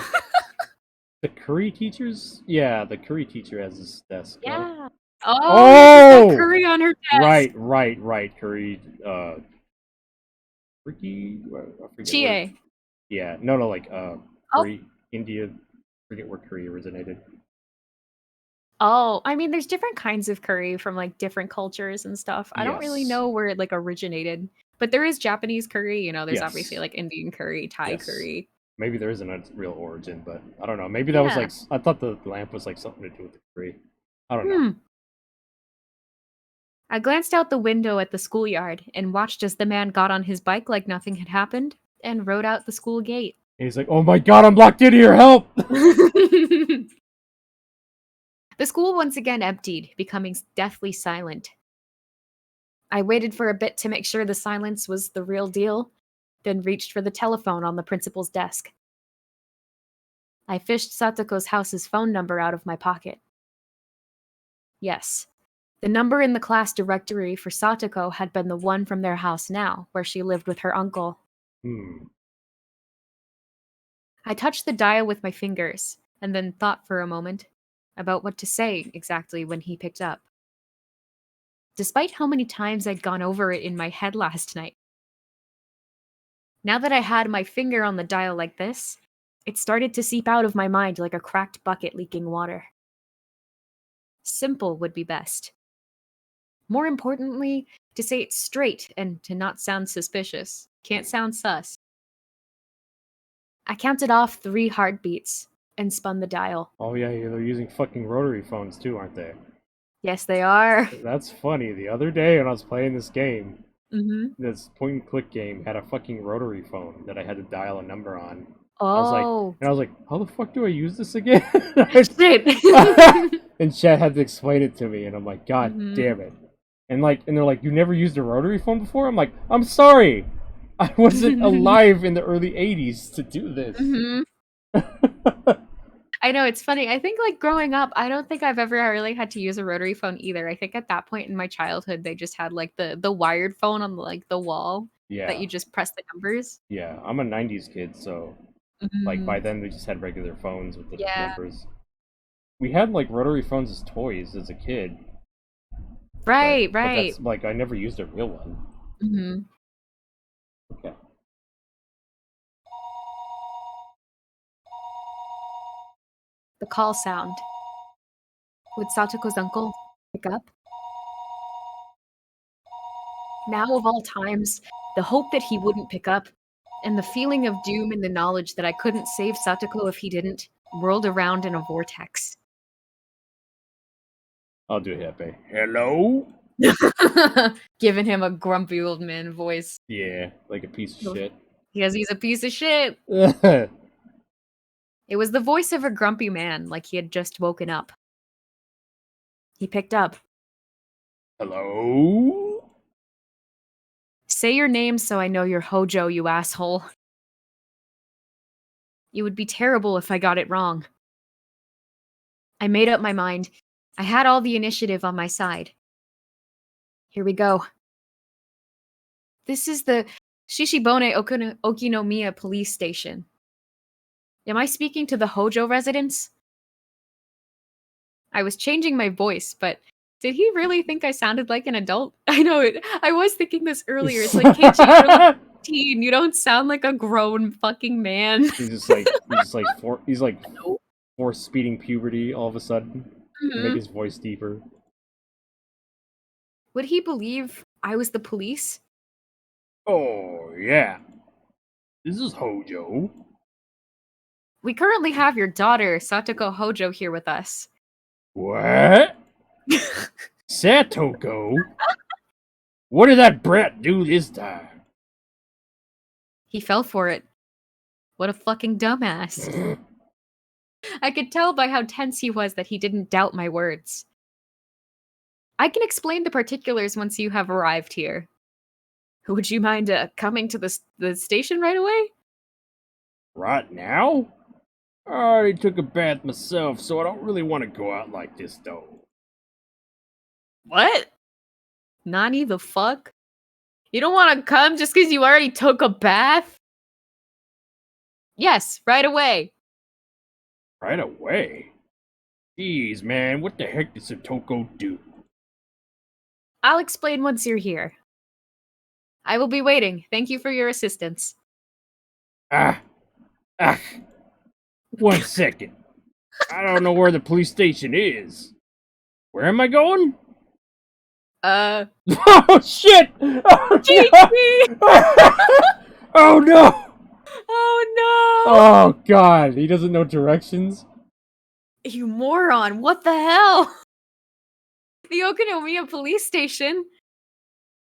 The curry teachers? Yeah, the curry teacher has his desk. Yeah. Right? Oh! Curry on her desk. Right. Curry, Ricky? I forget. Chie. Yeah, no, like, curry, India. I forget where curry originated. Oh, I mean, there's different kinds of curry from like different cultures and stuff. I don't really know where it like originated, but there is Japanese curry. You know, there's obviously like Indian curry, Thai curry. Maybe there isn't a real origin, but I don't know. Maybe that was like I thought the lamp was like something to do with the curry. I don't know. I glanced out the window at the schoolyard and watched as the man got on his bike like nothing had happened and rode out the school gate. And he's like, "Oh my god, I'm locked in here! Help!" The school once again emptied, becoming deathly silent. I waited for a bit to make sure the silence was the real deal, then reached for the telephone on the principal's desk. I fished Satoko's house's phone number out of my pocket. Yes, the number in the class directory for Satoko had been the one from their house now, where she lived with her uncle. I touched the dial with my fingers, and then thought for a moment about what to say exactly when he picked up. Despite how many times I'd gone over it in my head last night. Now that I had my finger on the dial like this, it started to seep out of my mind like a cracked bucket leaking water. Simple would be best. More importantly, to say it straight and to not sound suspicious. Can't sound sus. I counted off 3 heartbeats and spun the dial. Oh yeah, they're using fucking rotary phones too, aren't they? Yes, they are. That's funny. The other day when I was playing this game, this point-and-click game had a fucking rotary phone that I had to dial a number on. Oh. I was like, how the fuck do I use this again? Shit. And Chet had to explain it to me, and I'm like, God damn it. And they're like, you never used a rotary phone before? I'm like, I'm sorry. I wasn't alive in the early 80s to do this. I know, it's funny. I think like growing up, I don't think I've ever really had to use a rotary phone either. I think at that point in my childhood, they just had like the wired phone on like the wall that you just press the numbers. Yeah, I'm a 90s kid, so like by then we just had regular phones with the numbers. We had like rotary phones as toys as a kid. Right. But that's, like I never used a real one. Okay. The call sound. Would Satoko's uncle pick up? Now of all times, the hope that he wouldn't pick up, and the feeling of doom in the knowledge that I couldn't save Satoko if he didn't, whirled around in a vortex. I'll do it, Hepe. Hello? Giving him a grumpy old man voice. Yeah, like a piece of shit. Because he's a piece of shit. It was the voice of a grumpy man, like he had just woken up. He picked up. Hello? Say your name so I know you're Hojo, you asshole. It would be terrible if I got it wrong. I made up my mind. I had all the initiative on my side. Here we go. This is the Shishibone Okinomiya police station. Am I speaking to the Hojo residents? I was changing my voice, but did he really think I sounded like an adult? I know it. I was thinking this earlier. It's like, Keiichi, you're like teen. You don't sound like a grown fucking man. He's like force speeding puberty all of a sudden to make his voice deeper. Would he believe I was the police? Oh, yeah. This is Hojo. We currently have your daughter, Satoko Hojo, here with us. What? Satoko? What did that brat do this time? He fell for it. What a fucking dumbass. I could tell by how tense he was that he didn't doubt my words. I can explain the particulars once you have arrived here. Would you mind coming to the station right away? Right now? I already took a bath myself, so I don't really want to go out like this, though. What? Nani the fuck? You don't want to come just because you already took a bath? Yes, right away. Right away? Jeez, man, what the heck did Satoko do? I'll explain once you're here. I will be waiting. Thank you for your assistance. Ah! 1 second. I don't know where the police station is. Where am I going? Oh shit! Oh, oh no! Oh no! Oh god, he doesn't know directions? You moron, what the hell? The Okinomiya police station?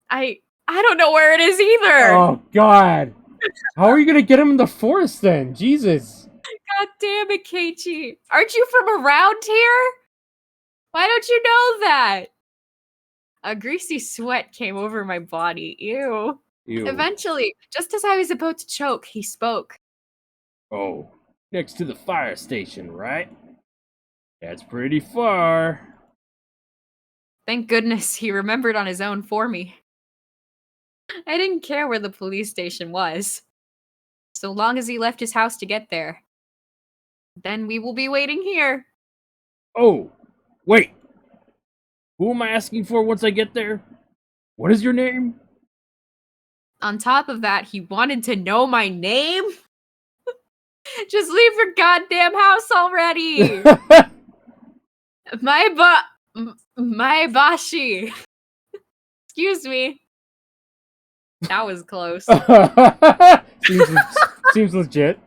I don't know where it is either! Oh god! How are you gonna get him in the forest then? Jesus! God damn it, Keiichi! Aren't you from around here? Why don't you know that? A greasy sweat came over my body. Ew. Eventually, just as I was about to choke, he spoke. Oh, next to the fire station, right? That's pretty far. Thank goodness he remembered on his own for me. I didn't care where the police station was, so long as he left his house to get there. Then we will be waiting here. Oh, wait. Who am I asking for once I get there? What is your name? On top of that, he wanted to know my name? Just leave your goddamn house already! My bashi. Excuse me. That was close. Seems legit.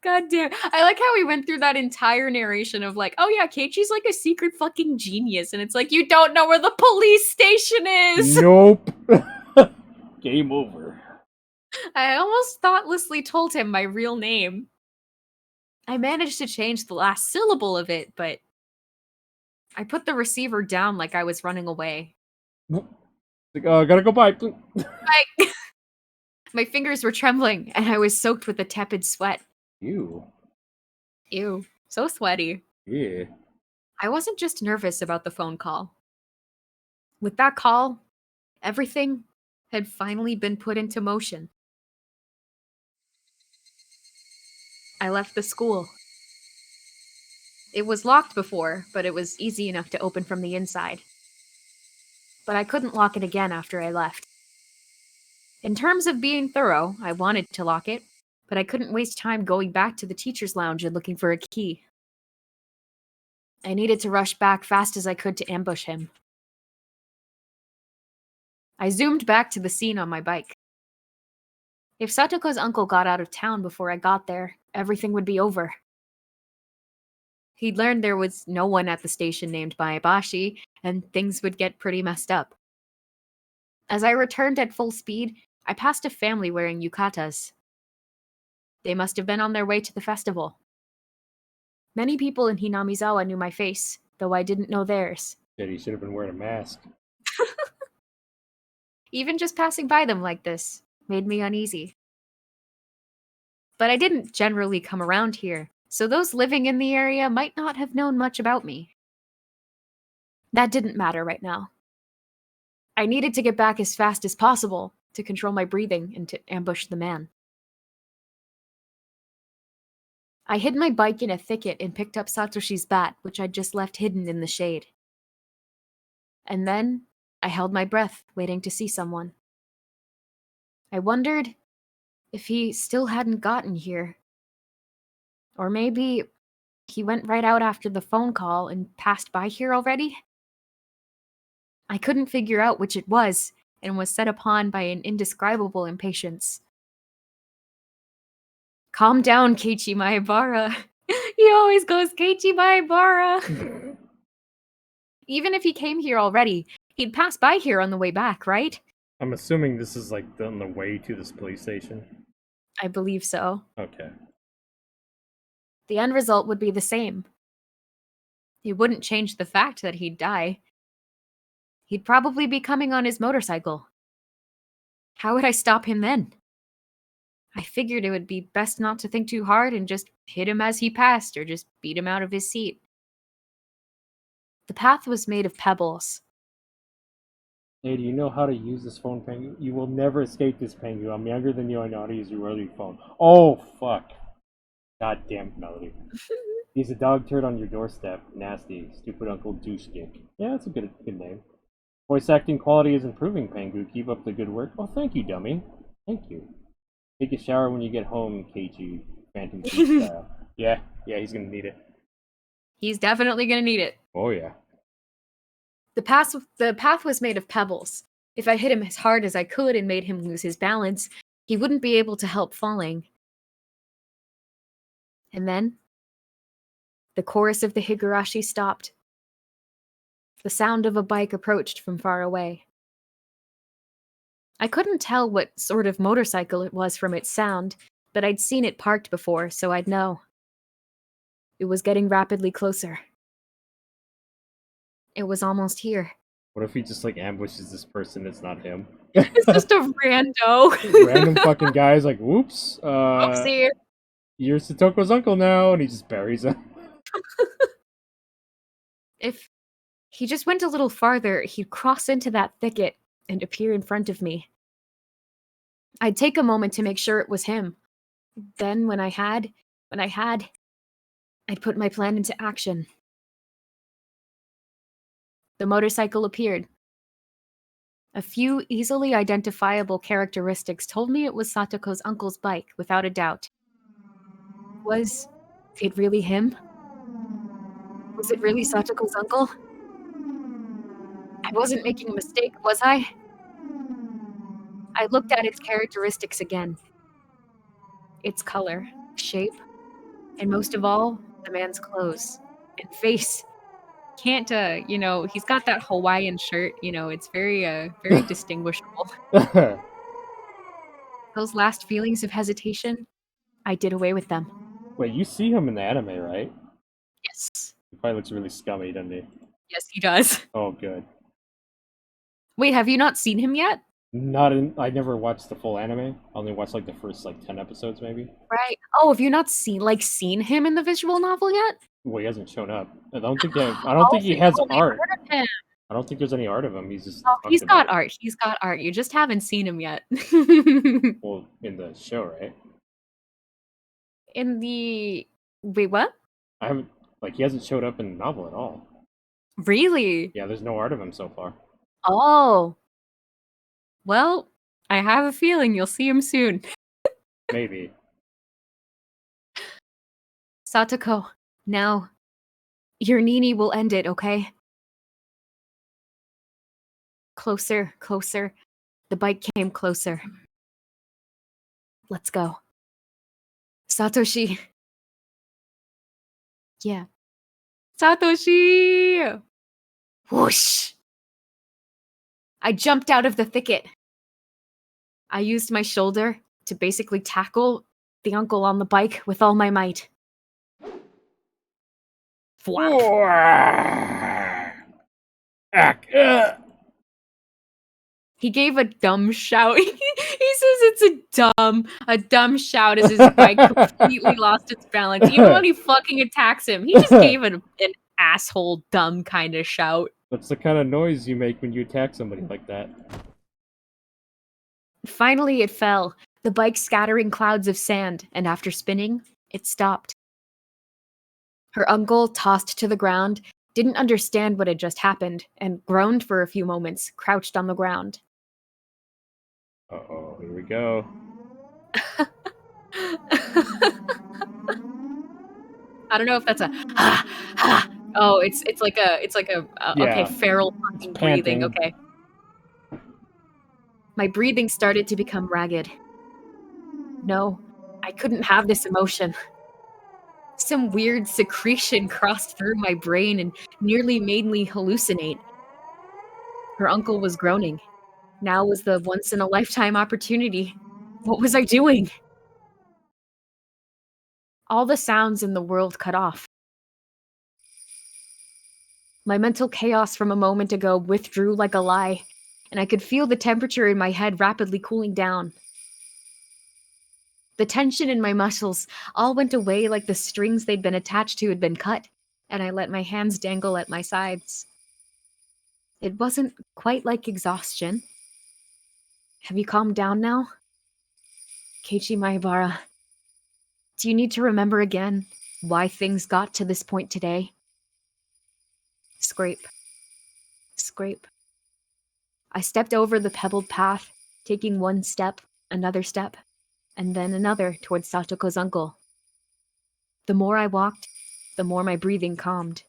God damn. I like how we went through that entire narration of like, oh yeah, Keiichi's like a secret fucking genius. And it's like, you don't know where the police station is! Nope. Game over. I almost thoughtlessly told him my real name. I managed to change the last syllable of it, but I put the receiver down like I was running away. Like, gotta go by. My fingers were trembling, and I was soaked with a tepid sweat. Ew. Ew. So sweaty. Yeah. I wasn't just nervous about the phone call. With that call, everything had finally been put into motion. I left the school. It was locked before, but it was easy enough to open from the inside. But I couldn't lock it again after I left. In terms of being thorough, I wanted to lock it, but I couldn't waste time going back to the teacher's lounge and looking for a key. I needed to rush back fast as I could to ambush him. I zoomed back to the scene on my bike. If Satoko's uncle got out of town before I got there, everything would be over. He'd learned there was no one at the station named Maebashi, and things would get pretty messed up. As I returned at full speed, I passed a family wearing yukatas. They must have been on their way to the festival. Many people in Hinamizawa knew my face, though I didn't know theirs. Yeah, he should have been wearing a mask. Even just passing by them like this made me uneasy. But I didn't generally come around here, so those living in the area might not have known much about me. That didn't matter right now. I needed to get back as fast as possible to control my breathing and to ambush the man. I hid my bike in a thicket and picked up Satoshi's bat, which I'd just left hidden in the shade. And then I held my breath, waiting to see someone. I wondered if he still hadn't gotten here. Or maybe he went right out after the phone call and passed by here already? I couldn't figure out which it was, and was set upon by an indescribable impatience. Calm down, Keiichi Maebara. He always goes Keiichi Maebara. Even if he came here already, he'd pass by here on the way back, right? I'm assuming this is like on the way to this police station. I believe so. Okay. The end result would be the same. It wouldn't change the fact that he'd die. He'd probably be coming on his motorcycle. How would I stop him then? I figured it would be best not to think too hard and just hit him as he passed or just beat him out of his seat. The path was made of pebbles. Hey, do you know how to use this phone, Pengu? You will never escape this, Pengu. I'm younger than you. I know how to use your rotary phone. Oh, fuck. God damn it, Melody. He's a dog turd on your doorstep. Nasty. Stupid Uncle Douchedick. Yeah, that's a good name. Voice acting quality is improving, Pengu. Keep up the good work. Oh, thank you, dummy. Thank you. Take a shower when you get home, Keiichi. Phantom Thief style. Yeah, he's gonna need it. He's definitely gonna need it. Oh, yeah. The path was made of pebbles. If I hit him as hard as I could and made him lose his balance, he wouldn't be able to help falling. And then, the chorus of the Higurashi stopped. The sound of a bike approached from far away. I couldn't tell what sort of motorcycle it was from its sound, but I'd seen it parked before, so I'd know. It was getting rapidly closer. It was almost here. What if he just like ambushes this person? It's not him. It's just a rando. Random fucking guy's like, whoops. Oopsie. You're Satoko's uncle now, and he just buries him. If he just went a little farther, he'd cross into that thicket and appear in front of me. I'd take a moment to make sure it was him. Then when I had, I'd put my plan into action. The motorcycle appeared. A few easily identifiable characteristics told me it was Satoko's uncle's bike, without a doubt. Was it really him? Was it really Satoko's uncle? I wasn't making a mistake, was I? I looked at its characteristics again. Its color, shape, and most of all, the man's clothes and face. Can't, he's got that Hawaiian shirt, it's very distinguishable. Those last feelings of hesitation, I did away with them. Wait, you see him in the anime, right? Yes. He probably looks really scummy, doesn't he? Yes, he does. Oh, good. Wait, have you not seen him yet? I never watched the full anime. I only watched like the first 10 episodes, maybe. Right. Oh, have you not seen him in the visual novel yet? Well, he hasn't shown up. I don't think he has art. I don't think there's any art of him. He's just. Oh, he's got art. He's got art. You just haven't seen him yet. Well, in the show, right? Wait, what? I haven't. He hasn't showed up in the novel at all. Really? Yeah, there's no art of him so far. Oh. Well, I have a feeling you'll see him soon. Maybe. Satoko, now, Your Nini will end it, okay? Closer, closer. The bike came closer. Let's go. Satoshi. Yeah. Satoshi! Whoosh! I jumped out of the thicket. I used my shoulder to basically tackle the uncle on the bike with all my might. Flap. He gave a dumb shout. He says it's a dumb shout as his bike completely lost its balance. Even when he fucking attacks him, he just gave an asshole dumb kind of shout. That's the kind of noise you make when you attack somebody like that. Finally, it fell, the bike scattering clouds of sand, and after spinning, it stopped. Her uncle, tossed to the ground, didn't understand what had just happened, and groaned for a few moments, crouched on the ground. Uh-oh, here we go. I don't know if that's a ha ha. Oh, it's like a okay, feral fucking breathing. Okay. My breathing started to become ragged. No, I couldn't have this emotion. Some weird secretion crossed through my brain and nearly made me hallucinate. Her uncle was groaning. Now was the once-in-a-lifetime opportunity. What was I doing? All the sounds in the world cut off. My mental chaos from a moment ago withdrew like a lie, and I could feel the temperature in my head rapidly cooling down. The tension in my muscles all went away like the strings they'd been attached to had been cut, and I let my hands dangle at my sides. It wasn't quite like exhaustion. Have you calmed down now? Keiichi Maibara, do you need to remember again why things got to this point today? Scrape. Scrape. I stepped over the pebbled path, taking one step, another step, and then another towards Satoko's uncle. The more I walked, the more my breathing calmed.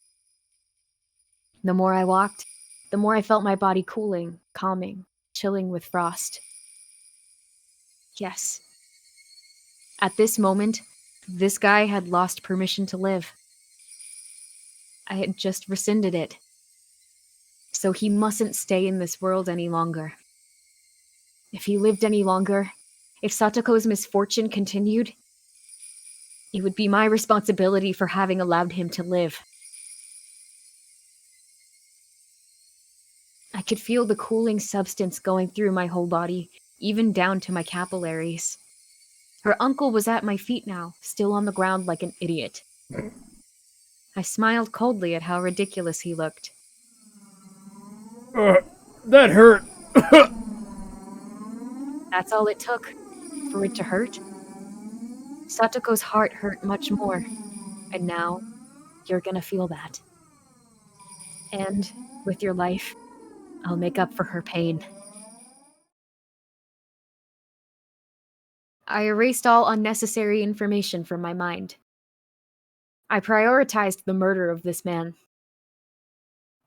The more I walked, the more I felt my body cooling, calming, chilling with frost. Yes. At this moment, this guy had lost permission to live. I had just rescinded it. So he mustn't stay in this world any longer. If he lived any longer, if Satoko's misfortune continued, it would be my responsibility for having allowed him to live. I could feel the cooling substance going through my whole body, even down to my capillaries. Her uncle was at my feet now, still on the ground like an idiot. I smiled coldly at how ridiculous he looked. That hurt. That's all it took, for it to hurt. Satoko's heart hurt much more, and now you're gonna feel that. And with your life, I'll make up for her pain. I erased all unnecessary information from my mind. I prioritized the murder of this man.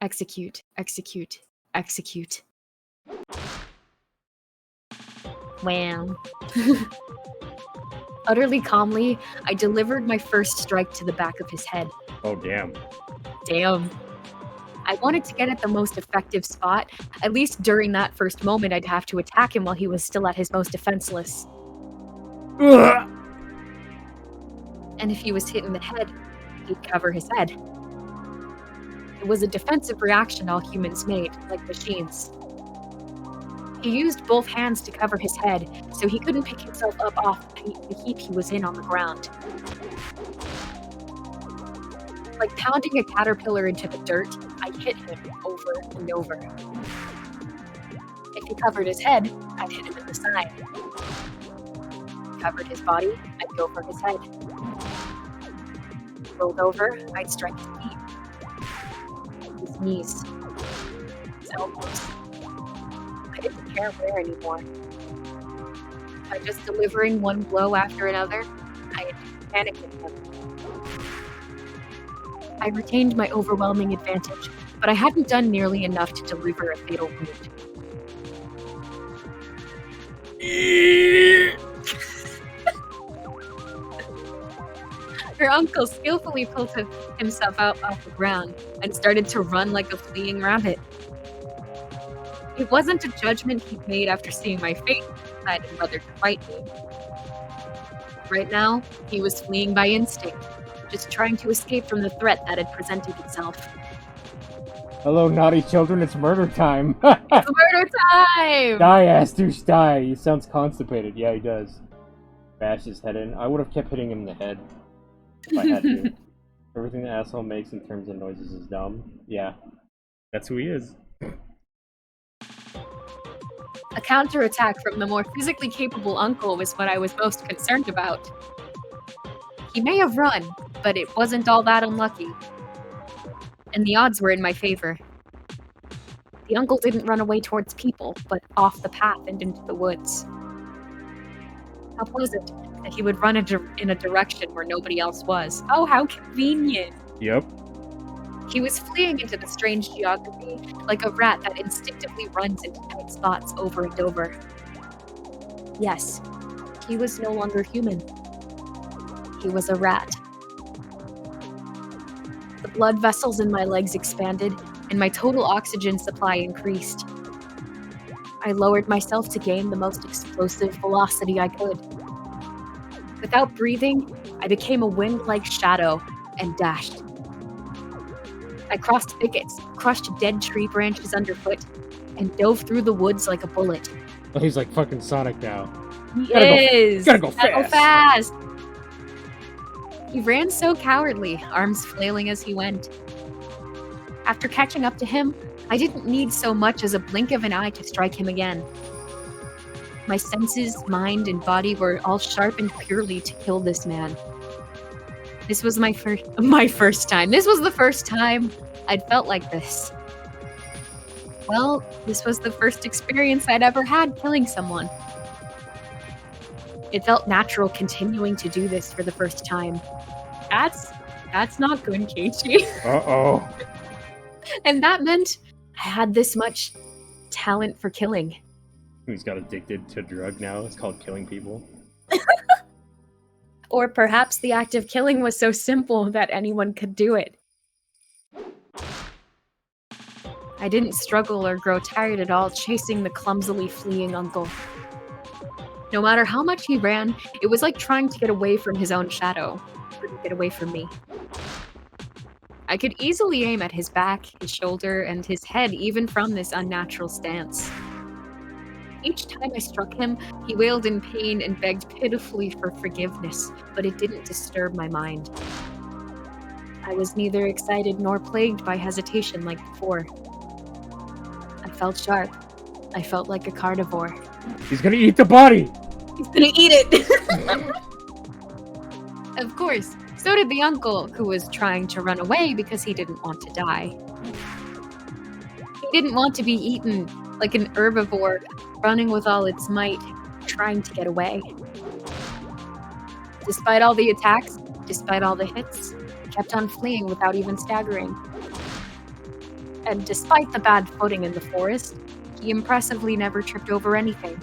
Execute, execute, execute. Wham. Utterly calmly, I delivered my first strike to the back of his head. Oh, damn. Damn. I wanted to get at the most effective spot. At least during that first moment, I'd have to attack him while he was still at his most defenseless. And if he was hit in the head, he'd cover his head. It was a defensive reaction all humans made, like machines. He used both hands to cover his head, so he couldn't pick himself up off the heap he was in on the ground. Like pounding a caterpillar into the dirt, I hit him over and over. If he covered his head, I'd hit him in the side. If he covered his body, I'd go for his head. If he rolled over, I'd strike his feet. His knees. His elbows. I didn't care where anymore. By just delivering one blow after another, I had panicked in him. I retained my overwhelming advantage, but I hadn't done nearly enough to deliver a fatal wound. Her uncle skillfully pulled himself out off the ground and started to run like a fleeing rabbit. It wasn't a judgment he'd made after seeing my fate, deciding whether to fight me. Right now, he was fleeing by instinct, just trying to escape from the threat that had presented itself. Hello, naughty children, it's murder time! It's murder time! Die, Astush, die! He sounds constipated. Yeah, he does. Bash his head in. I would have kept hitting him in the head if I had to. Everything the asshole makes in terms of noises is dumb. Yeah. That's who he is. A counterattack from the more physically capable uncle was what I was most concerned about. He may have run, but it wasn't all that unlucky. And the odds were in my favor. The uncle didn't run away towards people, but off the path and into the woods. How pleasant that he would run in a direction where nobody else was. Oh, how convenient! Yep. He was fleeing into the strange geography like a rat that instinctively runs into tight spots over and over. Yes, he was no longer human. He was a rat. The blood vessels in my legs expanded, and my total oxygen supply increased. I lowered myself to gain the most explosive velocity I could. Without breathing, I became a wind-like shadow and dashed. I crossed thickets, crushed dead tree branches underfoot, and dove through the woods like a bullet. Oh, he's like fucking Sonic now. He is! Gotta go fast! He ran so cowardly, arms flailing as he went. After catching up to him, I didn't need so much as a blink of an eye to strike him again. My senses, mind, and body were all sharpened purely to kill this man. This was my first time. This was the first time I'd felt like this. Well, this was the first experience I'd ever had killing someone. It felt natural continuing to do this for the first time. That's not good, Keiichi. Uh-oh. And that meant I had this much talent for killing. He's got addicted to a drug now. It's called killing people. Or perhaps the act of killing was so simple that anyone could do it. I didn't struggle or grow tired at all chasing the clumsily fleeing uncle. No matter how much he ran, it was like trying to get away from his own shadow. He couldn't get away from me. I could easily aim at his back, his shoulder, and his head even from this unnatural stance. Each time I struck him, he wailed in pain and begged pitifully for forgiveness, but it didn't disturb my mind. I was neither excited nor plagued by hesitation like before. I felt sharp. I felt like a carnivore. He's gonna eat the body! He's gonna eat it! Of course, so did the uncle, who was trying to run away because he didn't want to die. He didn't want to be eaten like an herbivore, running with all its might, trying to get away. Despite all the attacks, despite all the hits, he kept on fleeing without even staggering. And despite the bad footing in the forest, he impressively never tripped over anything.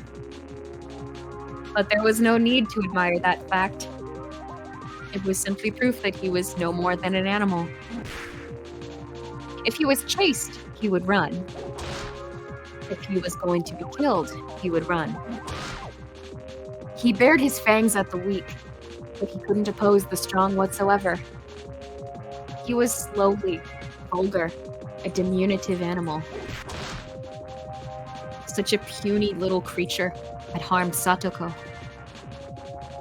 But there was no need to admire that fact. It was simply proof that he was no more than an animal. If he was chased, he would run. If he was going to be killed, he would run. He bared his fangs at the weak, but he couldn't oppose the strong whatsoever. He was slowly, vulgar, a diminutive animal. Such a puny little creature had harmed Satoko.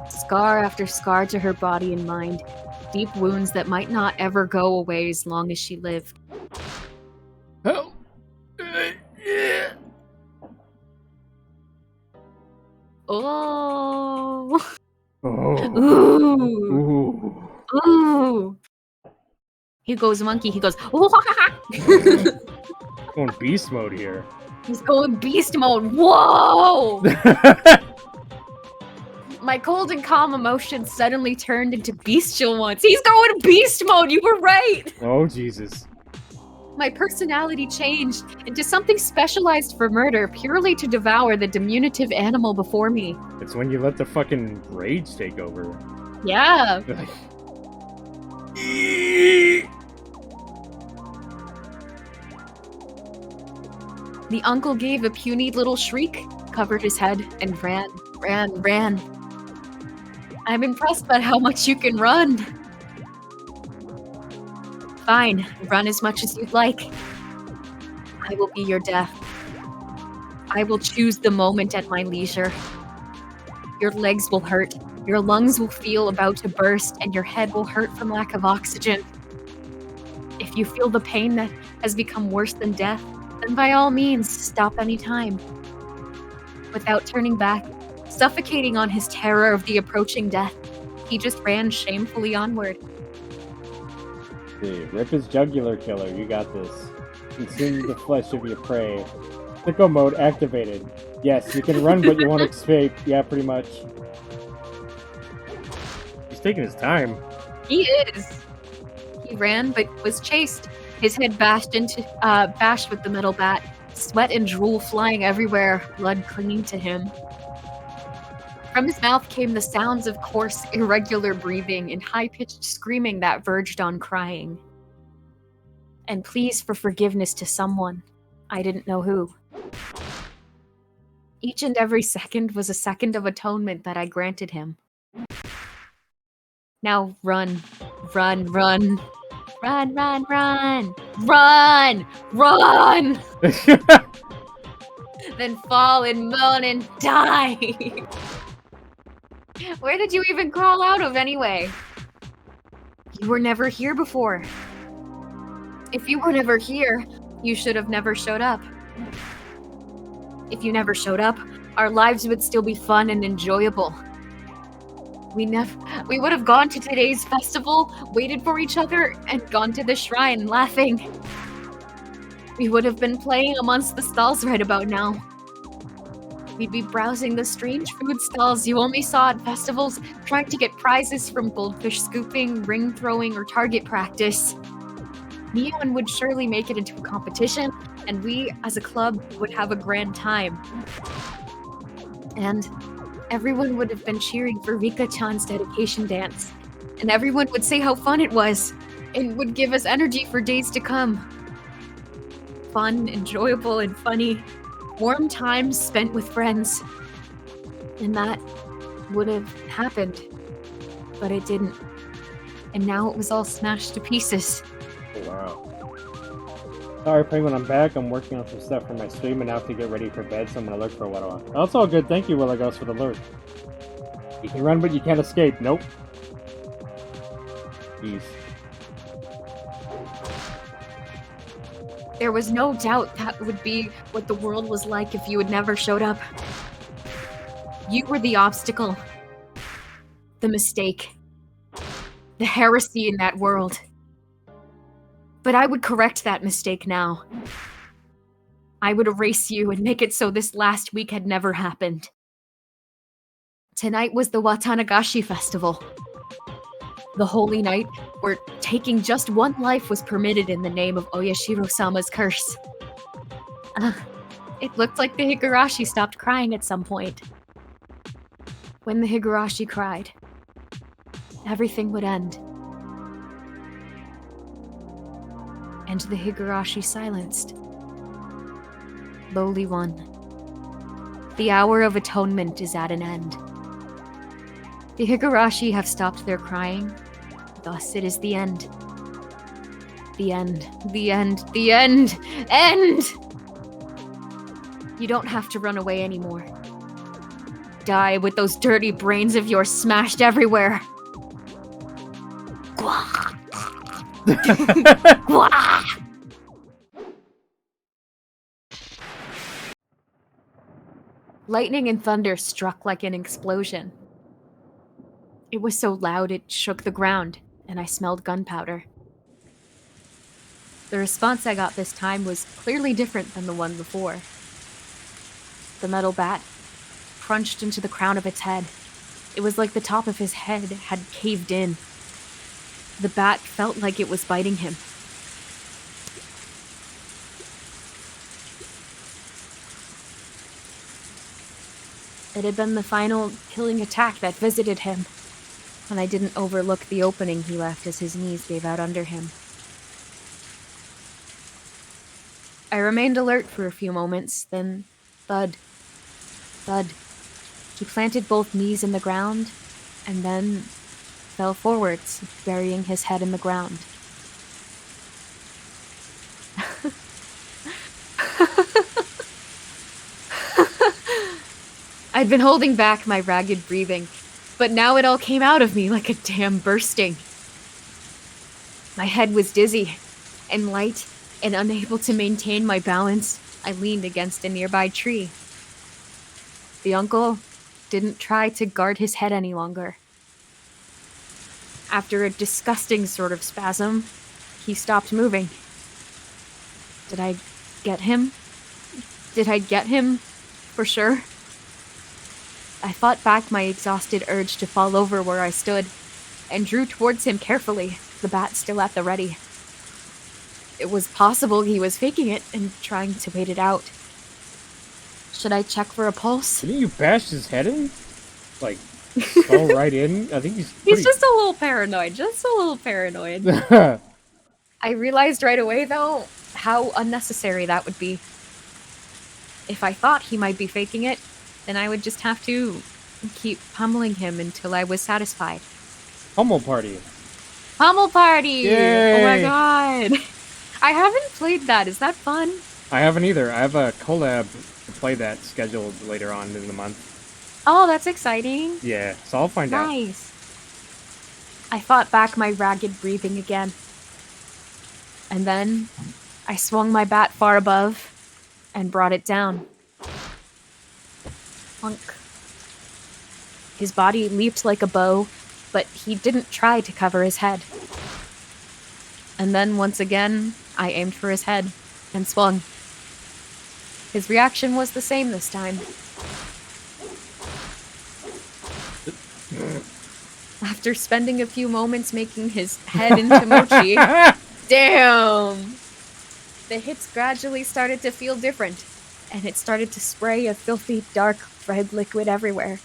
Scar after scar to her body and mind, deep wounds that might not ever go away as long as she lived. Help! Oh. Oh. Ooh. Ooh. Ooh. He goes monkey. He goes. Going beast mode here. He's going beast mode. Whoa! My cold and calm emotions suddenly turned into bestial ones. He's going beast mode, you were right! Oh, Jesus. My personality changed into something specialized for murder, purely to devour the diminutive animal before me. It's when you let the fucking rage take over. Yeah. Like, The uncle gave a puny little shriek, covered his head, and ran. I'm impressed by how much you can run. Fine, run as much as you'd like. I will be your death. I will choose the moment at my leisure. Your legs will hurt, your lungs will feel about to burst, and your head will hurt from lack of oxygen. If you feel the pain that has become worse than death, then by all means, stop any time. Without turning back, suffocating on his terror of the approaching death, he just ran shamefully onward. Dude, rip his jugular killer, you got this. Consume the flesh of your prey. Sicko mode activated. Yes, you can run but you won't escape. Yeah, pretty much. he's taking his time. He is. He ran, but was chased. His head bashed with the metal bat, sweat and drool flying everywhere, blood clinging to him. From his mouth came the sounds of coarse, irregular breathing and high-pitched screaming that verged on crying. And pleas for forgiveness to someone. I didn't know who. Each and every second was a second of atonement that I granted him. Now run, run, run. Run, run, run! Run! Run! Then fall and moan and die! Where did you even crawl out of anyway? You were never here before. If you were never here, you should have never showed up. If you never showed up, our lives would still be fun and enjoyable. We would have gone to today's festival, waited for each other, and gone to the shrine laughing. We would have been playing amongst the stalls right about now. We'd be browsing the strange food stalls you only saw at festivals, trying to get prizes from goldfish scooping, ring throwing, or target practice. Neon would surely make it into a competition, and we, as a club, would have a grand time. And everyone would have been cheering for Rika-chan's dedication dance, and everyone would say how fun it was, and would give us energy for days to come. Fun, enjoyable, and funny. Warm times spent with friends. And that would have happened. But it didn't. And now it was all smashed to pieces. Oh, wow. Sorry, Penguin, I'm back. I'm working on some stuff for my stream and now to get ready for bed, so I'm gonna lurk for a while. That's all good. Thank you, Willigos, for the lurk. You can run, but you can't escape. Nope. Jeez. There was no doubt that would be what the world was like if you had never showed up. You were the obstacle. The mistake. The heresy in that world. But I would correct that mistake now. I would erase you and make it so this last week had never happened. Tonight was the Watanagashi Festival. The holy night where taking just one life was permitted in the name of Oyashiro-sama's curse. It looked like the Higurashi stopped crying at some point. When the Higurashi cried, everything would end. And the Higurashi silenced. Lowly one, the hour of atonement is at an end. The Higurashi have stopped their crying, thus it is the end. The end, the end, the end, end! You don't have to run away anymore. Die with those dirty brains of yours smashed everywhere. Gwah! Gwah! Lightning and thunder struck like an explosion. It was so loud it shook the ground, and I smelled gunpowder. The response I got this time was clearly different than the one before. The metal bat crunched into the crown of its head, It was like the top of his head had caved in. The bat felt like it was biting him. It had been the final killing attack that visited him, and I didn't overlook the opening he left as his knees gave out under him. I remained alert for a few moments, then thud, thud. He planted both knees in the ground, and then fell forwards, burying his head in the ground. I'd been holding back my ragged breathing, but now it all came out of me like a dam bursting. My head was dizzy and light, and unable to maintain my balance, I leaned against a nearby tree. The uncle didn't try to guard his head any longer. After a disgusting sort of spasm, he stopped moving. Did I get him? Did I get him? For sure? I fought back my exhausted urge to fall over where I stood, and drew towards him carefully, the bat still at the ready. It was possible he was faking it and trying to wait it out. Should I check for a pulse? Didn't you bash his head in? Like, fall right in? I think he's He's just a little paranoid, I realized right away, though, how unnecessary that would be. If I thought he might be faking it, then I would just have to keep pummeling him until I was satisfied. Pummel party. Pummel party! Yay! Oh my god! I haven't played that. Is that fun? I haven't either. I have a collab to play that scheduled later on in the month. Oh, that's exciting. Yeah, so I'll find out. Nice. I fought back my ragged breathing again. And then I swung my bat far above and brought it down. Plunk. His body leaped like a bow, but he didn't try to cover his head. And then once again, I aimed for his head and swung. His reaction was the same this time. After spending a few moments making his head into mochi, damn! The hits gradually started to feel different, and it started to spray a filthy, dark, red liquid everywhere.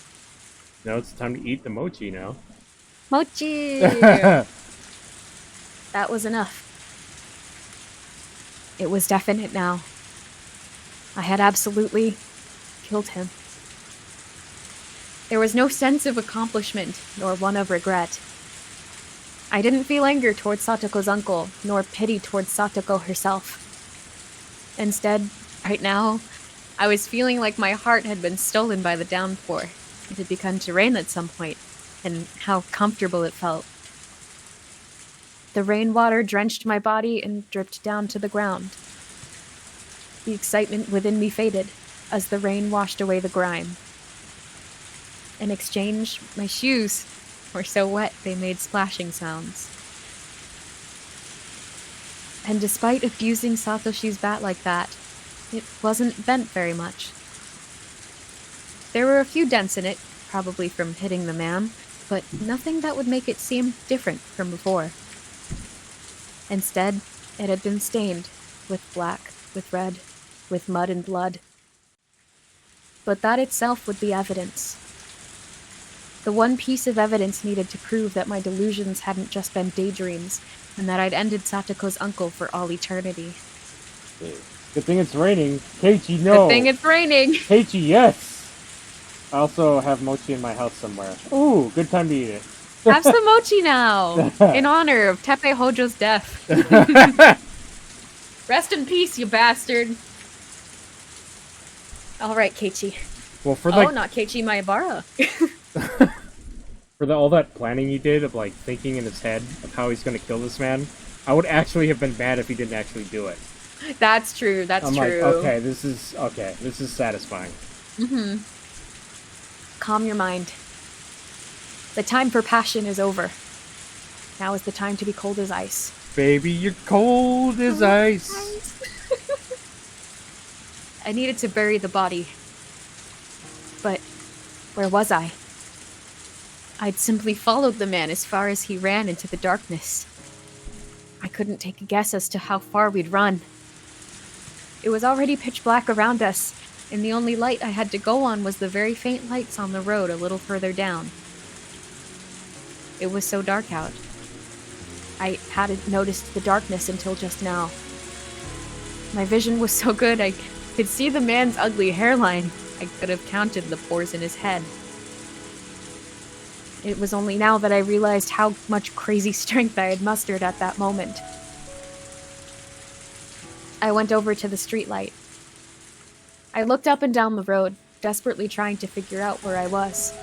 Now it's time to eat the mochi now. Mochi! That was enough. It was definite now. I had absolutely killed him. There was no sense of accomplishment, nor one of regret. I didn't feel anger towards Satoko's uncle, nor pity towards Satoko herself. Instead, right now, I was feeling like my heart had been stolen by the downpour. It had begun to rain at some point, and how comfortable it felt. The rainwater drenched my body and dripped down to the ground. The excitement within me faded as the rain washed away the grime. In exchange, my shoes were so wet they made splashing sounds. And despite abusing Satoshi's bat like that, it wasn't bent very much. There were a few dents in it, probably from hitting the man, but nothing that would make it seem different from before. Instead, it had been stained with black, with red, with mud and blood. But that itself would be evidence. The one piece of evidence needed to prove that my delusions hadn't just been daydreams, and that I'd ended Satoko's uncle for all eternity. Good thing it's raining. Keiichi, no! Good thing it's raining! Keiichi, yes! I also have mochi in my house somewhere. Ooh, good time to eat it. Have some mochi now! In honor of Tepe Hojo's death. Rest in peace, you bastard! Alright, Keiichi. Well, for not Keiichi Maebara. For all that planning you did of like thinking in his head of how he's gonna kill this man, I would actually have been mad if he didn't actually do it. That's true, that's I'm true. like, okay, this is satisfying. Mm-hmm. Calm your mind. The time for passion is over. Now is the time to be cold as ice. Baby, you're cold as ice. I needed to bury the body. But where was I? I'd simply followed the man as far as he ran into the darkness. I couldn't take a guess as to how far we'd run. It was already pitch black around us, and the only light I had to go on was the very faint lights on the road a little further down. It was so dark out. I hadn't noticed the darkness until just now. My vision was so good I could see the man's ugly hairline. I could have counted the pores in his head. It was only now that I realized how much crazy strength I had mustered at that moment. I went over to the streetlight. I looked up and down the road, desperately trying to figure out where I was.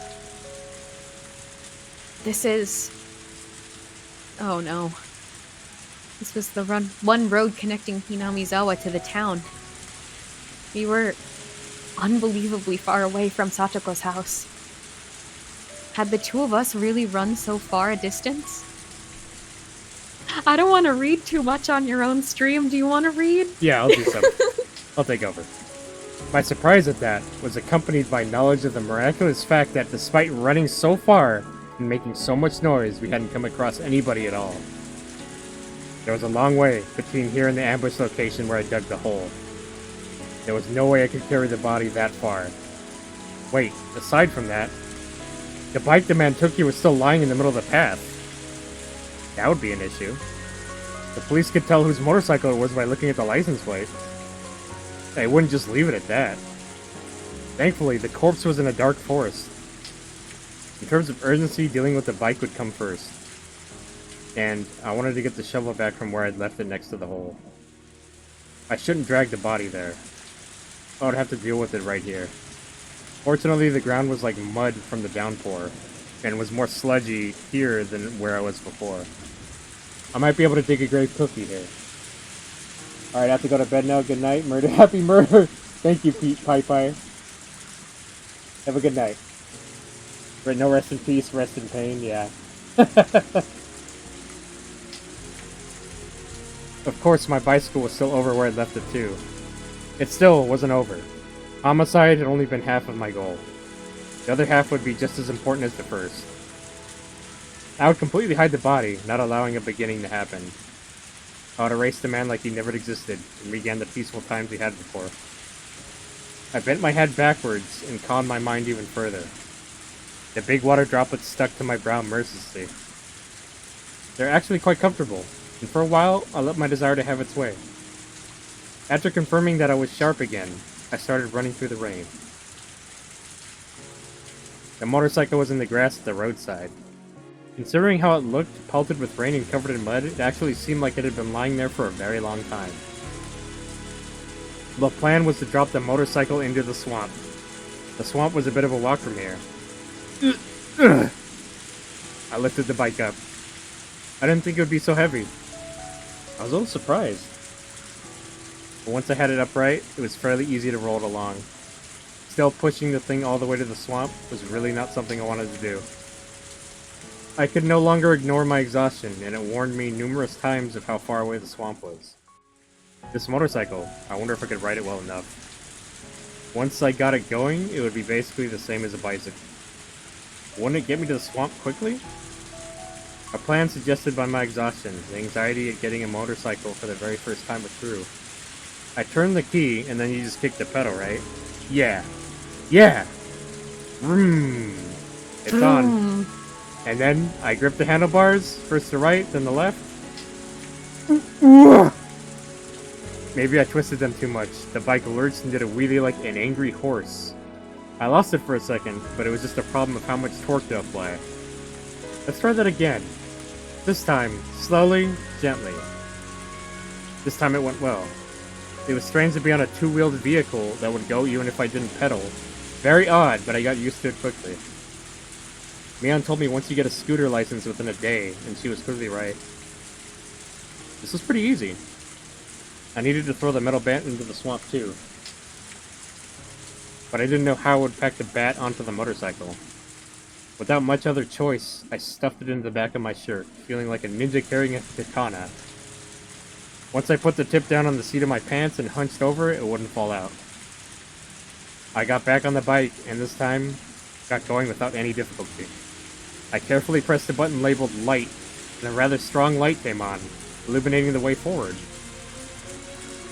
Oh no. This was the one road connecting Hinamizawa to the town. We were unbelievably far away from Satoko's house. Had the two of us really run so far a distance? I don't want to read too much on your own stream. Do you want to read? Yeah, I'll do some. I'll take over. My surprise at that was accompanied by knowledge of the miraculous fact that despite running so far and making so much noise, we hadn't come across anybody at all. There was a long way between here and the ambush location where I dug the hole. There was no way I could carry the body that far. Wait, aside from that, the bike the man took here was still lying in the middle of the path. That would be an issue. The police could tell whose motorcycle it was by looking at the license plate. They wouldn't just leave it at that. Thankfully, the corpse was in a dark forest. In terms of urgency, dealing with the bike would come first. And I wanted to get the shovel back from where I'd left it next to the hole. I shouldn't drag the body there. I would have to deal with it right here. Fortunately, the ground was like mud from the downpour, and was more sludgy here than where I was before. I might be able to dig a grave cookie here. Alright, I have to go to bed now. Good night. Murder. Happy murder. Thank you, Pete Pie Pie. Have a good night. Right, no rest in peace, rest in pain, yeah. Of course, my bicycle was still over where I left it too. It still wasn't over. Homicide had only been half of my goal. The other half would be just as important as the first. I would completely hide the body, not allowing a beginning to happen. I would erase the man like he never existed, and regain the peaceful times we had before. I bent my head backwards and calmed my mind even further. The big water droplets stuck to my brow mercilessly. They're actually quite comfortable, and for a while, I let my desire to have its way. After confirming that I was sharp again, I started running through the rain. The motorcycle was in the grass at the roadside. Considering how it looked, pelted with rain and covered in mud, it actually seemed like it had been lying there for a very long time. The plan was to drop the motorcycle into the swamp. The swamp was a bit of a walk from here. I lifted the bike up. I didn't think it would be so heavy. I was a little surprised. But once I had it upright, it was fairly easy to roll it along. Still, pushing the thing all the way to the swamp was really not something I wanted to do. I could no longer ignore my exhaustion, and it warned me numerous times of how far away the swamp was. This motorcycle, I wonder if I could ride it well enough. Once I got it going, it would be basically the same as a bicycle. Wouldn't it get me to the swamp quickly? A plan suggested by my exhaustion, the anxiety at getting a motorcycle for the very first time was through. I turned the key, and then you just kick the pedal, right? Yeah. Yeah! Vroom! It's on. And then I grip the handlebars, first the right, then the left. Maybe I twisted them too much. The bike lurched and did a wheelie like an angry horse. I lost it for a second, but it was just a problem of how much torque to apply. Let's try that again. This time, slowly, gently. This time it went well. It was strange to be on a two-wheeled vehicle that would go even if I didn't pedal. Very odd, but I got used to it quickly. Mion told me once you get a scooter license within a day, and she was clearly right. This was pretty easy. I needed to throw the metal bat into the swamp too. But I didn't know how I would pack the bat onto the motorcycle. Without much other choice, I stuffed it into the back of my shirt, feeling like a ninja carrying a katana. Once I put the tip down on the seat of my pants and hunched over it, it wouldn't fall out. I got back on the bike, and this time, got going without any difficulty. I carefully pressed the button labeled light, and a rather strong light came on, illuminating the way forward.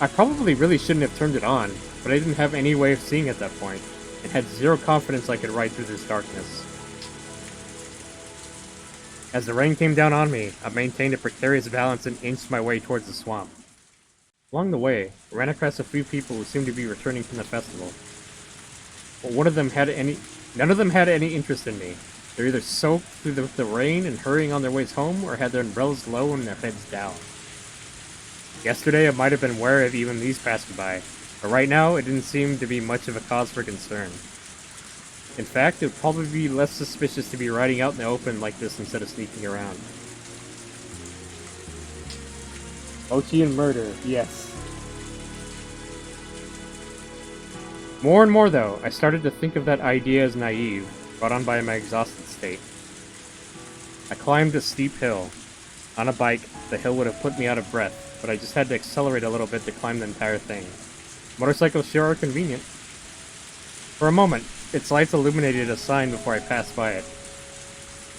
I probably really shouldn't have turned it on, but I didn't have any way of seeing at that point, and had zero confidence I could ride through this darkness. As the rain came down on me, I maintained a precarious balance and inched my way towards the swamp. Along the way, I ran across a few people who seemed to be returning from the festival. But none of them had any interest in me. They're either soaked through the rain and hurrying on their ways home, or had their umbrellas low and their heads down. Yesterday, I might have been wary of even these passing by, but right now, it didn't seem to be much of a cause for concern. In fact, it would probably be less suspicious to be riding out in the open like this instead of sneaking around. Ochi and murder, yes. More and more, though, I started to think of that idea as naive, brought on by my exhausted state. I climbed a steep hill. On a bike, the hill would have put me out of breath, but I just had to accelerate a little bit to climb the entire thing. Motorcycles sure are convenient. For a moment, its lights illuminated a sign before I passed by it.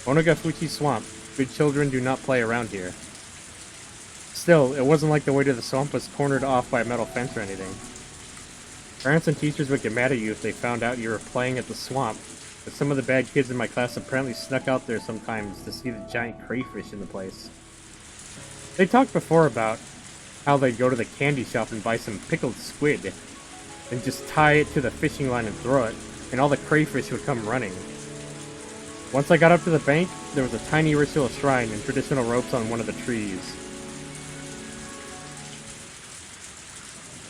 Onagafuchi Swamp. Good children do not play around here. Still, it wasn't like the way to the swamp was cornered off by a metal fence or anything. Parents and teachers would get mad at you if they found out you were playing at the swamp, but some of the bad kids in my class apparently snuck out there sometimes to see the giant crayfish in the place. They talked before about how they'd go to the candy shop and buy some pickled squid, and just tie it to the fishing line and throw it, and all the crayfish would come running. Once I got up to the bank, there was a tiny ritual shrine and traditional ropes on one of the trees.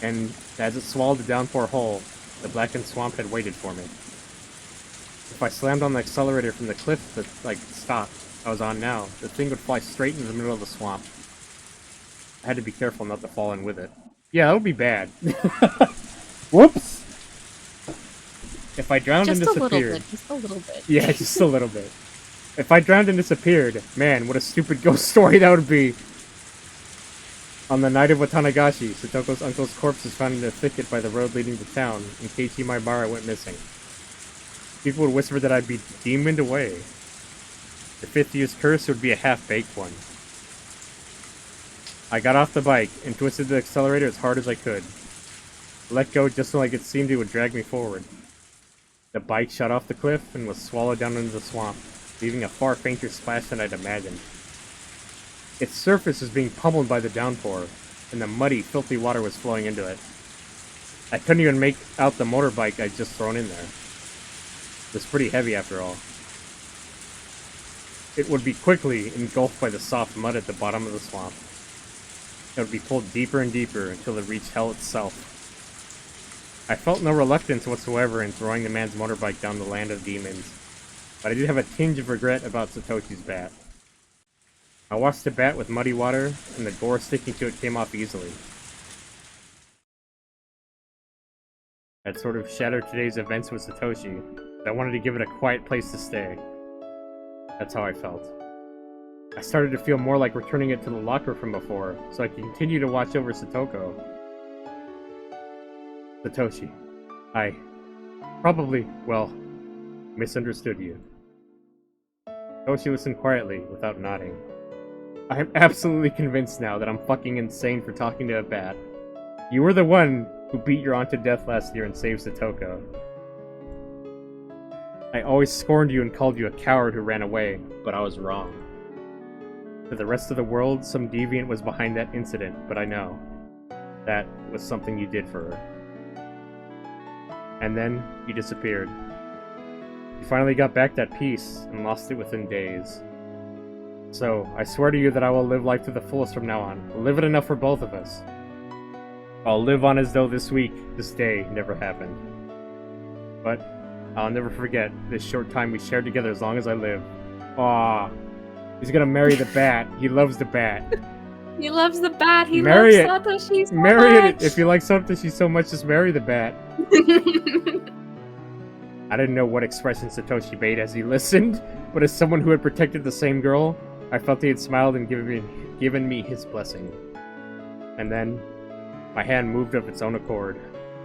And as it swallowed the downpour whole, the blackened swamp had waited for me. If I slammed on the accelerator from the cliff that, stopped I was on now, the thing would fly straight into the middle of the swamp. I had to be careful not to fall in with it. Yeah, that would be bad. Whoops! If I drowned and disappeared... Just a little bit. Yeah, just a little bit. If I drowned and disappeared, man, what a stupid ghost story that would be. On the night of Watanagashi, Satoko's uncle's corpse was found in a thicket by the road leading to town, and Keiichi Maibara went missing. People would whisper that I'd be demoned away. The 5th year's curse would be a half-baked one. I got off the bike and twisted the accelerator as hard as I could. Let go just like it seemed it would drag me forward. The bike shot off the cliff and was swallowed down into the swamp, leaving a far fainter splash than I'd imagined. Its surface was being pummeled by the downpour, and the muddy, filthy water was flowing into it. I couldn't even make out the motorbike I'd just thrown in there. It was pretty heavy after all. It would be quickly engulfed by the soft mud at the bottom of the swamp. It would be pulled deeper and deeper until it reached hell itself. I felt no reluctance whatsoever in throwing the man's motorbike down the land of demons, but I did have a tinge of regret about Satoshi's bat. I washed the bat with muddy water, and the gore sticking to it came off easily. That sort of shattered today's events with Satoshi, but I wanted to give it a quiet place to stay. That's how I felt. I started to feel more like returning it to the locker from before, so I could continue to watch over Satoko. Satoshi, I probably, misunderstood you. Satoshi listened quietly, without nodding. I am absolutely convinced now that I'm fucking insane for talking to a bat. You were the one who beat your aunt to death last year and saved Satoko. I always scorned you and called you a coward who ran away, but I was wrong. To the rest of the world, some deviant was behind that incident, but I know. That was something you did for her. And then, you disappeared. You finally got back that peace, and lost it within days. So, I swear to you that I will live life to the fullest from now on. Live it enough for both of us. I'll live on as though this day, never happened. But, I'll never forget this short time we shared together as long as I live. Aww. He's gonna marry the bat. He loves the bat. He loves the bat. He marry loves Satoshi so marry much. it. If you like Satoshi so much, just marry the bat. I didn't know what expression Satoshi made as he listened, but as someone who had protected the same girl, I felt he had smiled and given me his blessing. And then, my hand moved of its own accord,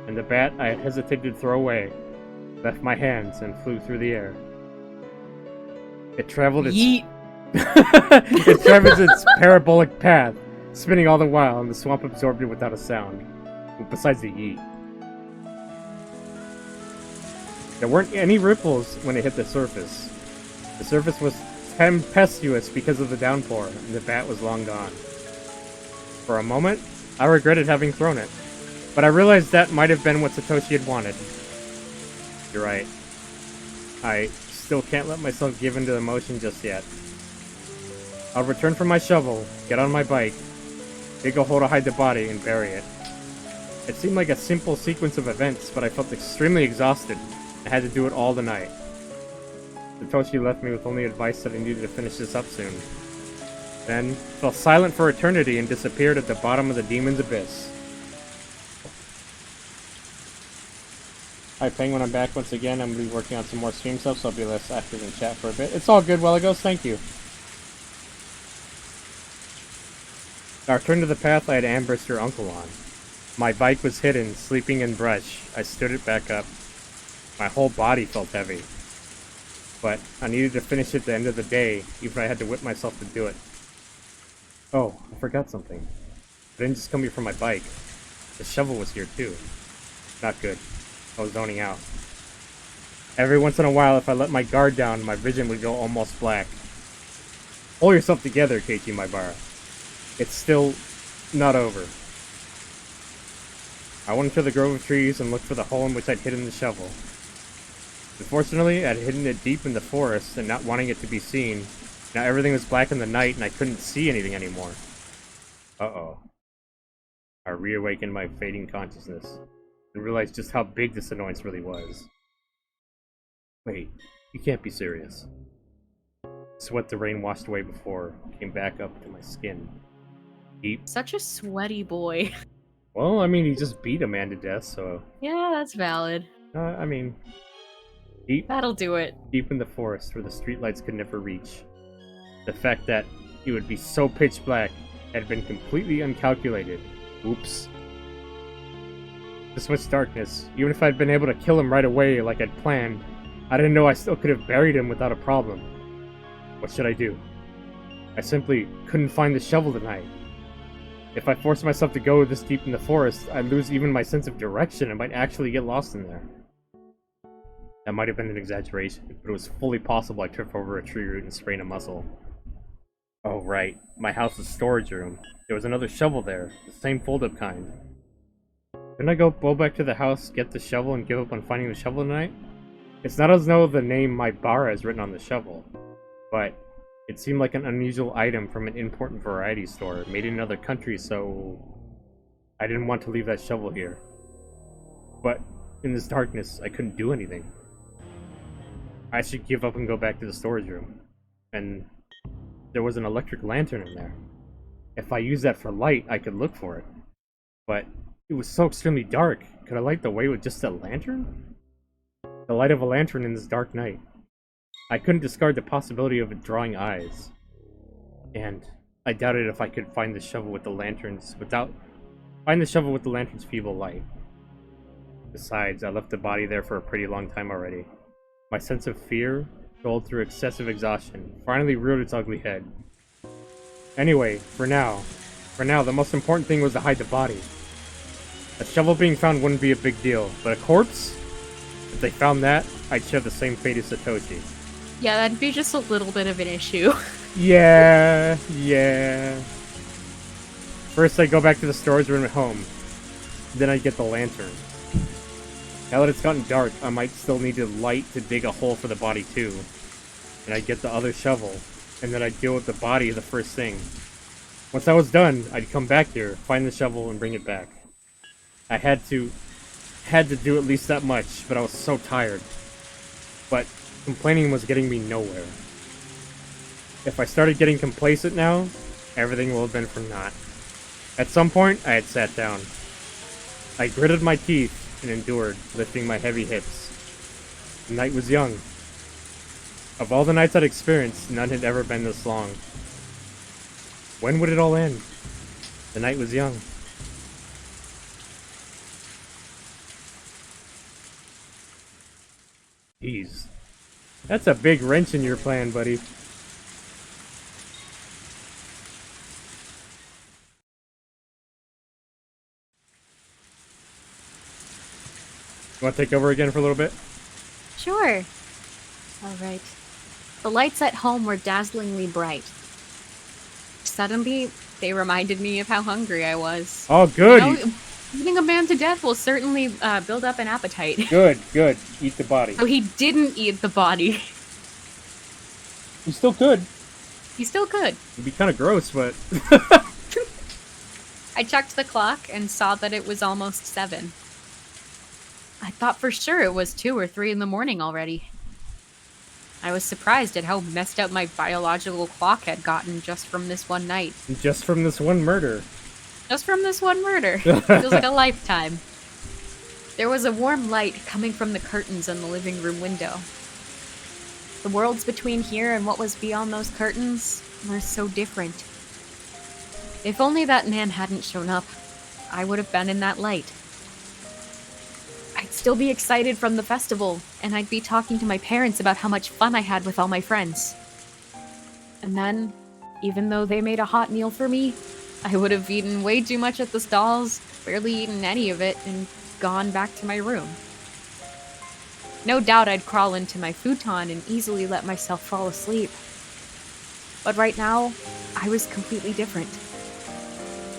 and the bat I had hesitated to throw away left my hands and flew through the air. It traveled its Yeet. it travels its parabolic path, spinning all the while, and the swamp absorbed it without a sound. Besides the yeet. There weren't any ripples when it hit the surface. The surface was tempestuous because of the downpour, and the bat was long gone. For a moment, I regretted having thrown it, but I realized that might have been what Satoshi had wanted. You're right. I still can't let myself give in to the emotion just yet. I'll return for my shovel, get on my bike, dig a hole to hide the body, and bury it. It seemed like a simple sequence of events, but I felt extremely exhausted. I had to do it all tonight. Satoshi left me with only advice that I needed to finish this up soon. Then, fell silent for eternity and disappeared at the bottom of the demon's abyss. Hi Penguin, I'm back once again. I'm going to be working on some more stream stuff, so I'll be less active in chat for a bit. It's all good, Welligos, thank you. I returned to the path I had ambushed your uncle on. My bike was hidden, sleeping in brush. I stood it back up. My whole body felt heavy. But I needed to finish it at the end of the day, even if I had to whip myself to do it. Oh, I forgot something. I didn't just come here for my bike. The shovel was here too. Not good. I was zoning out. Every once in a while, if I let my guard down, my vision would go almost black. Pull yourself together, Keiichi Maibara. It's still not over. I went into the grove of trees and looked for the hole in which I'd hidden the shovel. Unfortunately, I'd hidden it deep in the forest, and not wanting it to be seen, now everything was black in the night and I couldn't see anything anymore. Uh-oh. I reawakened my fading consciousness, and realized just how big this annoyance really was. Wait, you can't be serious. Sweat the rain washed away before came back up to my skin. Deep. Such a sweaty boy. Well, I mean, he just beat a man to death, so... Yeah, that's valid. I mean... Deep, That'll do it. deep in the forest where the streetlights could never reach. The fact that it would be so pitch black had been completely uncalculated. Oops. This much darkness, even if I'd been able to kill him right away like I'd planned, I didn't know I still could have buried him without a problem. What should I do? I simply couldn't find the shovel tonight. If I forced myself to go this deep in the forest, I'd lose even my sense of direction and might actually get lost in there. That might have been an exaggeration, but it was fully possible I trip over a tree root and sprain a muscle. Oh right, my house's storage room. There was another shovel there, the same fold-up kind. Couldn't I go back to the house, get the shovel, and give up on finding the shovel tonight? It's not as though the name Maibara is written on the shovel, but it seemed like an unusual item from an important variety store, made in another country, so... I didn't want to leave that shovel here. But in this darkness, I couldn't do anything. I should give up and go back to the storage room. And there was an electric lantern in there. If I used that for light, I could look for it. But it was so extremely dark. Could I light the way with just a lantern? The light of a lantern in this dark night. I couldn't discard the possibility of it drawing eyes. And I doubted if I could find the shovel with the lantern's feeble light. Besides, I left the body there for a pretty long time already. My sense of fear, rolled through excessive exhaustion, finally reared its ugly head. Anyway, for now, the most important thing was to hide the body. A shovel being found wouldn't be a big deal, but a corpse? If they found that, I'd share the same fate as Satoshi. Yeah, that'd be just a little bit of an issue. Yeah. First I'd go back to the storage room at home. Then I'd get the lantern. Now that it's gotten dark, I might still need a light to dig a hole for the body too. And I'd get the other shovel, and then I'd deal with the body the first thing. Once I was done, I'd come back here, find the shovel, and bring it back. I had to do at least that much, but I was so tired. But complaining was getting me nowhere. If I started getting complacent now, everything will have been for naught. At some point, I had sat down. I gritted my teeth and endured, lifting my heavy hips. The night was young. Of all the nights I'd experienced, none had ever been this long. When would it all end? The night was young. Jeez. That's a big wrench in your plan, buddy. You want to take over again for a little bit? Sure. All right. The lights at home were dazzlingly bright. Suddenly, they reminded me of how hungry I was. Oh, good. You know, eating a man to death will certainly build up an appetite. Good, good. Eat the body. So he didn't eat the body. He still could. He still could. It'd be kind of gross, but... I checked the clock and saw that it was almost 7. I thought for sure it was 2 or 3 in the morning already. I was surprised at how messed up my biological clock had gotten just from this one night. Just from this one murder. Just from this one murder. Feels like a lifetime. There was a warm light coming from the curtains in the living room window. The worlds between here and what was beyond those curtains were so different. If only that man hadn't shown up, I would have been in that light. I'd still be excited from the festival, and I'd be talking to my parents about how much fun I had with all my friends. And then, even though they made a hot meal for me, I would have eaten way too much at the stalls, barely eaten any of it, and gone back to my room. No doubt I'd crawl into my futon and easily let myself fall asleep. But right now, I was completely different.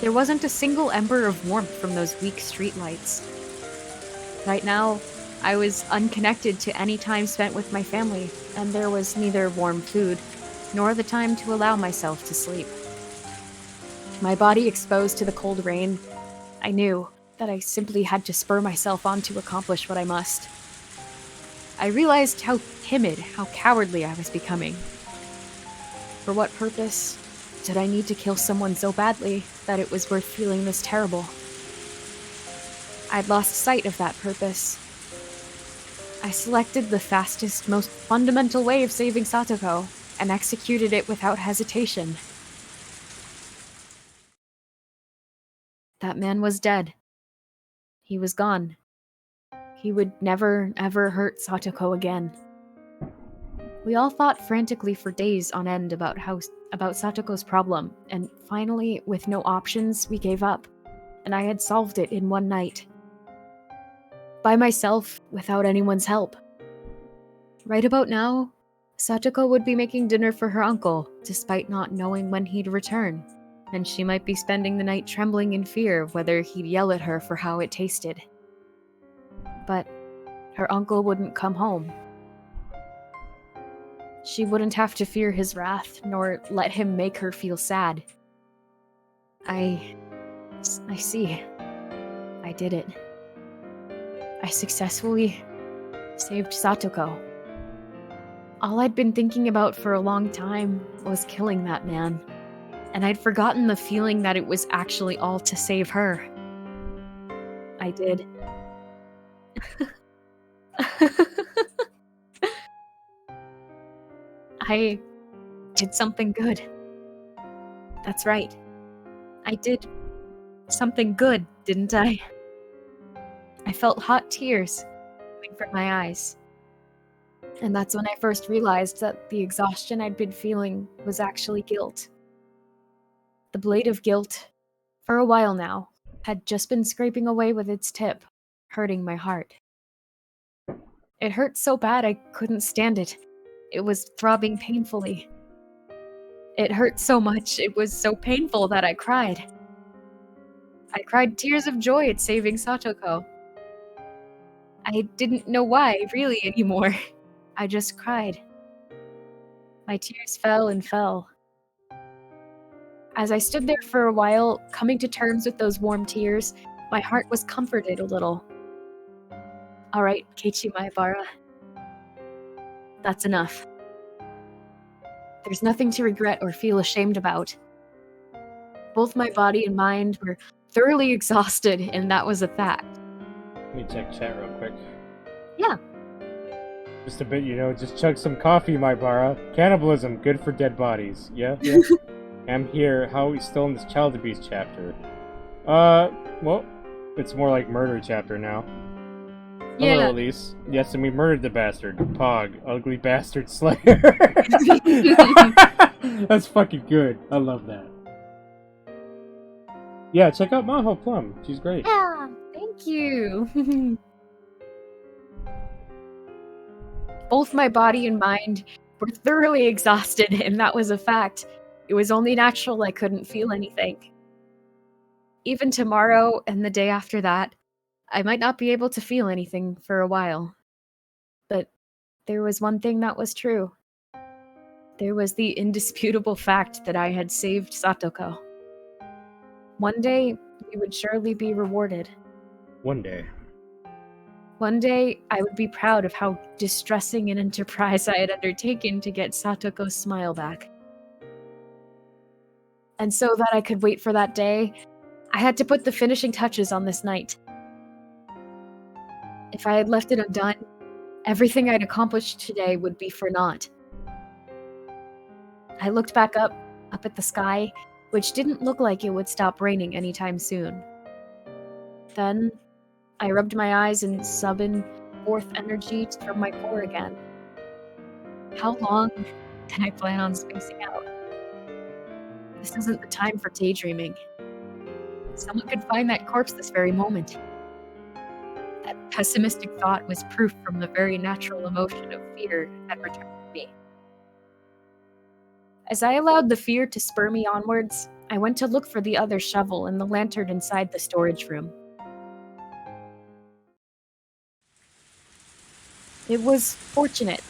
There wasn't a single ember of warmth from those weak streetlights. Right now, I was unconnected to any time spent with my family, and there was neither warm food, nor the time to allow myself to sleep. My body exposed to the cold rain, I knew that I simply had to spur myself on to accomplish what I must. I realized how timid, how cowardly I was becoming. For what purpose did I need to kill someone so badly that it was worth feeling this terrible? I'd lost sight of that purpose. I selected the fastest, most fundamental way of saving Satoko, and executed it without hesitation. That man was dead. He was gone. He would never, ever hurt Satoko again. We all thought frantically for days on end about Satoko's problem, and finally, with no options, we gave up, and I had solved it in one night. By myself, without anyone's help. Right about now, Satoko would be making dinner for her uncle, despite not knowing when he'd return, and she might be spending the night trembling in fear of whether he'd yell at her for how it tasted. But her uncle wouldn't come home. She wouldn't have to fear his wrath, nor let him make her feel sad. I see. I did it. I successfully saved Satoko. All I'd been thinking about for a long time was killing that man, and I'd forgotten the feeling that it was actually all to save her. I did. I did something good. That's right. I did something good, didn't I? I felt hot tears coming from my eyes. And that's when I first realized that the exhaustion I'd been feeling was actually guilt. The blade of guilt, for a while now, had just been scraping away with its tip, hurting my heart. It hurt so bad I couldn't stand it. It was throbbing painfully. It hurt so much, it was so painful that I cried. I cried tears of joy at saving Satoko. I didn't know why, really, anymore. I just cried. My tears fell and fell. As I stood there for a while, coming to terms with those warm tears, my heart was comforted a little. All right, Keiichi Maebara. That's enough. There's nothing to regret or feel ashamed about. Both my body and mind were thoroughly exhausted, and that was a fact. Let me check chat real quick. Yeah. Just a bit, just chug some coffee, Maebara. Cannibalism, good for dead bodies. Yeah? I'm here. How are we still in this child abuse chapter? Well, it's more like murder chapter now. Hello, Yeah. Elise. Yes, and we murdered the bastard. Pog. Ugly bastard slayer. That's fucking good. I love that. Yeah, check out Mahou Plum. She's great. Yeah, thank you. Both my body and mind were thoroughly exhausted, and that was a fact. It was only natural I couldn't feel anything. Even tomorrow and the day after that, I might not be able to feel anything for a while. But there was one thing that was true. There was the indisputable fact that I had saved Satoko. One day, we would surely be rewarded. One day. One day, I would be proud of how distressing an enterprise I had undertaken to get Satoko's smile back. And so that I could wait for that day, I had to put the finishing touches on this night. If I had left it undone, everything I'd accomplished today would be for naught. I looked back up at the sky, which didn't look like it would stop raining anytime soon. Then, I rubbed my eyes and summoned forth energy from my core again. How long can I plan on spacing out? This isn't the time for daydreaming. Someone could find that corpse this very moment. That pessimistic thought was proof from the very natural emotion of fear that returned to me. As I allowed the fear to spur me onwards, I went to look for the other shovel and the lantern inside the storage room. It was fortunate.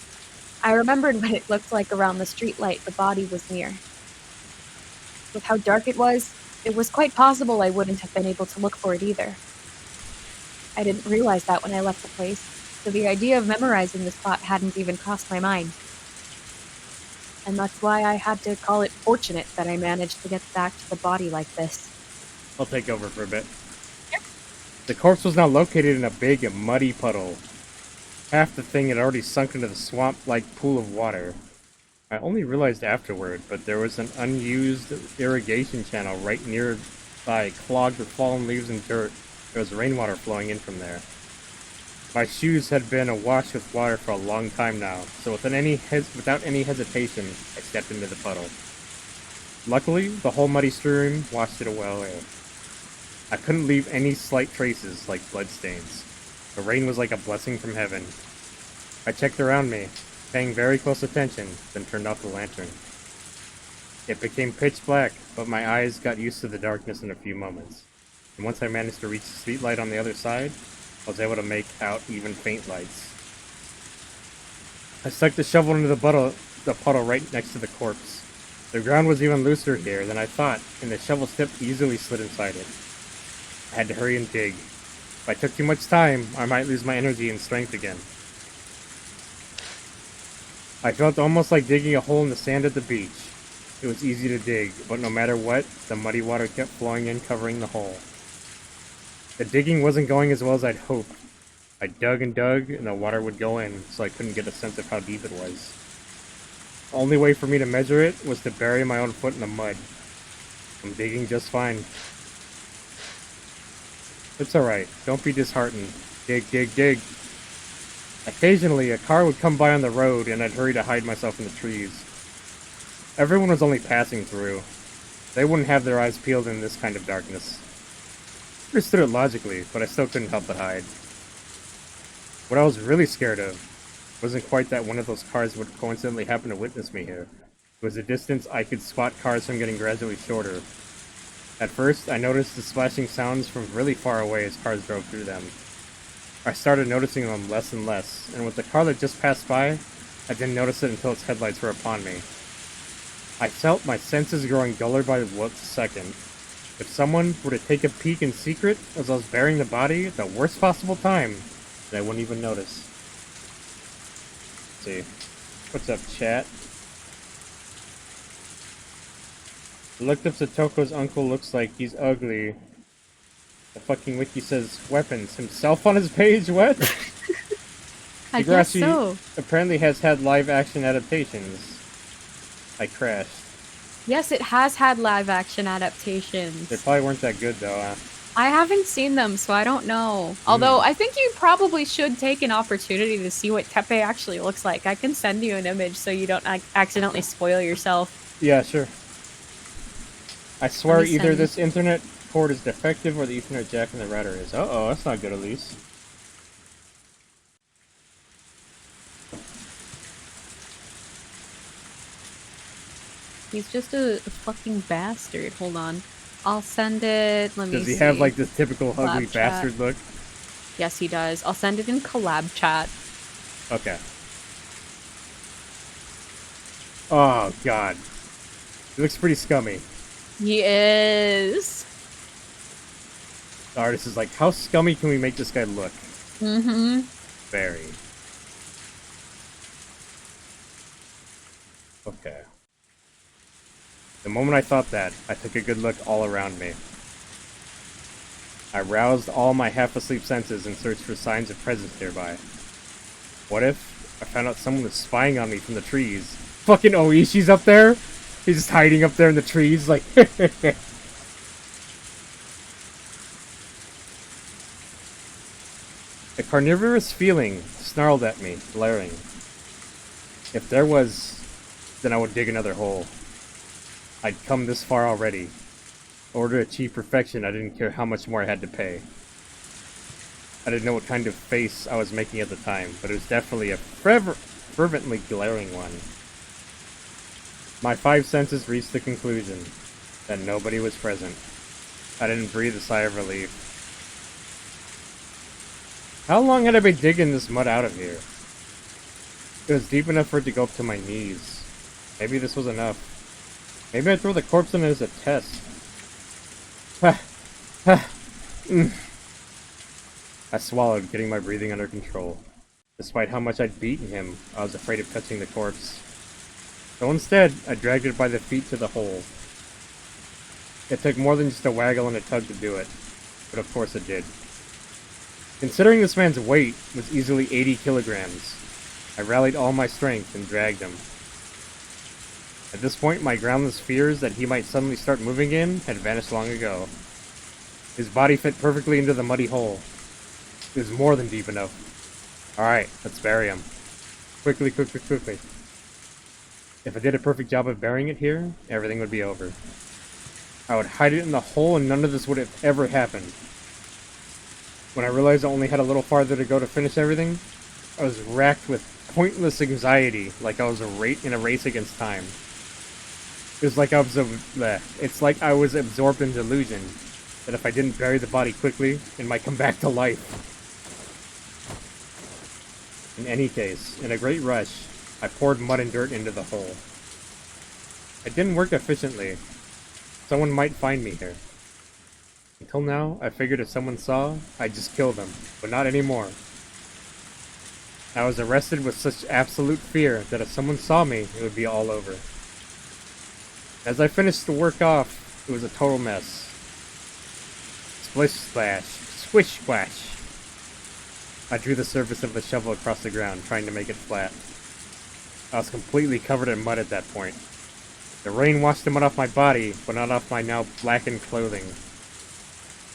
I remembered what it looked like around the streetlight the body was near. With how dark it was quite possible I wouldn't have been able to look for it either. I didn't realize that when I left the place, so the idea of memorizing the spot hadn't even crossed my mind. And that's why I had to call it fortunate that I managed to get back to the body like this. I'll take over for a bit. The corpse was now located in a big and muddy puddle. Half the thing had already sunk into the swamp-like pool of water. I only realized afterward, but there was an unused irrigation channel right nearby, clogged with fallen leaves and dirt. There was rainwater flowing in from there. My shoes had been awash with water for a long time now, so without any hesitation, I stepped into the puddle. Luckily, the whole muddy stream washed it away. I couldn't leave any slight traces, like bloodstains. The rain was like a blessing from heaven. I checked around me, paying very close attention, then turned off the lantern. It became pitch black, but my eyes got used to the darkness in a few moments. And once I managed to reach the street light on the other side, I was able to make out even faint lights. I stuck the shovel into the puddle right next to the corpse. The ground was even looser here than I thought, and the shovel tip easily slid inside it. I had to hurry and dig. If I took too much time, I might lose my energy and strength again. I felt almost like digging a hole in the sand at the beach. It was easy to dig, but no matter what, the muddy water kept flowing in, covering the hole. The digging wasn't going as well as I'd hoped. I dug, and the water would go in, so I couldn't get a sense of how deep it was. The only way for me to measure it was to bury my own foot in the mud. I'm digging just fine. It's alright, don't be disheartened. Dig, dig, dig. Occasionally, a car would come by on the road, and I'd hurry to hide myself in the trees. Everyone was only passing through. They wouldn't have their eyes peeled in this kind of darkness. I understood it logically, but I still couldn't help but hide. What I was really scared of wasn't quite that one of those cars would coincidentally happen to witness me here. It was the distance I could spot cars from getting gradually shorter. At first, I noticed the splashing sounds from really far away as cars drove through them. I started noticing them less and less, and with the car that just passed by, I didn't notice it until its headlights were upon me. I felt my senses growing duller by the second. If someone were to take a peek in secret as I was burying the body at the worst possible time, then I wouldn't even notice. Let's see. What's up, chat? I looked up Satoko's uncle, looks like he's ugly. The fucking wiki says weapons. Himself on his page? What? I guess Higurashi so. apparently has had live action adaptations. I crashed. Yes, it has had live action adaptations. They probably weren't that good though, huh? I haven't seen them, so I don't know. Although I think you probably should take an opportunity to see what tepe actually looks like. I can send you an image so you don't accidentally spoil yourself. Yeah, sure. I Let swear me either send. this internet cord is defective or the Ethernet jack in the router is. Uh-oh, that's not good, at least. He's just a fucking bastard. Hold on. I'll send it. Let me Does he see. have, like, this typical ugly Collab bastard chat. look? Yes, he does. I'll send it in collab chat. Okay. Oh, God. He looks pretty scummy. He is. The artist is like, how scummy can we make this guy look? Mm-hmm. Very. Okay. The moment I thought that, I took a good look all around me. I roused all my half-asleep senses and searched for signs of presence nearby. What if I found out someone was spying on me from the trees? Fucking Oishi's up there? He's just hiding up there in the trees, like... A carnivorous feeling snarled at me, glaring. If there was, then I would dig another hole. I'd come this far already. In order to achieve perfection, I didn't care how much more I had to pay. I didn't know what kind of face I was making at the time, but it was definitely a fervently glaring one. My five senses reached the conclusion that nobody was present. I didn't breathe a sigh of relief. How long had I been digging this mud out of here? It was deep enough for it to go up to my knees. Maybe this was enough. Maybe I'd throw the corpse in as a test. I swallowed, getting my breathing under control. Despite how much I'd beaten him, I was afraid of touching the corpse. So instead, I dragged it by the feet to the hole. It took more than just a waggle and a tug to do it, but of course it did. Considering this man's weight was easily 80 kilograms, I rallied all my strength and dragged him. At this point, my groundless fears that he might suddenly start moving again had vanished long ago. His body fit perfectly into the muddy hole. It was more than deep enough. Alright, let's bury him. Quickly, quickly, quickly. If I did a perfect job of burying it here, everything would be over. I would hide it in the hole and none of this would have ever happened. When I realized I only had a little farther to go to finish everything, I was racked with pointless anxiety, like I was in a race against time. It was like it's like I was absorbed in delusion, that if I didn't bury the body quickly, it might come back to life. In any case, in a great rush, I poured mud and dirt into the hole. It didn't work efficiently. Someone might find me here. Until now, I figured if someone saw, I'd just kill them, but not anymore. I was arrested with such absolute fear that if someone saw me, it would be all over. As I finished the work off, it was a total mess. Splish splash, squish splash. I drew the surface of the shovel across the ground, trying to make it flat. I was completely covered in mud at that point. The rain washed the mud off my body, but not off my now blackened clothing.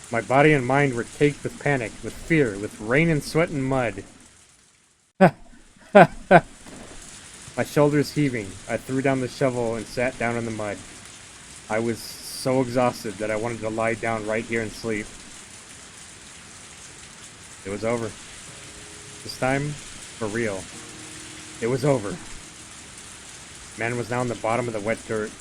My body and mind were caked with panic, with fear, with rain and sweat and mud. My shoulders heaving, I threw down the shovel and sat down in the mud. I was so exhausted that I wanted to lie down right here and sleep. It was over. This time, for real. It was over. Man was now on the bottom of the wet dirt.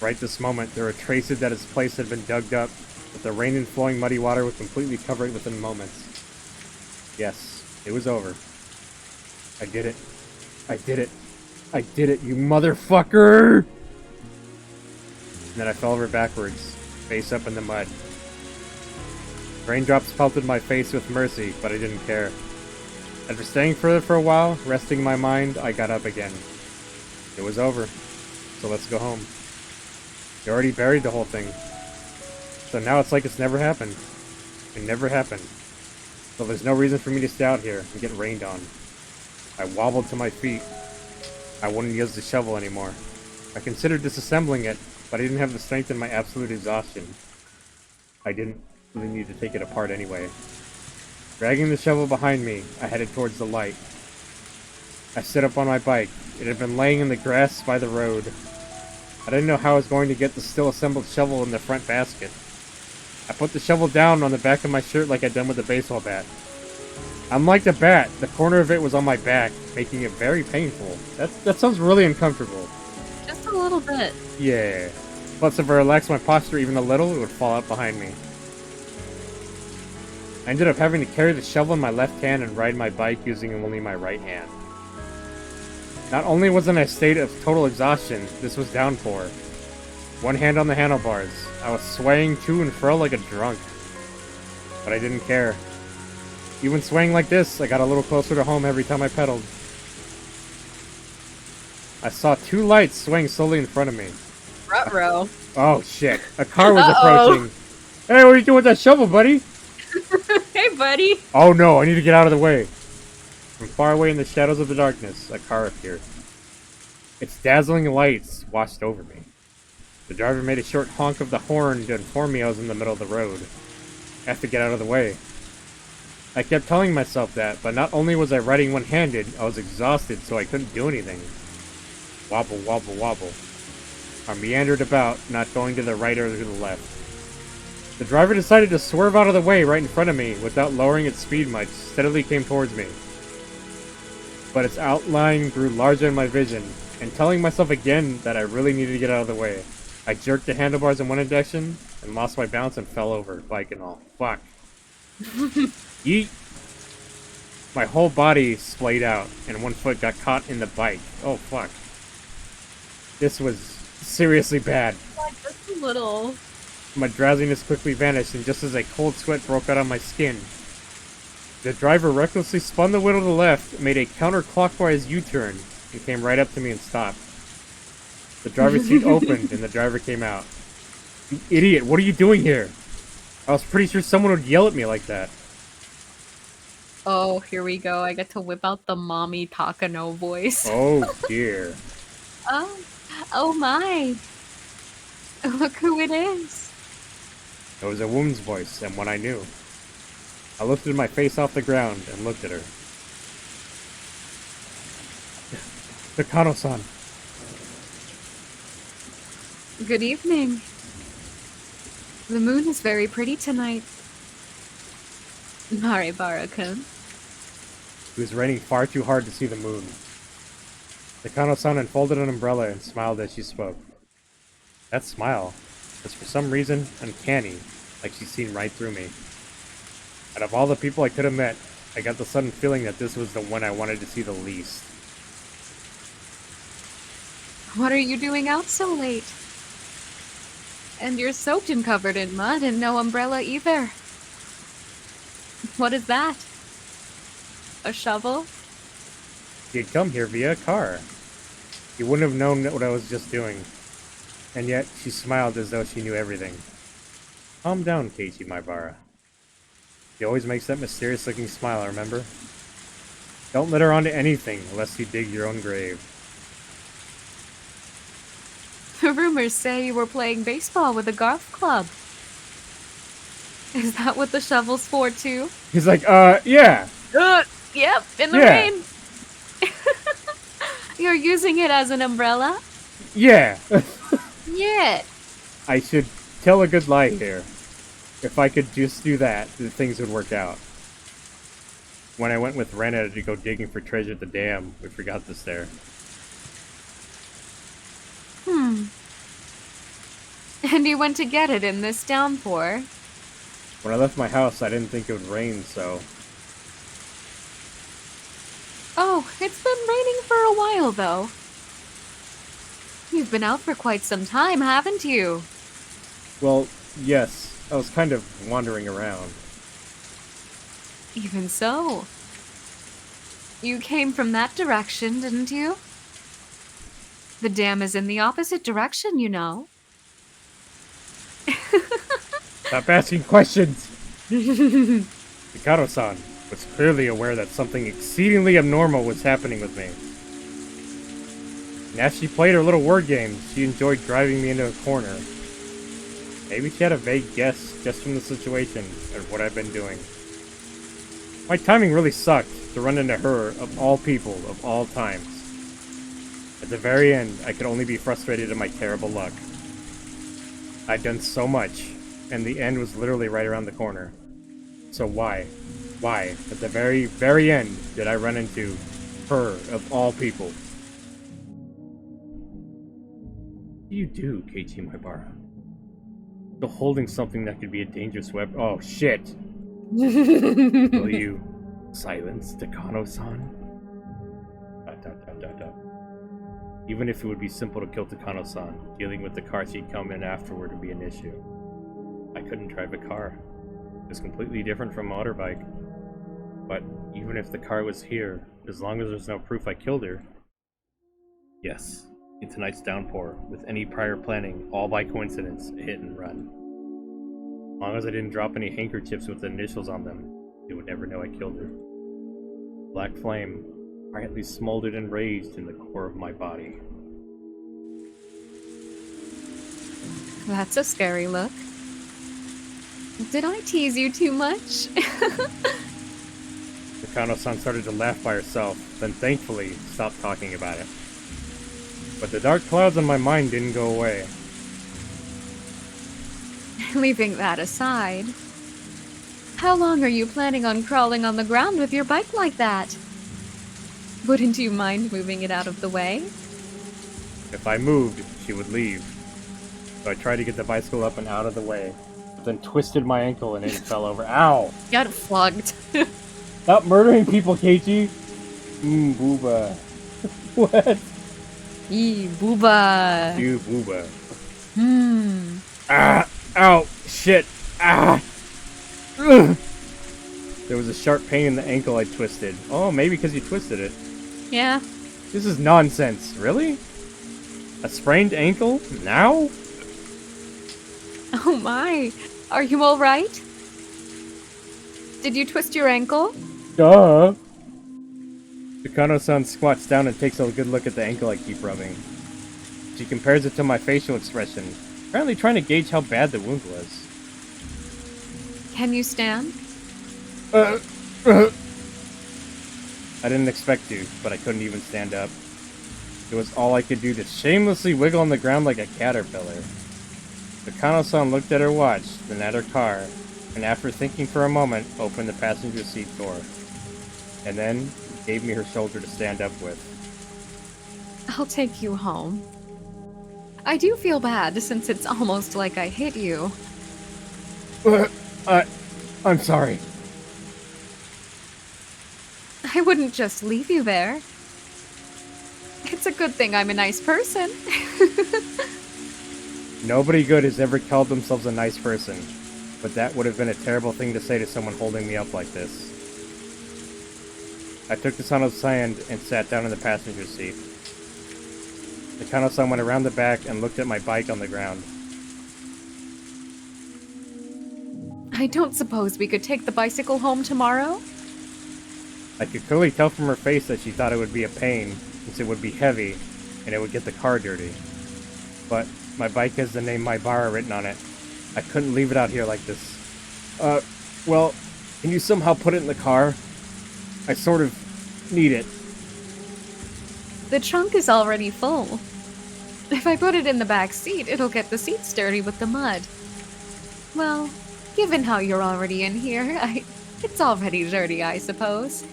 Right this moment, there were traces that his place had been dug up, but the rain and flowing muddy water would completely cover it within moments. Yes, it was over. I did it. I did it. I did it, you motherfucker! And then I fell over backwards, face up in the mud. Raindrops pelted my face with mercy, but I didn't care. After staying further for a while, resting my mind, I got up again. It was over, so let's go home. You already buried the whole thing. So now it's like it's never happened. It never happened. So there's no reason for me to stay out here and get rained on. I wobbled to my feet. I wouldn't use the shovel anymore. I considered disassembling it, but I didn't have the strength in my absolute exhaustion. I didn't really need to take it apart anyway. Dragging the shovel behind me, I headed towards the light. I stood up on my bike. It had been laying in the grass by the road. I didn't know how I was going to get the still assembled shovel in the front basket. I put the shovel down on the back of my shirt like I'd done with the baseball bat. Unlike the bat, the corner of it was on my back, making it very painful. That sounds really uncomfortable. Just a little bit. Yeah. Plus, if I relaxed my posture even a little, it would fall out behind me. I ended up having to carry the shovel in my left hand and ride my bike using only my right hand. Not only was in a state of total exhaustion, this was downpour. One hand on the handlebars. I was swaying to and fro like a drunk. But I didn't care. Even swaying like this, I got a little closer to home every time I pedaled. I saw two lights swaying slowly in front of me. Ruh-roh. Oh shit, a car was approaching. Hey, what are you doing with that shovel, buddy? Hey, buddy. Oh no, I need to get out of the way. From far away in the shadows of the darkness, a car appeared. Its dazzling lights washed over me. The driver made a short honk of the horn to inform me I was in the middle of the road. I have to get out of the way. I kept telling myself that, but not only was I riding one-handed, I was exhausted so I couldn't do anything. Wobble, wobble, wobble. I meandered about, not going to the right or to the left. The driver decided to swerve out of the way right in front of me without lowering its speed much, steadily came towards me. But its outline grew larger in my vision, and telling myself again that I really needed to get out of the way, I jerked the handlebars in one direction and lost my balance and fell over, bike and all. Fuck. Yeet. My whole body splayed out, and one foot got caught in the bike. Oh, fuck. This was seriously bad. Like, just a little. My drowsiness quickly vanished, and just as a cold sweat broke out on my skin, the driver recklessly spun the wheel to the left, made a counterclockwise U-turn, and came right up to me and stopped. The driver's seat opened, and the driver came out. You idiot, what are you doing here? I was pretty sure someone would yell at me like that. Oh, here we go. I get to whip out the mommy Takano voice. Oh, dear. Oh my. Look who it is. It was a woman's voice, and one I knew. I lifted my face off the ground and looked at her. Takano-san. Good evening. The moon is very pretty tonight. Maribara-kun. It was raining far too hard to see the moon. Takano-san unfolded an umbrella and smiled as she spoke. That smile was for some reason uncanny, like she'd seen right through me. Out of all the people I could have met, I got the sudden feeling that this was the one I wanted to see the least. What are you doing out so late? And you're soaked and covered in mud and no umbrella either. What is that? A shovel? He had come here via a car. He wouldn't have known what I was just doing. And yet, she smiled as though she knew everything. Calm down, Keiichi Maibara. She always makes that mysterious-looking smile, remember? Don't let her onto anything, lest you dig your own grave. The rumors say you were playing baseball with a golf club. Is that what the shovel's for, too? He's like, yeah. Yep, in the Yeah. rain. You're using it as an umbrella? Yeah. Yeah. I should tell a good lie here. If I could just do that, the things would work out. When I went with Rena to go digging for treasure at the dam, we forgot this there. And you went to get it in this downpour? When I left my house, I didn't think it would rain, so... Oh, it's been raining for a while, though. You've been out for quite some time, haven't you? Well, yes. I was kind of wandering around. Even so. You came from that direction, didn't you? The dam is in the opposite direction, you know. Stop asking questions! Mikado-san was clearly aware that something exceedingly abnormal was happening with me. And as she played her little word game, she enjoyed driving me into a corner. Maybe she had a vague guess just from the situation of what I've been doing. My timing really sucked to run into her, of all people, of all times. At the very end, I could only be frustrated at my terrible luck. I'd done so much, and the end was literally right around the corner. So why, at the very, very end, did I run into her, of all people? What do you do, Keiichi Maibara? Still holding something that could be a dangerous weapon. Oh, shit! Will you silence Takano-san? Even if it would be simple to kill Takano-san, dealing with the car she'd come in afterward would be an issue. I couldn't drive a car. It was completely different from a motorbike. But even if the car was here, as long as there's no proof I killed her... Yes, in tonight's downpour, with any prior planning, all by coincidence, a hit and run. As long as I didn't drop any handkerchiefs with the initials on them, they would never know I killed her. Black flame quietly smoldered and raged in the core of my body. That's a scary look. Did I tease you too much? Nakano-san started to laugh by herself, then thankfully stopped talking about it. But the dark clouds on my mind didn't go away. Leaving that aside, how long are you planning on crawling on the ground with your bike like that? Wouldn't you mind moving it out of the way? If I moved, she would leave. So I tried to get the bicycle up and out of the way, but then twisted my ankle and it fell over. Ow! Got flogged. Stop murdering people, Keiichi! Booba. What? Eee, booba. You, booba. Ah, ow, shit, ah! Ugh. There was a sharp pain in the ankle I twisted. Oh, maybe because you twisted it. Yeah. This is nonsense. Really? A sprained ankle? Now? Oh my. Are you alright? Did you twist your ankle? Duh! Takano-san squats down and takes a good look at the ankle I keep rubbing. She compares it to my facial expression, apparently trying to gauge how bad the wound was. Can you stand? I didn't expect to, but I couldn't even stand up. It was all I could do to shamelessly wiggle on the ground like a caterpillar. Takano-san looked at her watch, then at her car, and after thinking for a moment, opened the passenger seat door. And then, gave me her shoulder to stand up with. I'll take you home. I do feel bad since it's almost like I hit you. I'm sorry. I wouldn't just leave you there. It's a good thing I'm a nice person. Nobody good has ever called themselves a nice person, but that would have been a terrible thing to say to someone holding me up like this. I took Takano's hand and sat down in the passenger seat. Takano-san went around the back and looked at my bike on the ground. I don't suppose we could take the bicycle home tomorrow? I could clearly tell from her face that she thought it would be a pain, since it would be heavy, and it would get the car dirty. But my bike has the name Maibara written on it. I couldn't leave it out here like this. Well, can you somehow put it in the car? I sort of need it. The trunk is already full. If I put it in the back seat, it'll get the seats dirty with the mud. Well, given how you're already in here, it's already dirty, I suppose.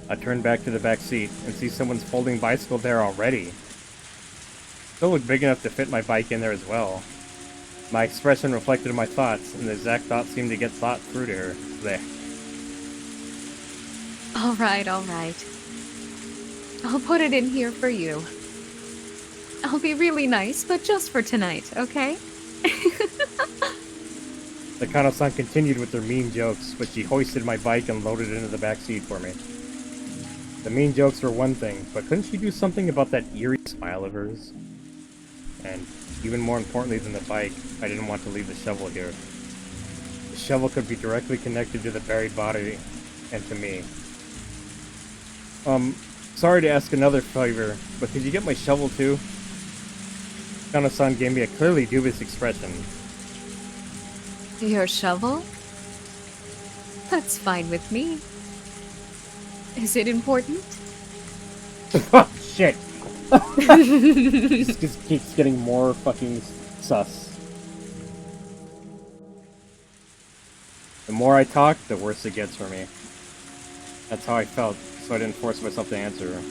I turn back to the back seat and see someone's folding bicycle there already. Still looked big enough to fit my bike in there as well. My expression reflected my thoughts, and the exact thoughts seemed to get thought through to her. Blech. Alright. I'll put it in here for you. I'll be really nice, but just for tonight, okay? Takano-san continued with her mean jokes, but she hoisted my bike and loaded it into the back seat for me. The mean jokes were one thing, but couldn't she do something about that eerie smile of hers? And even more importantly than the bike, I didn't want to leave the shovel here. The shovel could be directly connected to the buried body, and to me. Sorry to ask another favor, but could you get my shovel too? Takano-san gave me a clearly dubious expression. Your shovel? That's fine with me. Is it important? Oh, shit! This just keeps getting more fucking sus. The more I talk, the worse it gets for me. That's how I felt, so I didn't force myself to answer her.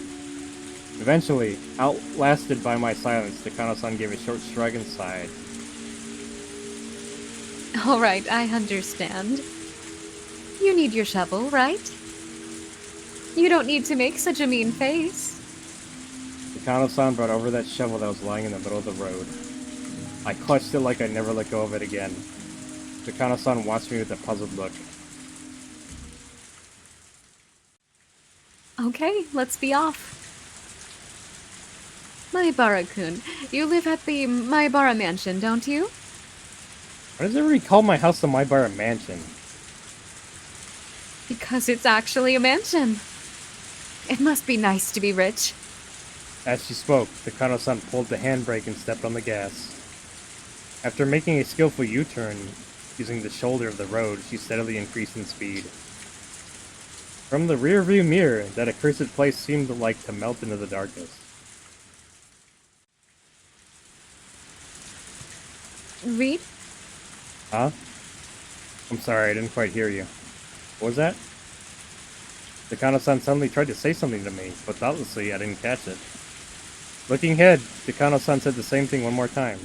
Eventually, outlasted by my silence, Takano-san gave a short shrug and sighed. Alright, I understand. You need your shovel, right? You don't need to make such a mean face. Takano-san brought over that shovel that was lying in the middle of the road. I clutched it like I'd never let go of it again. Takano-san watched me with a puzzled look. Okay, let's be off. Maibara-kun, you live at the Maibara mansion, don't you? Why does everybody call my house the Maibara mansion? Because it's actually a mansion. It must be nice to be rich. As she spoke, Takano-san pulled the handbrake and stepped on the gas. After making a skillful U-turn, using the shoulder of the road, she steadily increased in speed. From the rearview mirror, that accursed place seemed like to melt into the darkness. Read? Huh? I'm sorry, I didn't quite hear you. What was that? Takano-san suddenly tried to say something to me, but thoughtlessly I didn't catch it. Looking ahead, Takano-san said the same thing one more time.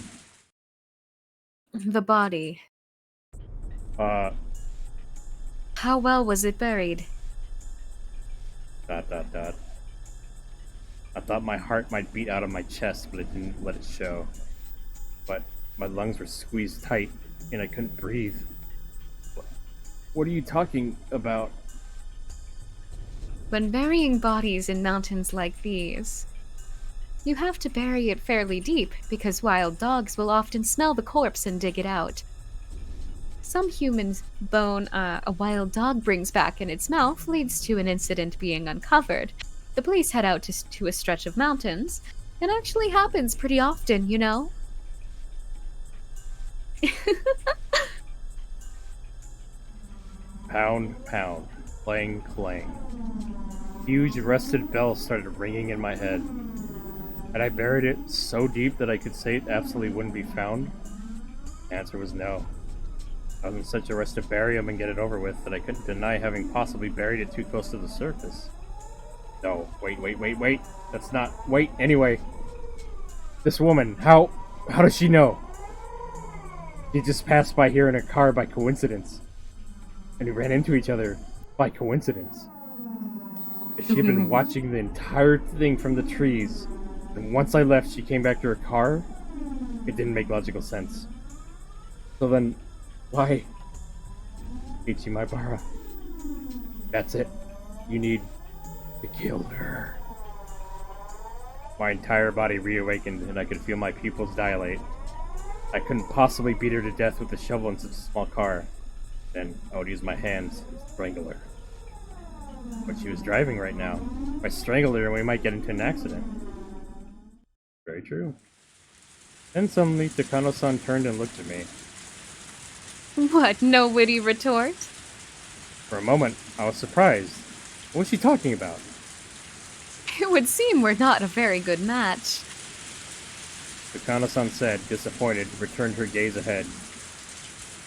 The body. How well was it buried? ... I thought my heart might beat out of my chest, but it didn't let it show. But my lungs were squeezed tight, and I couldn't breathe. What are you talking about? When burying bodies in mountains like these, you have to bury it fairly deep because wild dogs will often smell the corpse and dig it out. Some humans' bone a wild dog brings back in its mouth leads to an incident being uncovered. The police head out to a stretch of mountains. It actually happens pretty often, you know? Pound, pound, clang, clang. Huge rusted bells started ringing in my head. Had I buried it so deep that I could say it absolutely wouldn't be found? The answer was no. I was in such a rush to bury him and get it over with that I couldn't deny having possibly buried it too close to the surface. No, wait. That's not... Wait, anyway. This woman, how does she know? She just passed by here in a car by coincidence. And we ran into each other by coincidence. If she had been watching the entire thing from the trees, and once I left she came back to her car, it didn't make logical sense. So then, why? Ichi Maibara. That's it. You need to kill her. My entire body reawakened and I could feel my pupils dilate. I couldn't possibly beat her to death with a shovel in such a small car. Then I would use my hands to strangle her. But she was driving right now. If I strangled her and we might get into an accident. Very true. Then suddenly Takano-san turned and looked at me. What, no witty retort? For a moment, I was surprised. What was she talking about? It would seem we're not a very good match. Takano-san said, disappointed, returned her gaze ahead.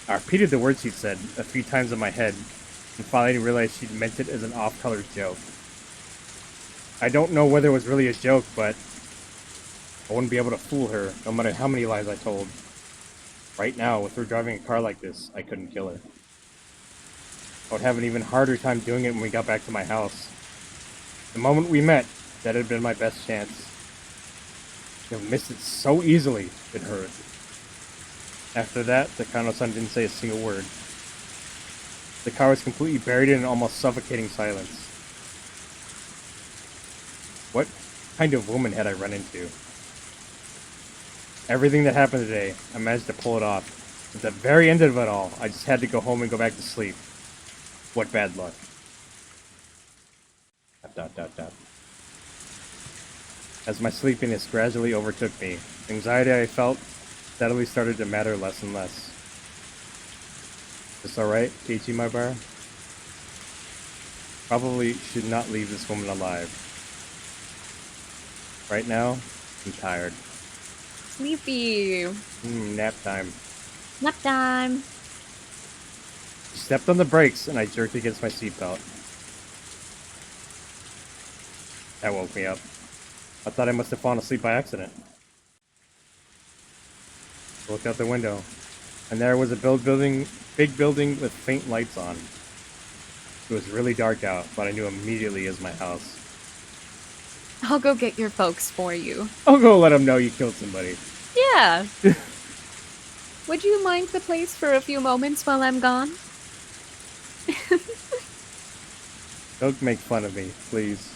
I repeated the words she'd said a few times in my head, and finally realized she'd meant it as an off-color joke. I don't know whether it was really a joke, but I wouldn't be able to fool her, no matter how many lies I told. Right now, with her driving a car like this, I couldn't kill her. I would have an even harder time doing it when we got back to my house. The moment we met, that had been my best chance. To have missed it so easily, it hurt. After that, Takano-san didn't say a single word. The car was completely buried in an almost suffocating silence. What kind of woman had I run into? Everything that happened today, I managed to pull it off. At the very end of it all, I just had to go home and go back to sleep. What bad luck. ... As my sleepiness gradually overtook me, the anxiety I felt steadily started to matter less and less. It's alright, Keiichi, my bar? Probably should not leave this woman alive. Right now, I'm tired. Sleepy. Nap time. Nap time. She stepped on the brakes and I jerked against my seatbelt. That woke me up. I thought I must have fallen asleep by accident. I looked out the window, and there was a big building with faint lights on. It was really dark out, but I knew immediately it was my house. I'll go get your folks for you. I'll go let them know you killed somebody. Yeah. Would you mind the place for a few moments while I'm gone? Don't make fun of me, please.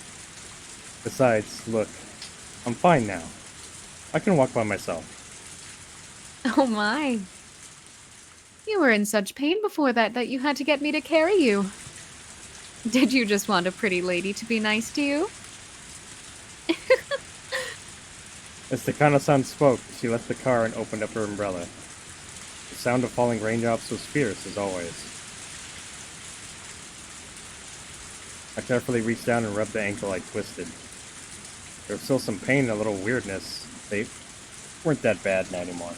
Besides, look, I'm fine now. I can walk by myself. Oh my. You were in such pain before that you had to get me to carry you. Did you just want a pretty lady to be nice to you? As Takano-san spoke, she left the car and opened up her umbrella. The sound of falling raindrops was fierce, as always. I carefully reached down and rubbed the ankle I twisted. There was still some pain and a little weirdness. They weren't that bad anymore.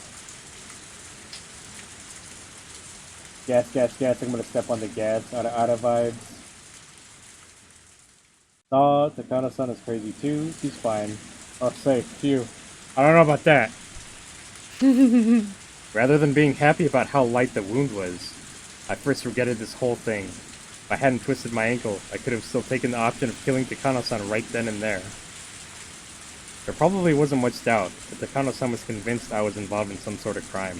Gas, gas, gas. I'm gonna step on the gas. Out of vibes. Oh, Takano-san is crazy too. She's fine. Oh, safe. Phew. I don't know about that. Rather than being happy about how light the wound was, I first regretted this whole thing. If I hadn't twisted my ankle, I could have still taken the option of killing Takano-san right then and there. There probably wasn't much doubt that Takano-san was convinced I was involved in some sort of crime.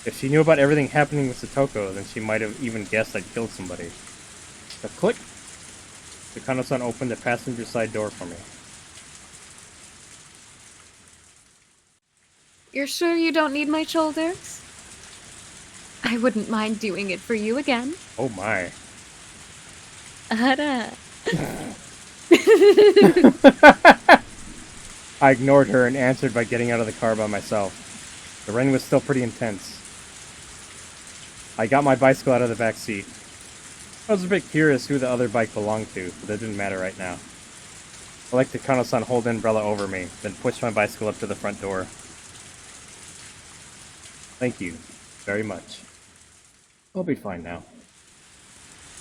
If she knew about everything happening with Satoko, then she might have even guessed I'd killed somebody. A click! Takano-san opened the passenger side door for me. You're sure you don't need my shoulders? I wouldn't mind doing it for you again. Oh my. Ara. I ignored her and answered by getting out of the car by myself. The rain was still pretty intense. I got my bicycle out of the back seat. I was a bit curious who the other bike belonged to, but that didn't matter right now. I let Takano-san hold the umbrella over me, then pushed my bicycle up to the front door. Thank you very much. I'll be fine now.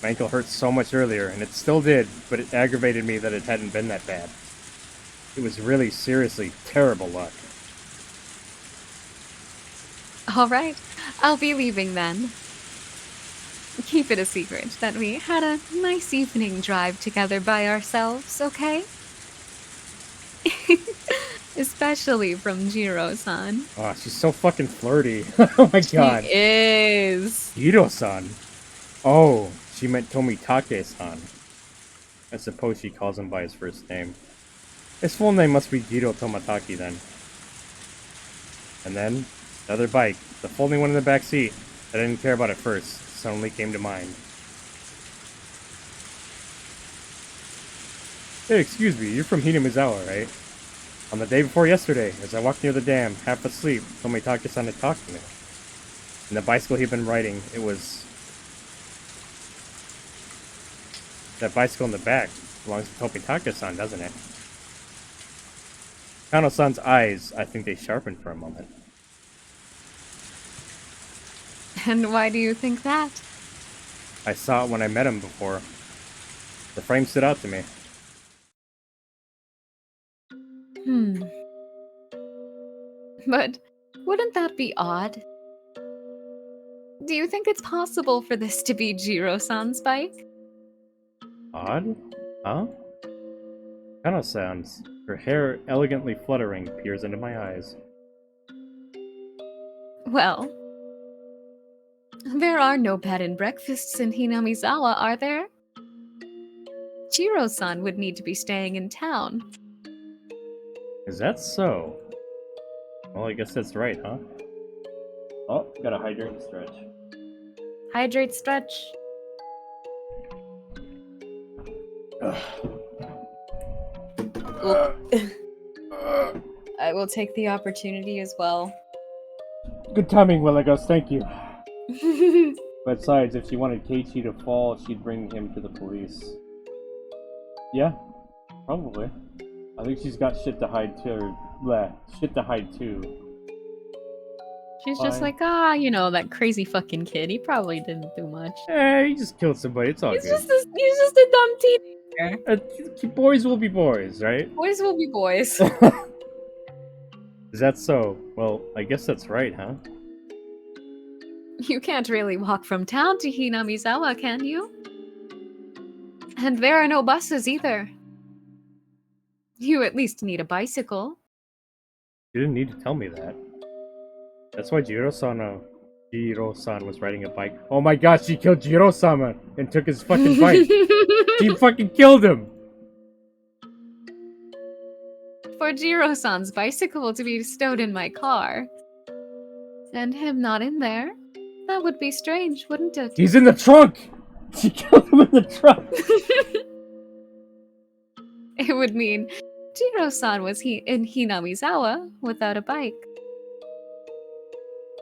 My ankle hurt so much earlier, and it still did, but it aggravated me that it hadn't been that bad. It was really seriously terrible luck. All right, I'll be leaving then. Keep it a secret that we had a nice evening drive together by ourselves, okay? Especially from Jiro-san. Oh, she's so fucking flirty. Oh my god. She is. Jiro-san. Oh, she meant Tomitake-san. I suppose she calls him by his first name. His full name must be Jiro Tomataki then. And then, the other bike, the folding one in the back seat, that I didn't care about at first, suddenly came to mind. Hey, excuse me, you're from Hinamizawa, right? On the day before yesterday, as I walked near the dam, half asleep, Tomitake-san had talked to me. And the bicycle he'd been riding, it was... That bicycle in the back belongs to Tomitake-san, doesn't it? Kano-san's eyes, I think they sharpened for a moment. And why do you think that? I saw it when I met him before. The frame stood out to me. But wouldn't that be odd? Do you think it's possible for this to be Jiro-san's bike? Odd? Huh? Kano-san's, her hair elegantly fluttering, peers into my eyes. Well, there are no bed and breakfasts in Hinamizawa, are there? Jiro-san would need to be staying in town. Is that so? Well, I guess that's right, huh? Oh, gotta hydrate and stretch. Hydrate, stretch. I will take the opportunity as well. Good timing, Willigos, thank you. Besides, if she wanted Keiichi to fall, she'd bring him to the police. Yeah, probably. I think she's got shit to hide too. Shit to hide too. She's Fine. just like, you know, that crazy fucking kid. He probably didn't do much. Hey, he just killed somebody. It's all He's good. just a dumb teenager. Boys will be boys, right? Boys will be boys. Is that so? Well, I guess that's right, huh? You can't really walk from town to Hinamizawa, can you? And there are no buses either. You at least need a bicycle. You didn't need to tell me that. That's why Jiro-san was riding a bike. Oh my gosh, she killed Jiro-sama and took his fucking bike. She fucking killed him! For Jiro-san's bicycle to be stowed in my car. And him not in there. That would be strange, wouldn't it? He's in the trunk! She killed him in the trunk! It would mean Jiro-san was in Hinamizawa without a bike.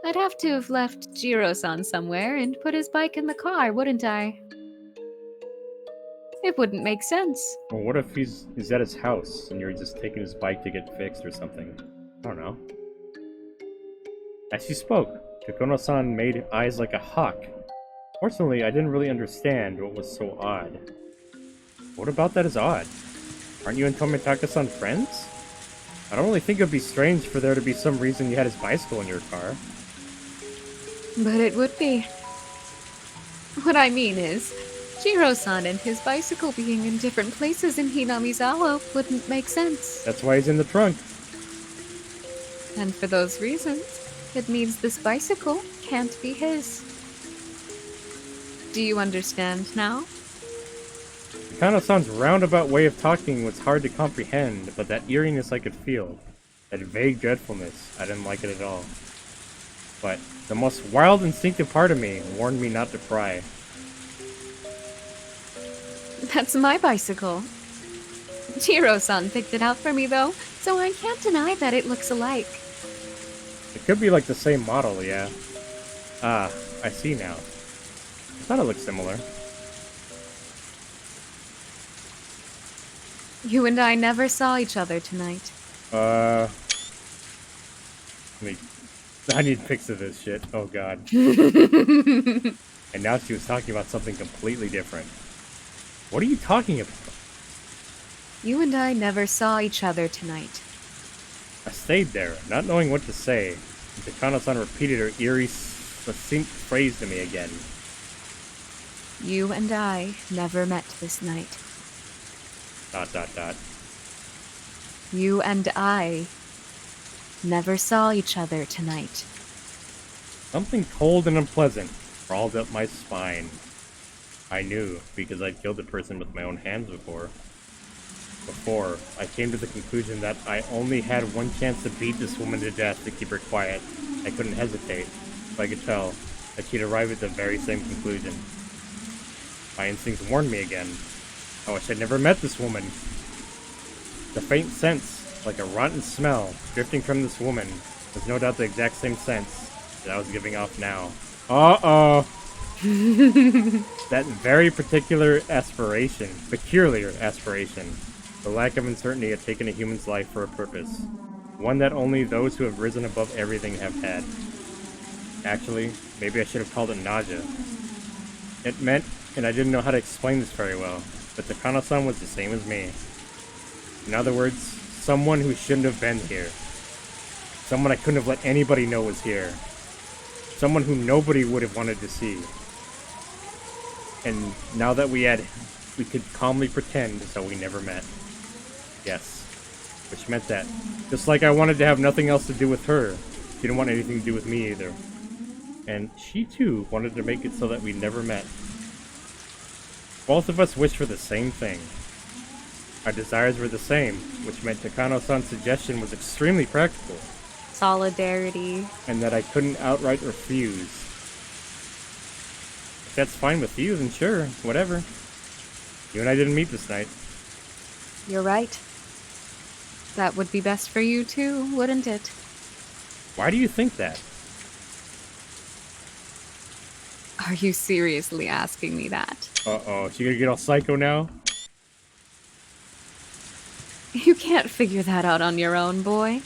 I'd have to have left Jiro-san somewhere and put his bike in the car, wouldn't I? It wouldn't make sense. Well, what if he's at his house and you're just taking his bike to get fixed or something? I don't know. As she spoke, Kakono-san made eyes like a hawk. Fortunately, I didn't really understand what was so odd. What about that is odd? Aren't you and Tomitaka-san friends? I don't really think it'd be strange for there to be some reason you had his bicycle in your car. But it would be. What I mean is, Jiro-san and his bicycle being in different places in Hinamizawa wouldn't make sense. That's why he's in the trunk. And for those reasons, it means this bicycle can't be his. Do you understand now? Kano-san's roundabout way of talking was hard to comprehend, but that eeriness I could feel. That vague dreadfulness, I didn't like it at all. But the most wild instinctive part of me warned me not to pry. That's my bicycle. Jiro-san picked it out for me though, so I can't deny that it looks alike. It could be like the same model, yeah. Ah, I see now. I thought it looked similar. You and I never saw each other tonight. I need pics of this shit. Oh god. And now she was talking about something completely different. What are you talking about? You and I never saw each other tonight. I stayed there, not knowing what to say. Takano-san repeated her eerie, succinct phrase to me again. You and I never met this night. ... You and I never saw each other tonight. Something cold and unpleasant crawled up my spine. I knew, because I'd killed a person with my own hands before. I came to the conclusion that I only had one chance to beat this woman to death to keep her quiet. I couldn't hesitate, but I could tell that she'd arrive at the very same conclusion. My instincts warned me again. I wish I'd never met this woman. The faint sense, like a rotten smell, drifting from this woman, was no doubt the exact same sense that I was giving off now. Uh-oh! That very peculiar aspiration, the lack of uncertainty had taken a human's life for a purpose. One that only those who have risen above everything have had. Actually, maybe I should have called it nausea. It meant, and I didn't know how to explain this very well, but Takano-san was the same as me. In other words, someone who shouldn't have been here. Someone I couldn't have let anybody know was here. Someone who nobody would have wanted to see. And now that we could calmly pretend as though we never met. Yes. Which meant that, just like I wanted to have nothing else to do with her, she didn't want anything to do with me either. And she too wanted to make it so that we never met. Both of us wished for the same thing. Our desires were the same, which meant Takano-san's suggestion was extremely practical. Solidarity. And that I couldn't outright refuse. If that's fine with you, then sure, whatever. You and I didn't meet this night. You're right. That would be best for you too, wouldn't it? Why do you think that? Are you seriously asking me that? Uh-oh, she gonna get all psycho now? You can't figure that out on your own, boy.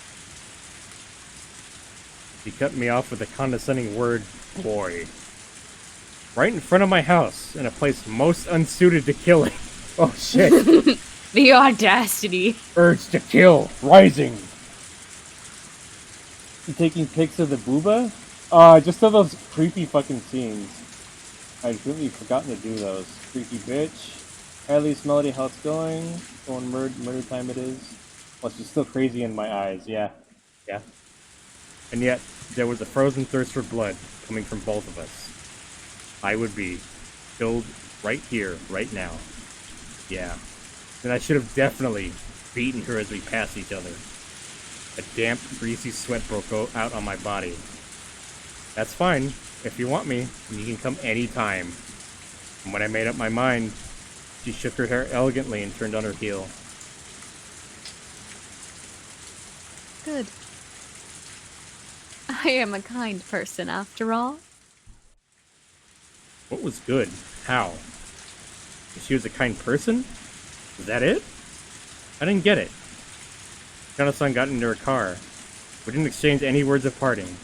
She cut me off with a condescending word, boy. Right in front of my house, in a place most unsuited to killing. Oh shit. The audacity. Urge to kill, rising. You taking pics of the booba? Just of those creepy fucking scenes. I'd completely forgotten to do those. Creepy bitch. At least Melody, how it's going? Going murder time it is. Well, she's still crazy in my eyes, yeah. Yeah. And yet, there was a frozen thirst for blood coming from both of us. I would be killed right here, right now. Yeah. And I should have definitely beaten her as we passed each other. A damp, greasy sweat broke out on my body. That's fine. If you want me, you can come anytime. And when I made up my mind, she shook her hair elegantly and turned on her heel. Good. I am a kind person after all. What was good? How? She was a kind person? Is that it? I didn't get it. Kana-san got into her car. We didn't exchange any words of parting.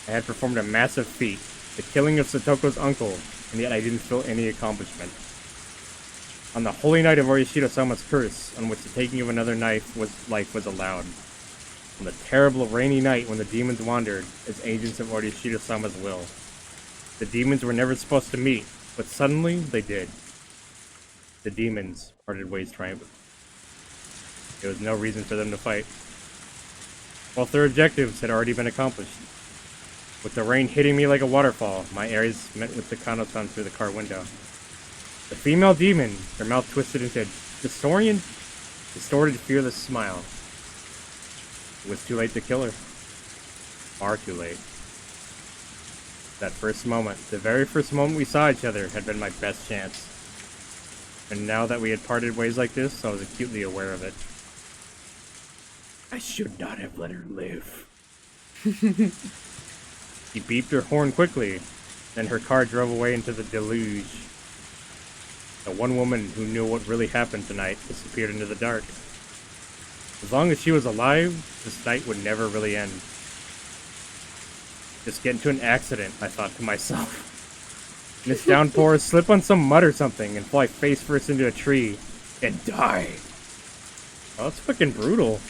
I had performed a massive feat, the killing of Satoko's uncle, and yet I didn't feel any accomplishment. On the holy night of Orishiro-sama's curse, on which the taking of another life was allowed. On the terrible rainy night when the demons wandered as agents of Orishiro-sama's will. The demons were never supposed to meet, but suddenly they did. The demons parted ways triumphant. There was no reason for them to fight. Both their objectives had already been accomplished. With the rain hitting me like a waterfall, my eyes met with Takano-san through the car window. The female demon, her mouth twisted into a distorted, fearless smile. It was too late to kill her. Far too late. That first moment, the very first moment we saw each other, had been my best chance. And now that we had parted ways like this, I was acutely aware of it. I should not have let her live. She beeped her horn quickly, then her car drove away into the deluge. The one woman who knew what really happened tonight disappeared into the dark. As long as she was alive, this night would never really end. Just get into an accident, I thought to myself. In this downpour, slip on some mud or something and fly face first into a tree and die. Oh, that's fucking brutal.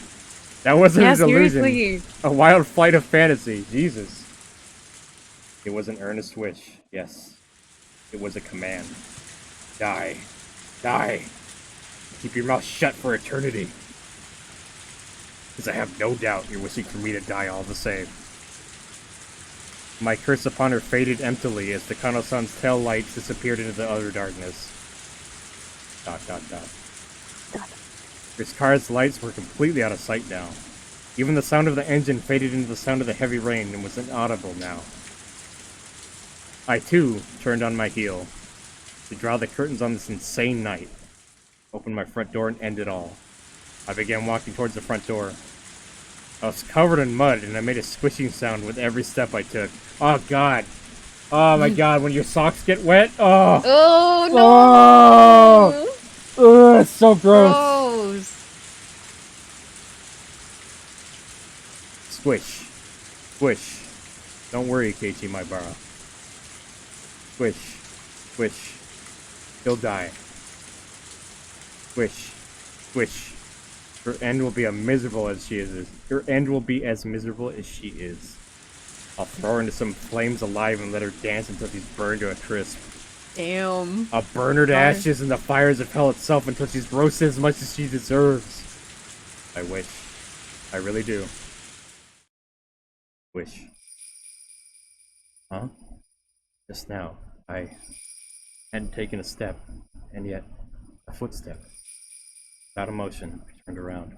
That wasn't a delusion. Seriously. A wild flight of fantasy. Jesus. It was an earnest wish. Yes. It was a command. Die. Die. Keep your mouth shut for eternity. Because I have no doubt you're wishing for me to die all the same. My curse upon her faded emptily as the Kano-san's tail lights disappeared into the utter darkness. ... His car's lights were completely out of sight now. Even the sound of the engine faded into the sound of the heavy rain and was inaudible now. I, too, turned on my heel to draw the curtains on this insane night, opened my front door and end it all. I began walking towards the front door. I was covered in mud and I made a squishing sound with every step I took. Oh god. Oh my god, when your socks get wet? Oh! Oh no! Oh! Ugh, it's so gross. Gross. Squish. Squish. Don't worry, Keiichi Maibara. Squish. Squish. He'll die. Squish. Squish. Her end will be as miserable as she is. Her end will be as miserable as she is. I'll throw her into some flames alive and let her dance until she's burned to a crisp. Damn. I'll burn her to ashes in the fires of hell itself until she's roasted as much as she deserves. I wish. I really do. Wish. Huh? Just now, I hadn't taken a step, and yet, a footstep. Without emotion, I turned around.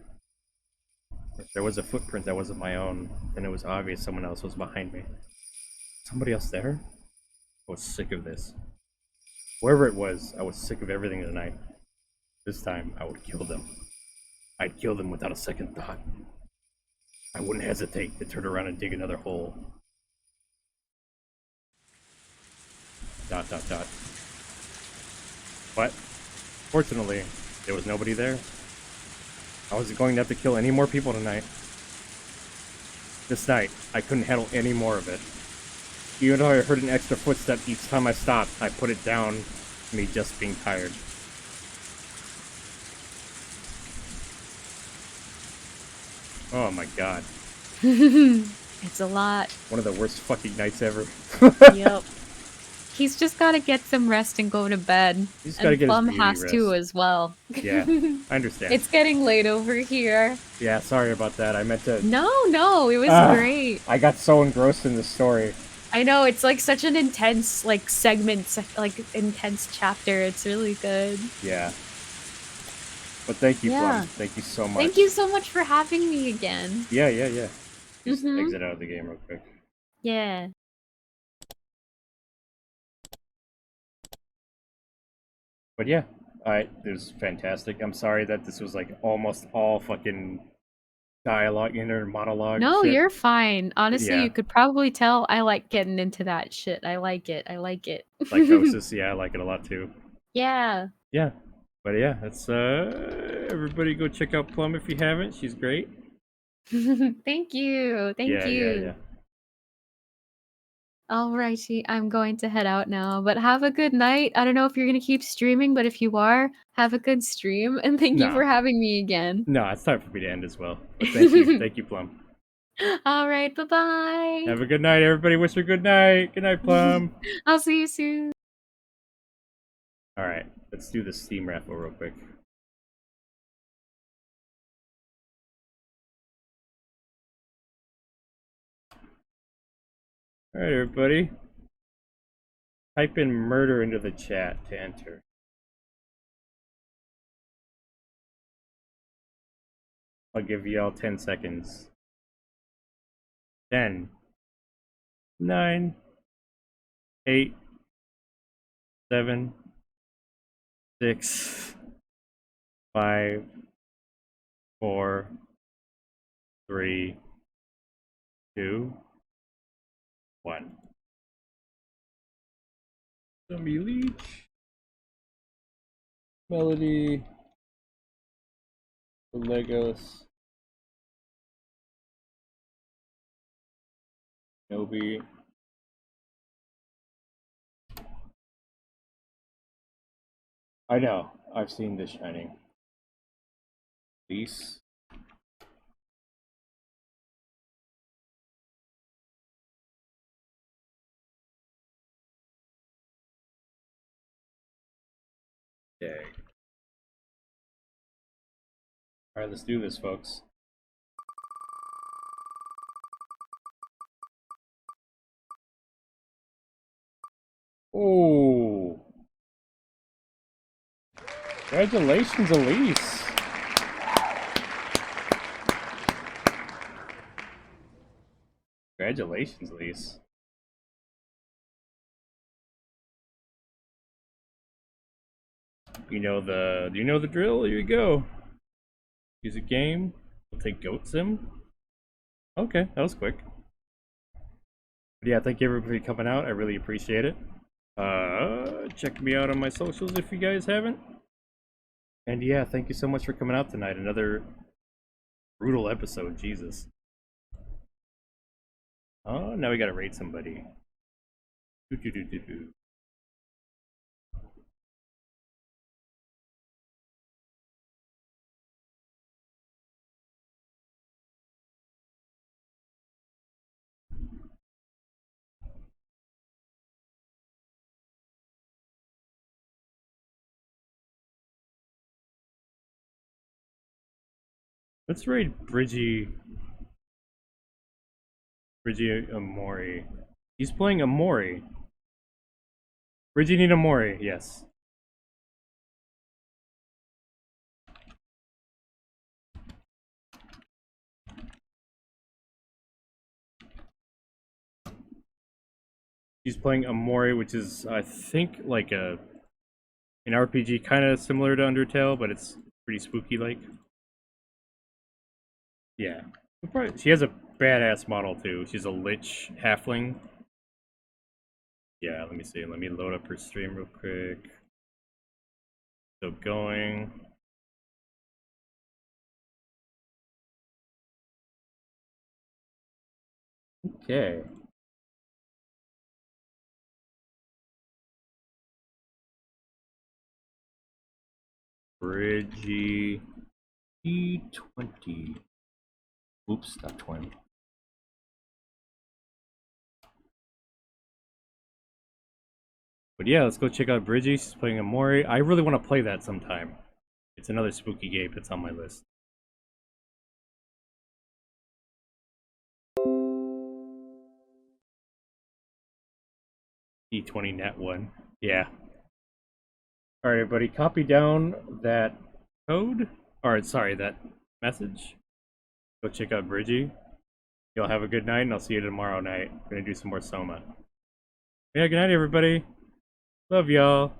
If there was a footprint that wasn't my own, then it was obvious someone else was behind me. Somebody else there? I was sick of this. Whoever it was, I was sick of everything tonight. This time, I would kill them. I'd kill them without a second thought. I wouldn't hesitate to turn around and dig another hole. ... But, fortunately, there was nobody there. I wasn't going to have to kill any more people tonight. This night, I couldn't handle any more of it. Even though I heard an extra footstep each time I stopped, I put it down to me just being tired. Oh my god. It's a lot. One of the worst fucking nights ever. Yep. He's just gotta get some rest and go to bed. He's gotta get his Plum beauty has to rest. as well. Yeah, I understand. It's getting late over here. Yeah, sorry about that. I meant to... No, it was great. I got so engrossed in the story. I know, it's like such an intense, like, segment, like, intense chapter. It's really good. Yeah. But thank you, Yeah. Plum. Thank you so much. Thank you so much for having me again. Yeah. Just Mhm. exit out of the game real quick. Yeah. But yeah, it was fantastic. I'm sorry that this was like almost all fucking dialogue, inner monologue. No, shit. you're fine. Honestly, Yeah. you could probably tell I like getting into that shit. I like it. Psychosis, yeah, I like it a lot too. Yeah. Yeah. But yeah, that's everybody go check out Plum if you haven't. She's great. Thank you. Thank you. Yeah. Alrighty, I'm going to head out now, but have a good night. I don't know if you're going to keep streaming, but if you are, have a good stream, and thank you No. for having me again. No, it's time for me to end as well. But thank you. Thank you, Plum. Alright, bye-bye. Have a good night, everybody. Wish her good night. Good night, Plum. I'll see you soon. Alright, let's do the Steam raffle real quick. Alright, everybody. Type in murder into the chat to enter. I'll give you all 10 seconds. 10, 9, 8, 7, 6, 5, 4, 3, 2, 1. Zombie Leech. Melody. The Legos. Nobi. I know. I've seen The Shining. Lease. Okay. Alright, let's do this, folks. Oh! Congratulations, Elise! Congratulations, Elise. You know the drill? Here you go. Use a game. We'll take Goat Sim. Okay, that was quick. But yeah, thank you everybody for coming out. I really appreciate it. Check me out on my socials if you guys haven't. And yeah, thank you so much for coming out tonight. Another brutal episode, Jesus. Oh, now we gotta rate somebody. Do. Let's rate Bridgie Amori. He's playing Amori. Bridgie Amori, yes. He's playing Amori, which is, I think, like an RPG kind of similar to Undertale, but it's pretty spooky-like. Yeah. She has a badass model too. She's a lich halfling. Yeah, let me see. Let me load up her stream real quick. Still going. Okay. Bridgie E20. Oops, not 20. But yeah, let's go check out Bridgie. She's playing Amori. I really want to play that sometime. It's another spooky game that's on my list. E20 net 1. Yeah. Alright, everybody, copy down that code. Or, sorry, that message. Go check out Bridgie. Y'all have a good night, and I'll see you tomorrow night. I'm gonna do some more Soma. Yeah, good night, everybody. Love y'all.